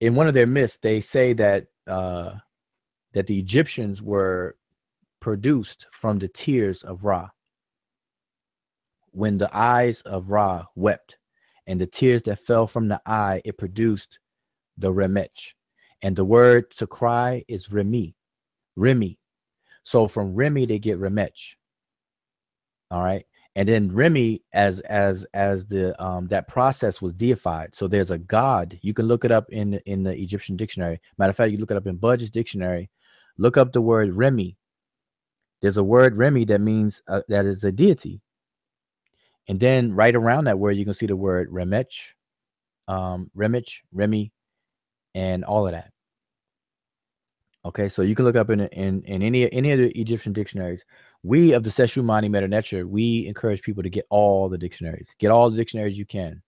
in one of their myths, they say that that the Egyptians were produced from the tears of Ra. When the eyes of Ra wept, and the tears that fell from the eye, it produced the Remech. And the word to cry is Remi. So from Remi, they get Remech. All right. And then Remi, as the that process was deified. So there's a god. You can look it up in the Egyptian dictionary. Matter of fact, you look it up in Budge's dictionary. Look up the word Remi. There's a word Remi that means that is a deity. And then right around that word, you can see the word Remech, Remi, and all of that. Okay, so you can look up in any of the Egyptian dictionaries. We of the Seshew mdw-ntr, we encourage people to get all the dictionaries. Get all the dictionaries you can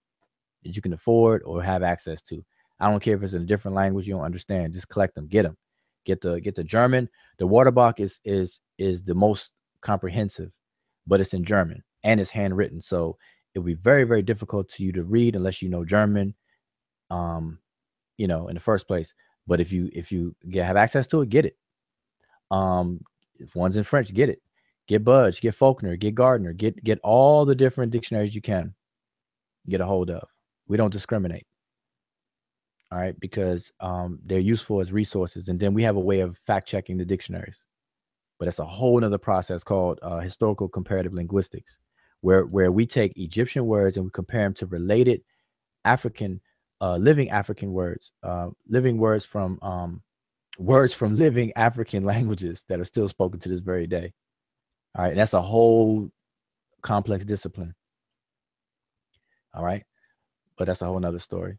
that you can afford or have access to. I don't care if it's in a different language you don't understand. Just collect them. Get them. Get the German. The Waterbach is the most comprehensive, but it's in German and it's handwritten. So it'll be very, very difficult to you to read unless you know German, you know, in the first place. But if you have access to it, get it. If one's in French, get it. Get Budge, get Faulkner, get Gardner, get all the different dictionaries you can get a hold of. We don't discriminate. All right, because they're useful as resources. And then we have a way of fact checking the dictionaries. But that's a whole nother process called historical comparative linguistics, where we take Egyptian words and we compare them to related African, living African words, living words from living African languages that are still spoken to this very day. All right, and that's a whole complex discipline. All right, but that's a whole nother story.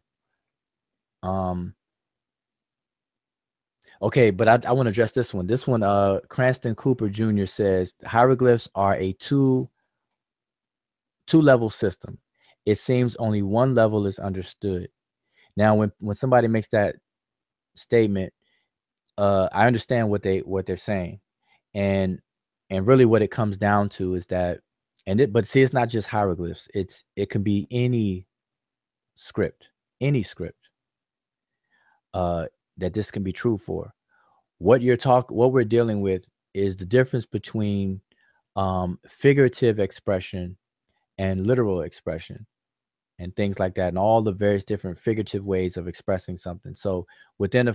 Okay, but I want to address this one. This one, Cranston Cooper Jr. says hieroglyphs are a two-level system. It seems only one level is understood. Now, when somebody makes that statement, I understand what they're saying, and really what it comes down to is that, but see, it's not just hieroglyphs. It can be any script that this can be true for. What we're dealing with is the difference between figurative expression and literal expression and things like that, and all the various different figurative ways of expressing something. So within a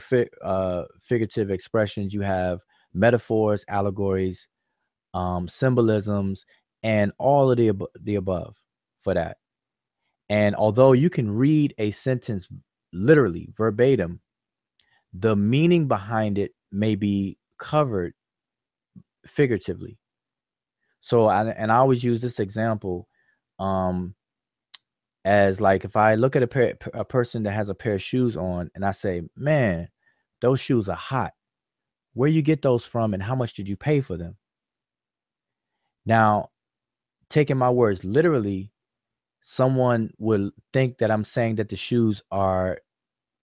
figurative expressions, you have metaphors, allegories, symbolisms, and all of the above for that. And although you can read a sentence literally verbatim, the meaning behind it may be covered figuratively. So I always use this example as like, if I look at a person that has a pair of shoes on and I say, man, those shoes are hot. Where you get those from and how much did you pay for them? Now, taking my words literally, someone will think that I'm saying that the shoes are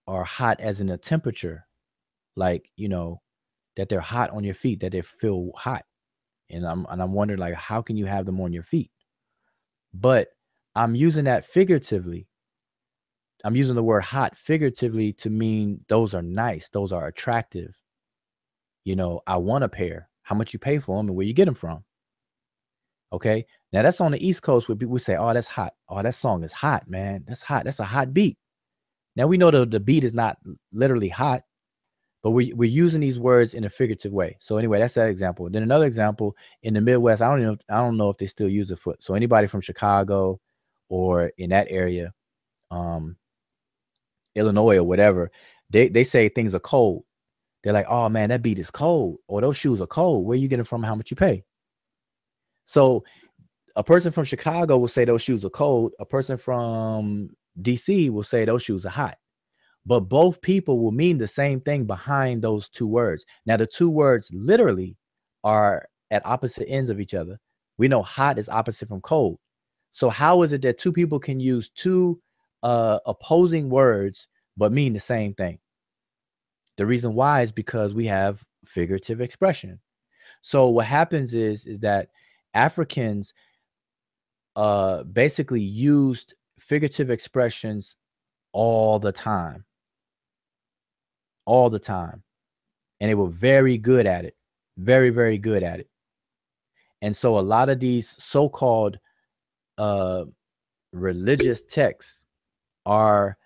hot as in a temperature, like, that they're hot on your feet, that they feel hot. And I'm wondering, like, how can you have them on your feet? But I'm using that figuratively. I'm using the word hot figuratively to mean those are nice, those are attractive. I want a pair. How much you pay for them and where you get them from? Okay. Now that's on the East Coast where people say, oh, that's hot. Oh, that song is hot, man. That's hot. That's a hot beat. Now we know the beat is not literally hot, but we're using these words in a figurative way. So anyway, that's that example. Then another example in the Midwest, I don't know if they still use a foot. So anybody from Chicago or in that area, Illinois or whatever, they say things are cold. They're like, oh man, that beat is cold, or those shoes are cold. Where you getting from? How much you pay? So a person from Chicago will say those shoes are cold. A person from DC will say those shoes are hot. But both people will mean the same thing behind those two words. Now, the two words literally are at opposite ends of each other. We know hot is opposite from cold. So how is it that two people can use two opposing words but mean the same thing? The reason why is because we have figurative expression. So what happens is that Africans basically used figurative expressions all the time. And they were very good at it. Very, very good at it. And so a lot of these so-called religious texts are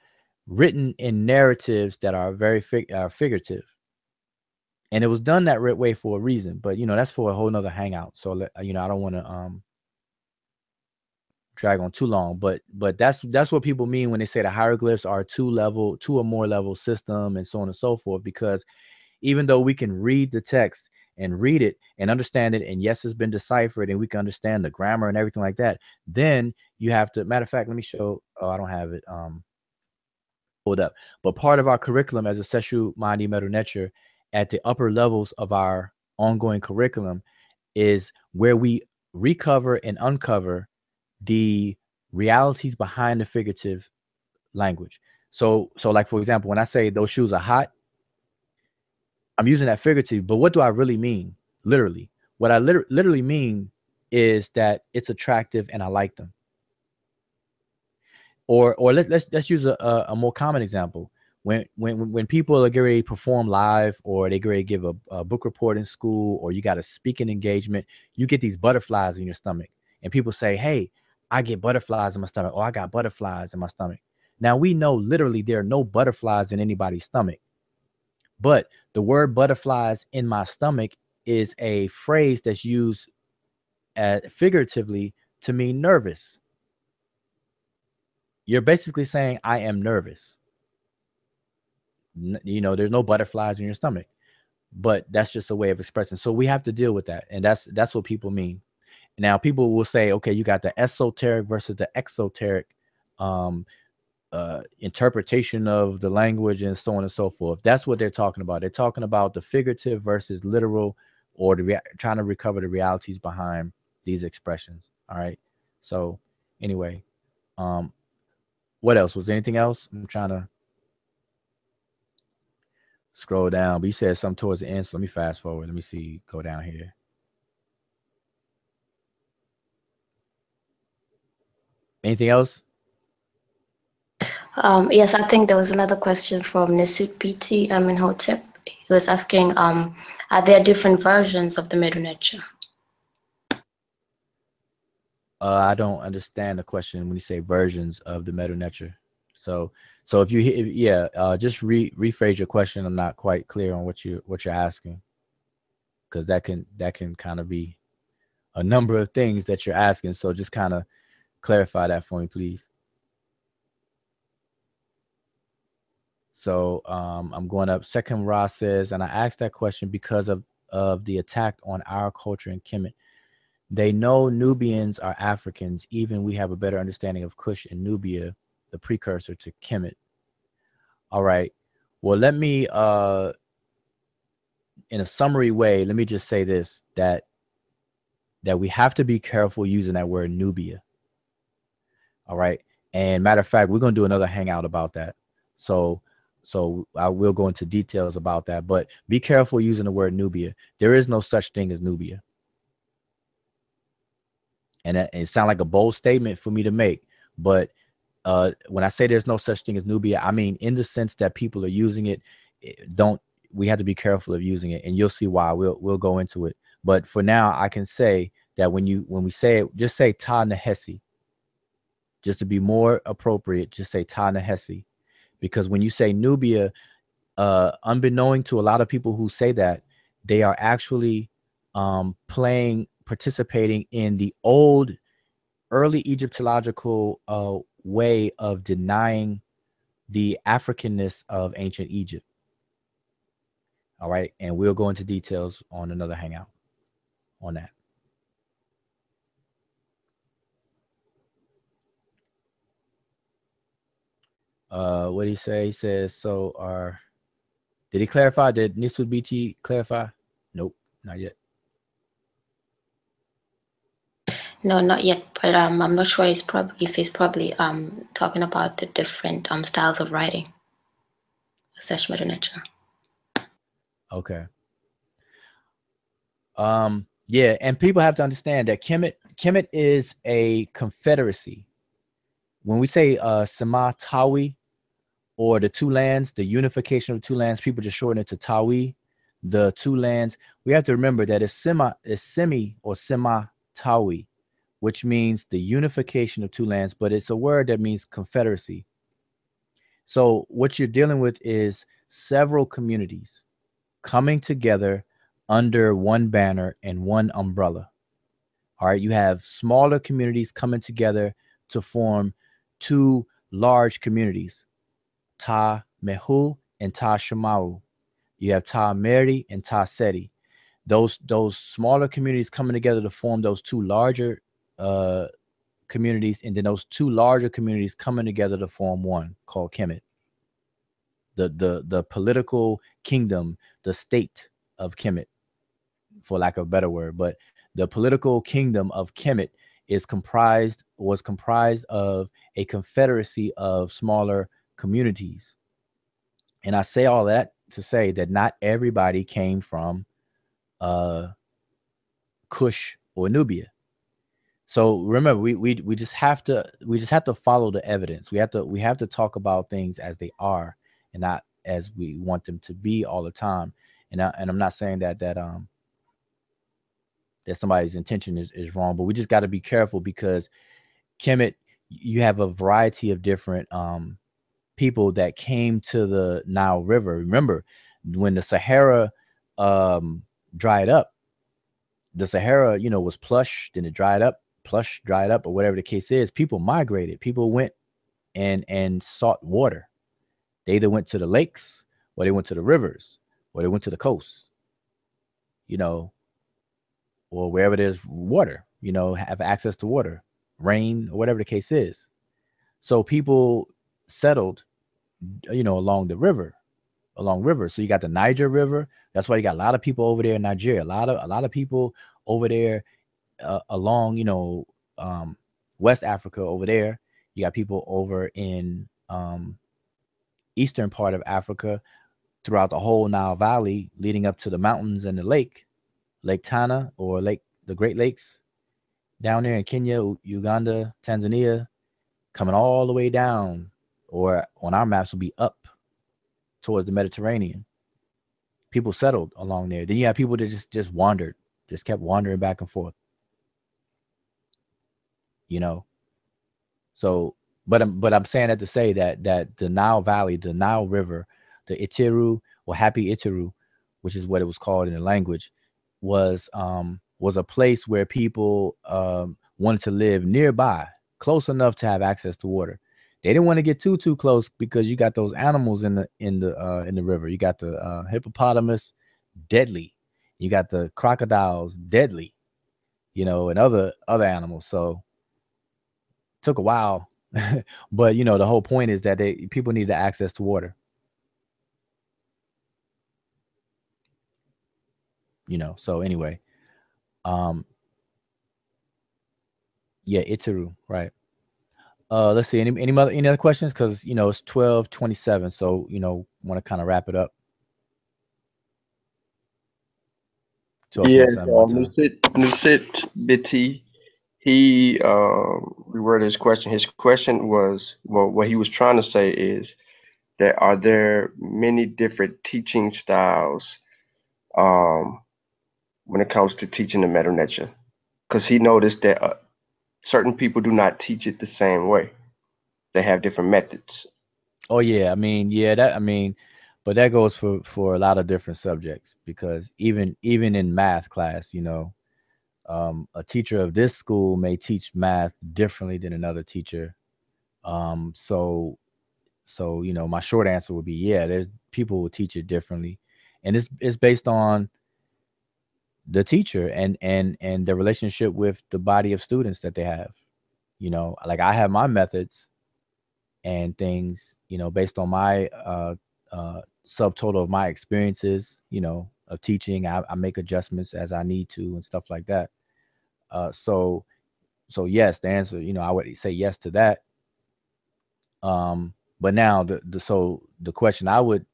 written in narratives that are very figurative. And it was done that way for a reason. But, that's for a whole nother hangout. So, I don't want to drag on too long. But that's what people mean when they say the hieroglyphs are two or more level system and so on and so forth. Because even though we can read the text and read it and understand it, and yes, it's been deciphered and we can understand the grammar and everything like that, then you have to, matter of fact, let me show, I don't have it pulled up, but part of our curriculum as a Seshew mdw-ntr at the upper levels of our ongoing curriculum is where we recover and uncover the realities behind the figurative language. So like, for example, when I say those shoes are hot, I'm using that figurative, but what do I really mean? Literally, what I literally mean is that it's attractive and I like them. Or let's use a more common example. When people are getting ready to perform live, or they get ready to give a book report in school, or you got a speaking engagement, you get these butterflies in your stomach, and people say, hey, I get butterflies in my stomach, or I got butterflies in my stomach. Now we know literally there are no butterflies in anybody's stomach. But the word butterflies in my stomach is a phrase that's used figuratively to mean nervous. You're basically saying, I am nervous. You know, there's no butterflies in your stomach, but that's just a way of expressing. So we have to deal with that. And that's what people mean. Now, people will say, okay, you got the esoteric versus the exoteric interpretation of the language and so on and so forth. That's what they're talking about. They're talking about the figurative versus literal, or trying to recover the realities behind these expressions. All right. So anyway, what else? Was there anything else? I'm trying to scroll down, but you said something towards the end. So let me fast forward. Let me see. Go down here. Anything else? Yes, I think there was another question from Nisut PT in Hotep. He was asking, are there different versions of the mdw-ntr? I don't understand the question when you say versions of the mdw-ntr. So if you just rephrase your question. I'm not quite clear on what you're asking, because that can kind of be a number of things that you're asking. So just kind of clarify that for me, please. So I'm going up. Second Ra says, and I asked that question because of the attack on our culture in Kemet. They know Nubians are Africans. Even we have a better understanding of Kush and Nubia, the precursor to Kemet. All right. Well, let me, in a summary way, let me just say this, that we have to be careful using that word Nubia. All right. And matter of fact, we're going to do another hangout about that. So I will go into details about that, but be careful using the word Nubia. There is no such thing as Nubia. And it sounds like a bold statement for me to make, but when I say there's no such thing as Nubia, I mean in the sense that people are using it. We have to be careful of using it, and you'll see why. We'll go into it. But for now, I can say that when we say it, just say Ta Nehesi. Just to be more appropriate, just say Ta Nehesi. Because when you say Nubia, unbeknown to a lot of people who say that, they are actually participating in the old, early Egyptological way of denying the Africanness of ancient Egypt. All right. And we'll go into details on another hangout on that. What did he say? He says, did he clarify? Did Nisud BT clarify? Nope, not yet. No, not yet, but I'm not sure if he's probably talking about the different styles of writing. Seshew mdw-ntr. Okay. Yeah, and people have to understand that Kemet is a confederacy. When we say Sema Tawi, or the two lands, the unification of two lands, people just shorten it to Tawi, the two lands. We have to remember that it's Semi or Sema Tawi, which means the unification of two lands, but it's a word that means confederacy. So what you're dealing with is several communities coming together under one banner and one umbrella. All right, you have smaller communities coming together to form two large communities, Ta Mehu and Ta Shemau. You have Ta Meri and Ta Seti. Those smaller communities coming together to form those two larger communities, and then those two larger communities coming together to form one called Kemet. The political kingdom, the state of Kemet, for lack of a better word, but the political kingdom of Kemet was comprised of a confederacy of smaller communities. And I say all that to say that not everybody came from Kush or Nubia. So remember, we just have to follow the evidence. We have to talk about things as they are and not as we want them to be all the time. And I'm not saying that somebody's intention is wrong, but we just got to be careful, because Kemet, you have a variety of different people that came to the Nile River. Remember, when the Sahara dried up, the Sahara, was plush, then it dried up, plush dried up or whatever the case is, people migrated. People went and sought water. They either went to the lakes, or they went to the rivers, or they went to the coast, you know, or wherever there's water, you know, have access to water, rain, or whatever the case is. So people settled, you know, along rivers. So you got the Niger River. That's why you got a lot of people over there in Nigeria. A lot of people over there along, you know, West Africa over there. You got people over in eastern part of Africa, throughout the whole Nile Valley, leading up to the mountains and the Lake Tana, or the Great Lakes, down there in Kenya, Uganda, Tanzania, coming all the way down, or on our maps will be up towards the Mediterranean. People settled along there. Then you have people that just wandered, just kept wandering back and forth. You know, so but I'm saying that to say that the Nile Valley, the Nile River, the Itiru, or Happy Itiru, which is what it was called in the language, was a place where people wanted to live nearby, close enough to have access to water. They didn't want to get too close, because you got those animals in the river. You got the hippopotamus, deadly. You got the crocodiles, deadly. You know, and other animals. So it took a while, but you know, the whole point is that people need the access to water. You know, so anyway, yeah, Itiru, right? Let's see, any other questions? Because you know it's 12:27, so you know, want to kind of wrap it up. Yes, Nusit Biti, he reworded his question. His question was, well, what he was trying to say is that are there many different teaching styles when it comes to teaching the meta nature? Because he noticed that certain people do not teach it the same way. They have different methods. Oh yeah, I mean, but that goes for a lot of different subjects, because even in math class, you know, a teacher of this school may teach math differently than another teacher. So you know, my short answer would be, yeah, there's people who teach it differently, and it's based on the teacher and the relationship with the body of students that they have. You know, like I have my methods and things, you know, based on my subtotal of my experiences, you know, of teaching. I make adjustments as I need to and stuff like that. So yes, the answer, you know, I would say yes to that. But now the question I would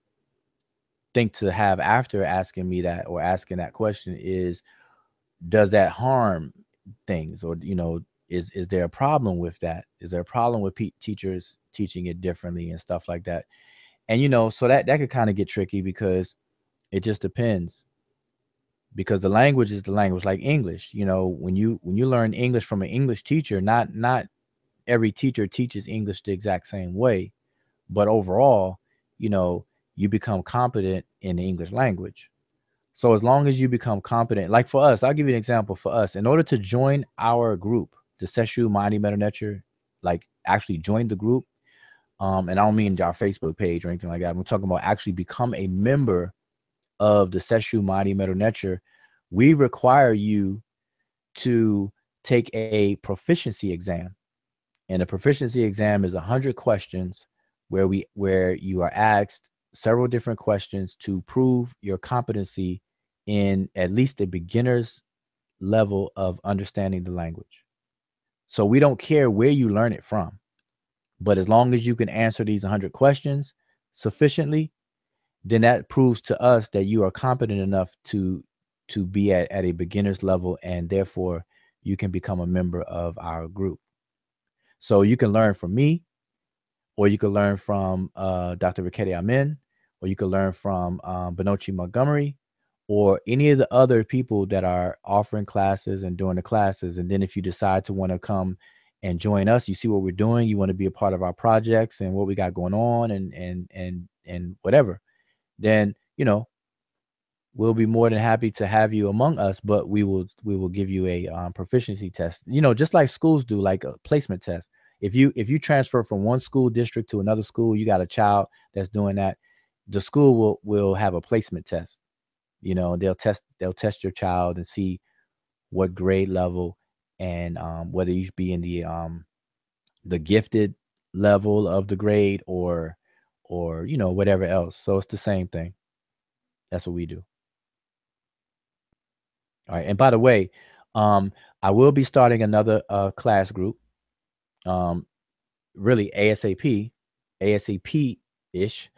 think to have after asking me that, or asking that question, is, does that harm things? Or, you know, is there a problem with that? Is there a problem with teachers teaching it differently and stuff like that? And, you know, so that could kind of get tricky, because it just depends. Because the language is the language, like English. You know, when you learn English from an English teacher, not every teacher teaches English the exact same way, but overall, you know, you become competent in the English language. So as long as you become competent, like for us, I'll give you an example. For us, in order to join our group, the Seshew mdw-ntr, like actually join the group, and I don't mean our Facebook page or anything like that. I'm talking about actually become a member of the Seshew mdw-ntr. We require you to take a proficiency exam, and a proficiency exam is 100 questions where you are asked several different questions to prove your competency in at least a beginner's level of understanding the language. So we don't care where you learn it from, but as long as you can answer these 100 questions sufficiently, then that proves to us that you are competent enough to be at a beginner's level, and therefore you can become a member of our group. So you can learn from me, or you can learn from Dr. Rikete Amin, or you can learn from Benochi Montgomery, or any of the other people that are offering classes and doing the classes. And then if you decide to want to come and join us, you see what we're doing, you want to be a part of our projects and what we got going on, and whatever, then, you know, we'll be more than happy to have you among us, but we will give you a proficiency test, you know, just like schools do, like a placement test. If you transfer from one school district to another school, you got a child that's doing that, the school will have a placement test. You know, they'll test your child and see what grade level, and whether you should be in the gifted level of the grade, or you know, whatever else. So it's the same thing. That's what we do. All right. And by the way, I will be starting another class group, really ASAP ish.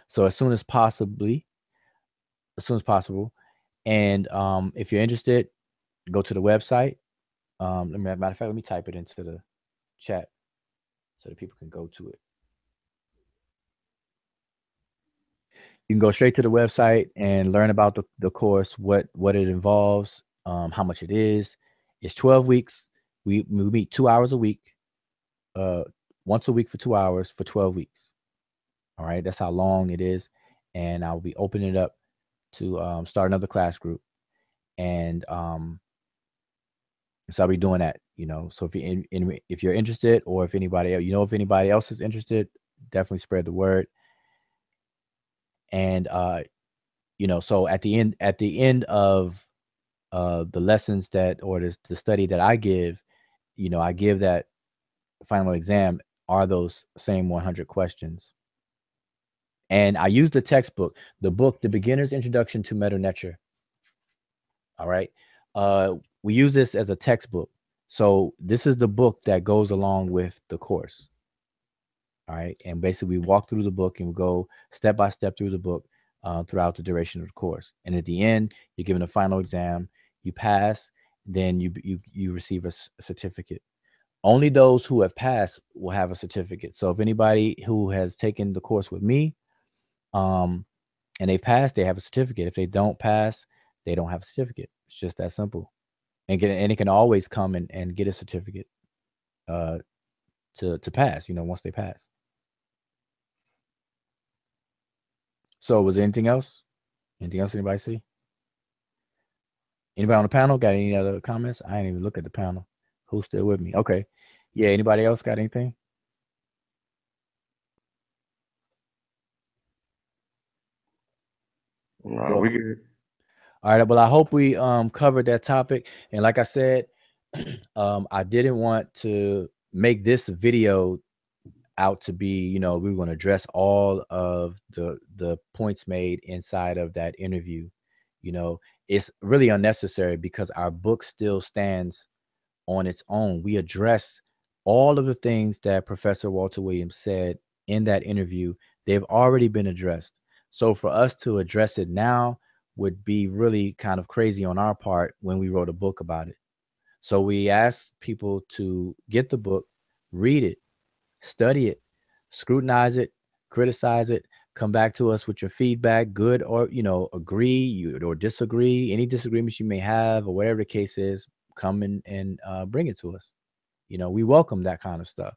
So as soon as possible. And if you're interested, go to the website. Matter of fact, let me type it into the chat so that people can go to it. You can go straight to the website and learn about the course, what it involves, how much it is. It's 12 weeks. We meet 2 hours a week, once a week for 2 hours for 12 weeks. All right, that's how long it is. And I'll be opening it up to start another class group. And so I'll be doing that, you know. So if you're interested, or if anybody else, if anybody else is interested, definitely spread the word. And you know, so at the end of the lessons or the study that I give, you know, I give that final exam are those same 100 questions. And I use the textbook, the book, The Beginner's Introduction to mdw-ntr. All right. We use this as a textbook. So this is the book that goes along with the course. All right. And basically we walk through the book and we go step by step through the book throughout the duration of the course. And at the end, you're given a final exam, you pass, then you receive a certificate. Only those who have passed will have a certificate. So if anybody who has taken the course with me, and they pass, they have a certificate. If they don't pass, they don't have a certificate. It's just that simple. And it can always come and get a certificate to pass, you know, once they pass. So was there anything else? Anything else anybody see? Anybody on the panel got any other comments? I didn't even look at the panel. Who's still with me? Okay. Yeah, anybody else got anything? No, we good. All right. Well, I hope we covered that topic. And like I said, I didn't want to make this video out to be, you know, we were going to address all of the points made inside of that interview. You know, it's really unnecessary because our book still stands on its own. We address all of the things that Professor Walter Williams said in that interview. They've already been addressed. So for us to address it now would be really kind of crazy on our part when we wrote a book about it. So we asked people to get the book, read it, study it, scrutinize it, criticize it, come back to us with your feedback, good or, you know, agree or disagree, any disagreements you may have or whatever the case is, come and bring it to us. You know, we welcome that kind of stuff.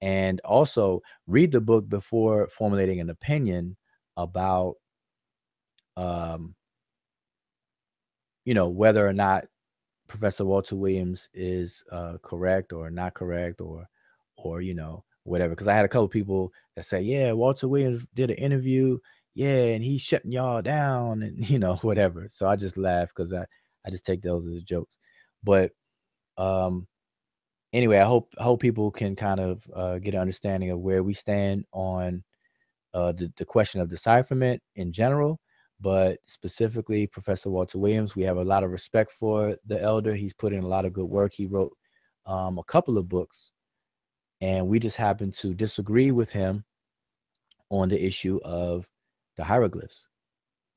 And also read the book before formulating an opinion about, you know, whether or not Professor Walter Williams is correct or not correct, or you know, whatever. Because I had a couple people that say, yeah, Walter Williams did an interview, yeah, and he's shutting y'all down, and you know, whatever. So I just laugh because I just take those as jokes. But anyway, I hope people can kind of get an understanding of where we stand on the question of decipherment in general. But specifically, Professor Walter Williams, we have a lot of respect for the elder. He's put in a lot of good work. He wrote a couple of books, and we just happen to disagree with him on the issue of the hieroglyphs.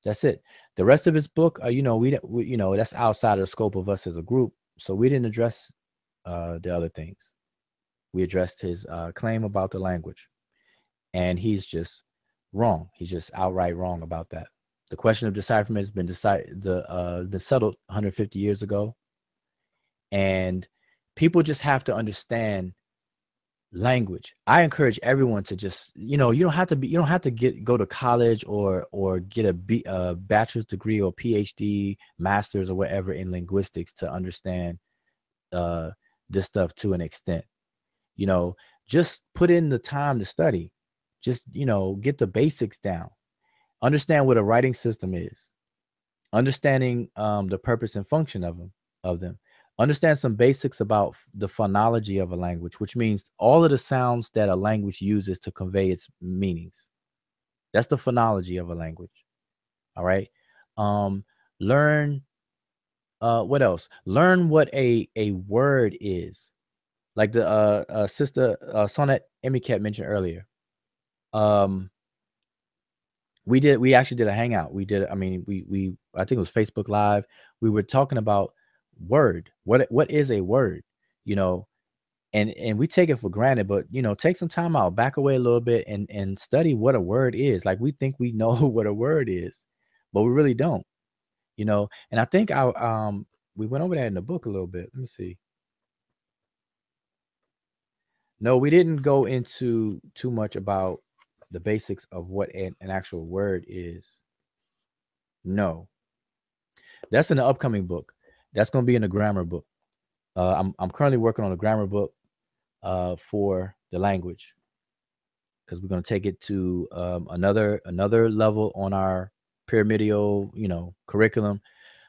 That's it. The rest of his book, you know, we you know, that's outside of the scope of us as a group. So we didn't address the other things. We addressed his claim about the language, and he's just wrong. He's just outright wrong about that. The question of decipherment has been been settled 150 years ago. And people just have to understand language. I encourage everyone to just, you don't have to go to college or get a bachelor's degree or PhD, master's or whatever in linguistics to understand this stuff to an extent. Just put in the time to study. Just, get the basics down. Understand what a writing system is. Understanding the purpose and function of them. Understand some basics about the phonology of a language, which means all of the sounds that a language uses to convey its meanings. That's the phonology of a language. All right. Learn what else? Learn what a word is. Like the sister Sonnet Emicat mentioned earlier. We actually did a hangout. I think it was Facebook Live. We were talking about word. What is a word? And we take it for granted, but take some time out, back away a little bit and study what a word is. Like, we think we know what a word is, but we really don't. And I think we went over that in the book a little bit. Let me see. No, we didn't go into too much about the basics of what an actual word is. No, that's in the upcoming book. That's going to be in the grammar book. I'm currently working on a grammar book for the language, because we're going to take it to another level on our pyramidal, curriculum.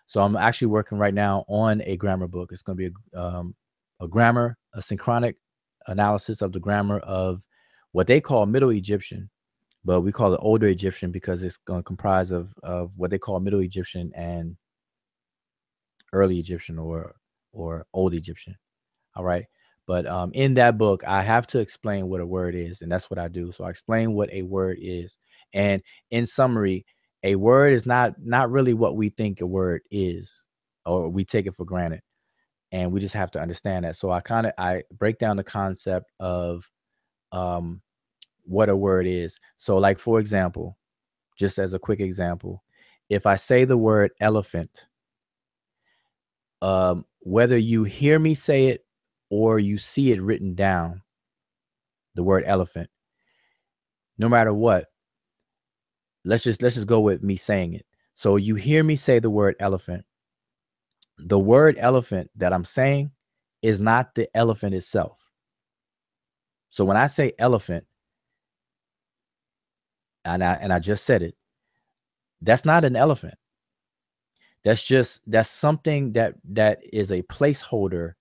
So I'm actually working right now on a grammar book. It's going to be a synchronic analysis of the grammar of what they call Middle Egyptian, but we call it Older Egyptian because it's going to comprise of what they call Middle Egyptian and Early Egyptian or Old Egyptian. All right. But in that book, I have to explain what a word is, and that's what I do. So I explain what a word is. And in summary, a word is not really what we think a word is, or we take it for granted. And we just have to understand that. So I break down the concept of what a word is. So, like, for example, just as a quick example, if I say the word elephant, whether you hear me say it or you see it written down, the word elephant, no matter what, let's just go with me saying it. So you hear me say the word elephant. The word elephant that I'm saying is not the elephant itself. So when I say elephant, and I just said it, that's not an elephant. That's something that is a placeholder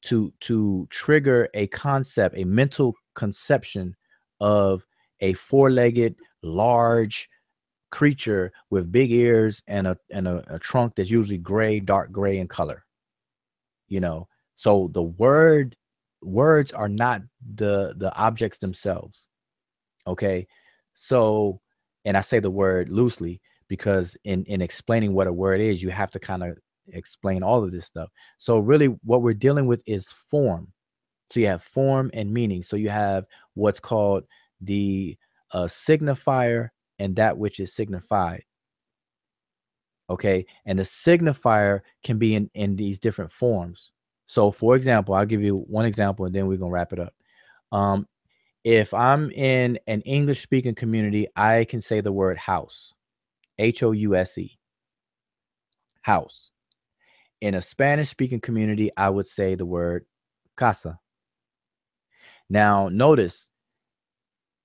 to trigger a concept, a mental conception of a four-legged, large creature with big ears and a trunk that's usually gray, dark gray in color. So the words are not the objects themselves. Okay. So, and I say the word loosely because in explaining what a word is, you have to kind of explain all of this stuff. So really what we're dealing with is form. So you have form and meaning. So you have what's called the signifier and that which is signified. Okay. And the signifier can be in these different forms. So for example, I'll give you one example and then we're going to wrap it up. If I'm in an English speaking community, I can say the word house, House, house. In a Spanish speaking community, I would say the word casa. Now notice,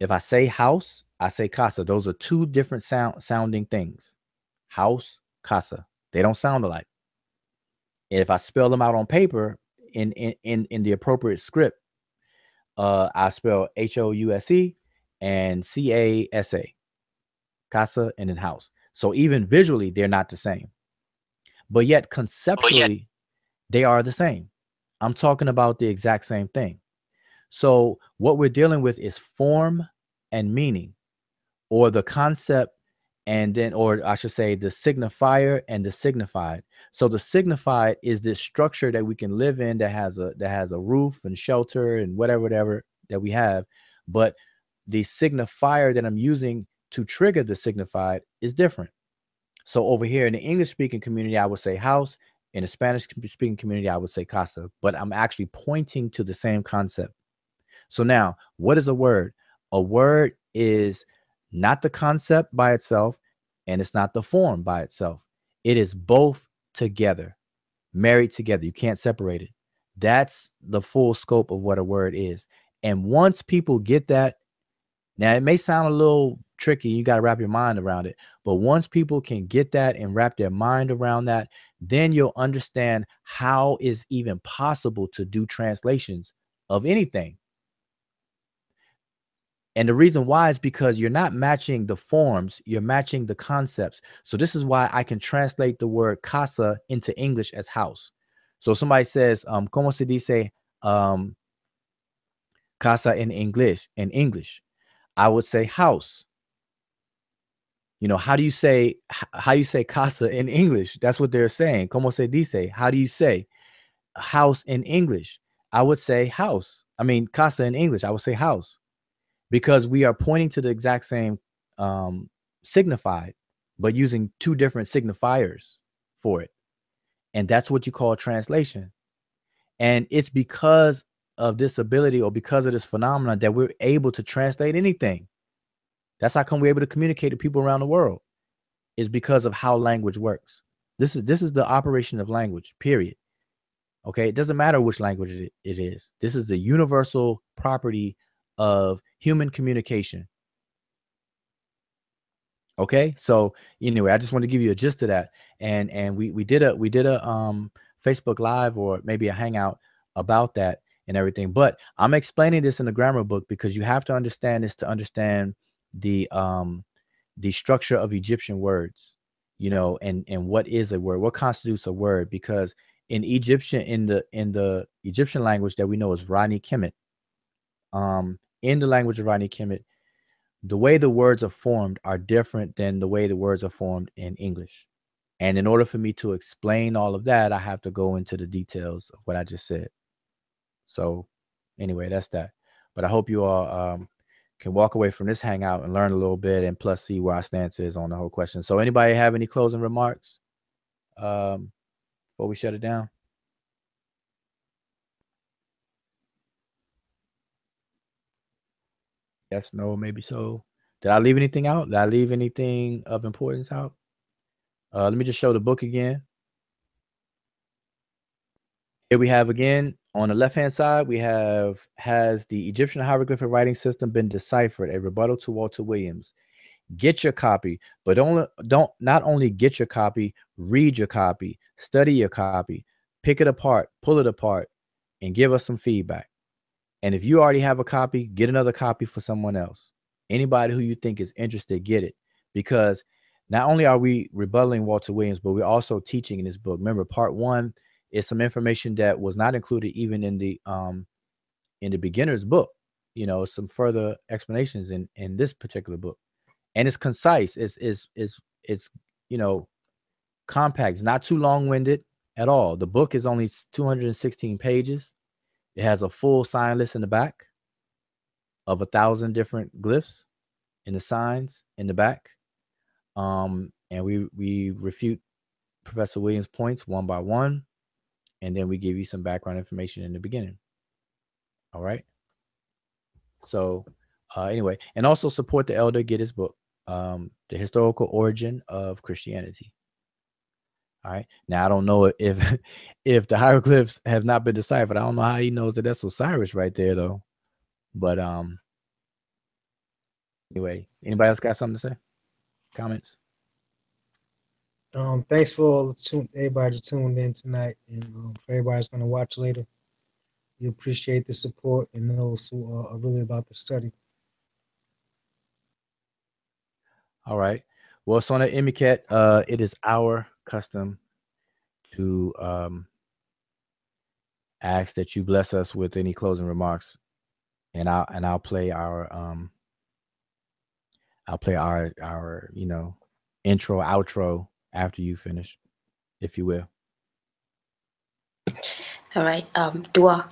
if I say house, I say casa. Those are two different sounding things. House, casa. They don't sound alike. If I spell them out on paper in the appropriate script, I spell House and Casa, casa, and then house. So even visually, they're not the same, but yet conceptually, they are the same. I'm talking about the exact same thing. So what we're dealing with is form and meaning, or the concept, and then, or I should say, the signifier and the signified. So the signified is this structure that we can live in that has a roof and shelter and whatever that we have. But the signifier that I'm using to trigger the signified is different. So over here in the English speaking community, I would say house. In the Spanish speaking community, I would say casa, but I'm actually pointing to the same concept. So now, what is a word? A word is not the concept by itself, and it's not the form by itself. It is both together, married together. You can't separate it. That's the full scope of what a word is. And once people get that, now it may sound a little tricky. You got to wrap your mind around it. But once people can get that and wrap their mind around that, then you'll understand how it's even possible to do translations of anything. And the reason why is because you're not matching the forms, you're matching the concepts. So this is why I can translate the word casa into English as house. So somebody says, ¿cómo se dice casa in English? In English, I would say house. You know, how do you say casa in English? That's what they're saying. ¿Cómo se dice? How do you say house in English? I would say house. I mean, casa in English, I would say house. Because we are pointing to the exact same signified, but using two different signifiers for it. And that's what you call translation. And it's because of this ability, or because of this phenomenon, that we're able to translate anything. That's how come we're able to communicate to people around the world, is because of how language works. This is the operation of language, period. Okay, it doesn't matter which language it is. This is the universal property of human communication. Okay, so anyway, I just want to give you a gist of that. And we did a Facebook Live, or maybe a hangout about that and everything. But I'm explaining this in the grammar book because you have to understand this to understand the structure of Egyptian words, you know, and what is a word, what constitutes a word. Because in Egyptian, in the Egyptian language that we know as Rani Kemet, in the language of Rani Kemet, the way the words are formed are different than the way the words are formed in English. And in order for me to explain all of that, I have to go into the details of what I just said. So anyway, that's that. But I hope you all can walk away from this hangout and learn a little bit, and plus see where our stance is on the whole question. So anybody have any closing remarks before we shut it down? Yes, no, maybe so. Did I leave anything out? Did I leave anything of importance out? Let me just show the book again. Here we have again, on the left-hand side, we have, has the Egyptian hieroglyphic writing system been deciphered? A rebuttal to Walter Williams. Get your copy, but not only get your copy, read your copy, study your copy, pick it apart, pull it apart, and give us some feedback. And if you already have a copy, get another copy for someone else. Anybody who you think is interested, get it. Because not only are we rebuttaling Walter Williams, but we're also teaching in this book. Remember, part 1 is some information that was not included even in the beginner's book. You know, some further explanations in this particular book. And it's concise. It's you know, compact. It's not too long-winded at all. The book is only 216 pages. It has a full sign list in the back of 1,000 different glyphs in the signs in the back. And we refute Professor Williams' points one by one, and then we give you some background information in the beginning. All right. So anyway, and also support the elder, get his book, The Historical Origin of Christianity. All right. Now, I don't know if the hieroglyphs have not been deciphered. I don't know how he knows that that's Osiris right there, though. But anyway, anybody else got something to say? Comments? Thanks for everybody tuned in tonight, and for everybody who's going to watch later. We appreciate the support and those who are really about the study. All right. Well, so on the Emicat, it is our custom to ask that you bless us with any closing remarks, and I'll play our you know, intro, outro after you finish, if you will. All right, dua.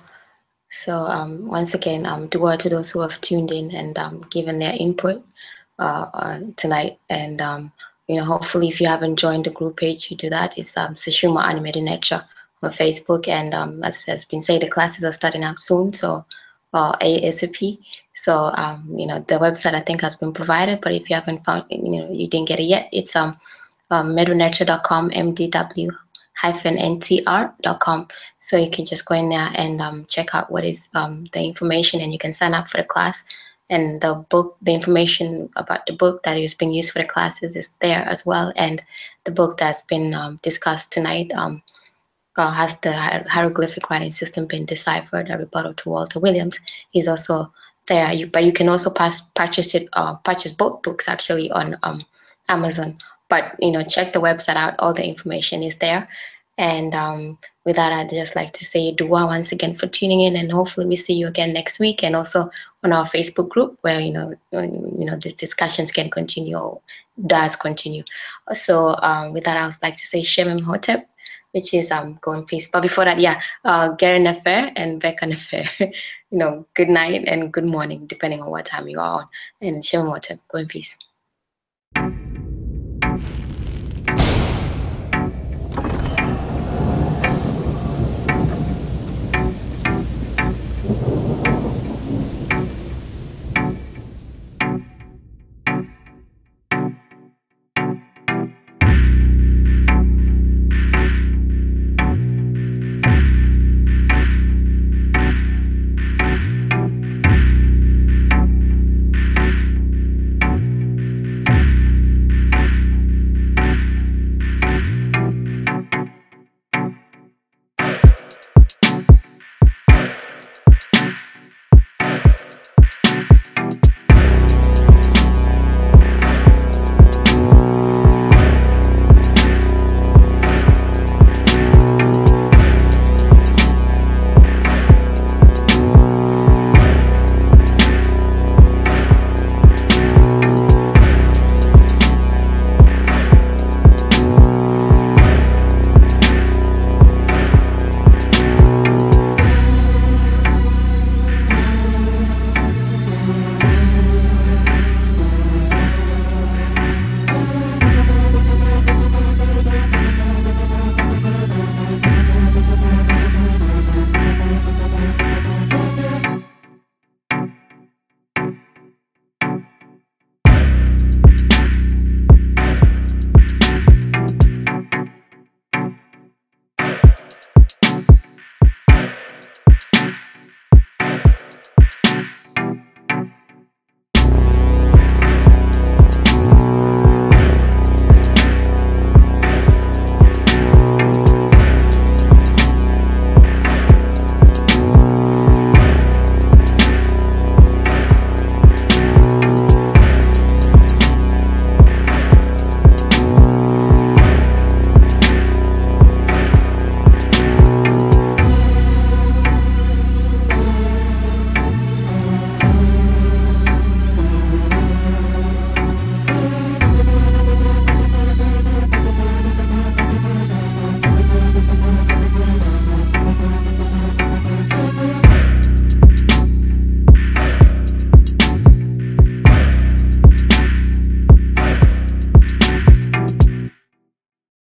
So once again, dua to those who have tuned in and given their input tonight. And you know, hopefully, if you haven't joined the group page, you do that. It's Seshew mdw-ntr on Facebook. And as has been said, the classes are starting up soon. So ASAP. So you know, the website I think has been provided, but if you haven't found, you know, you didn't get it yet, it's mdw-ntr.com, mdw-ntr.com. So you can just go in there and check out what is the information, and you can sign up for the class. And the book, the information about the book that is being used for the classes is there as well. And the book that's been discussed tonight has the hieroglyphic writing system been deciphered, a rebuttal to Walter Williams, is also there. But you can also purchase both books actually on Amazon. But you know, check the website out, all the information is there. And with that, I'd just like to say dua once again for tuning in, and hopefully we see you again next week, and also on our Facebook group where you know the discussions can continue, or does continue. So with that, I would like to say Shem Imhotep, which is go in peace. But before that, yeah, Gary Nefer and Becca Nefer, you know, good night and good morning, depending on what time you are on. And Shem Imhotep, go in peace.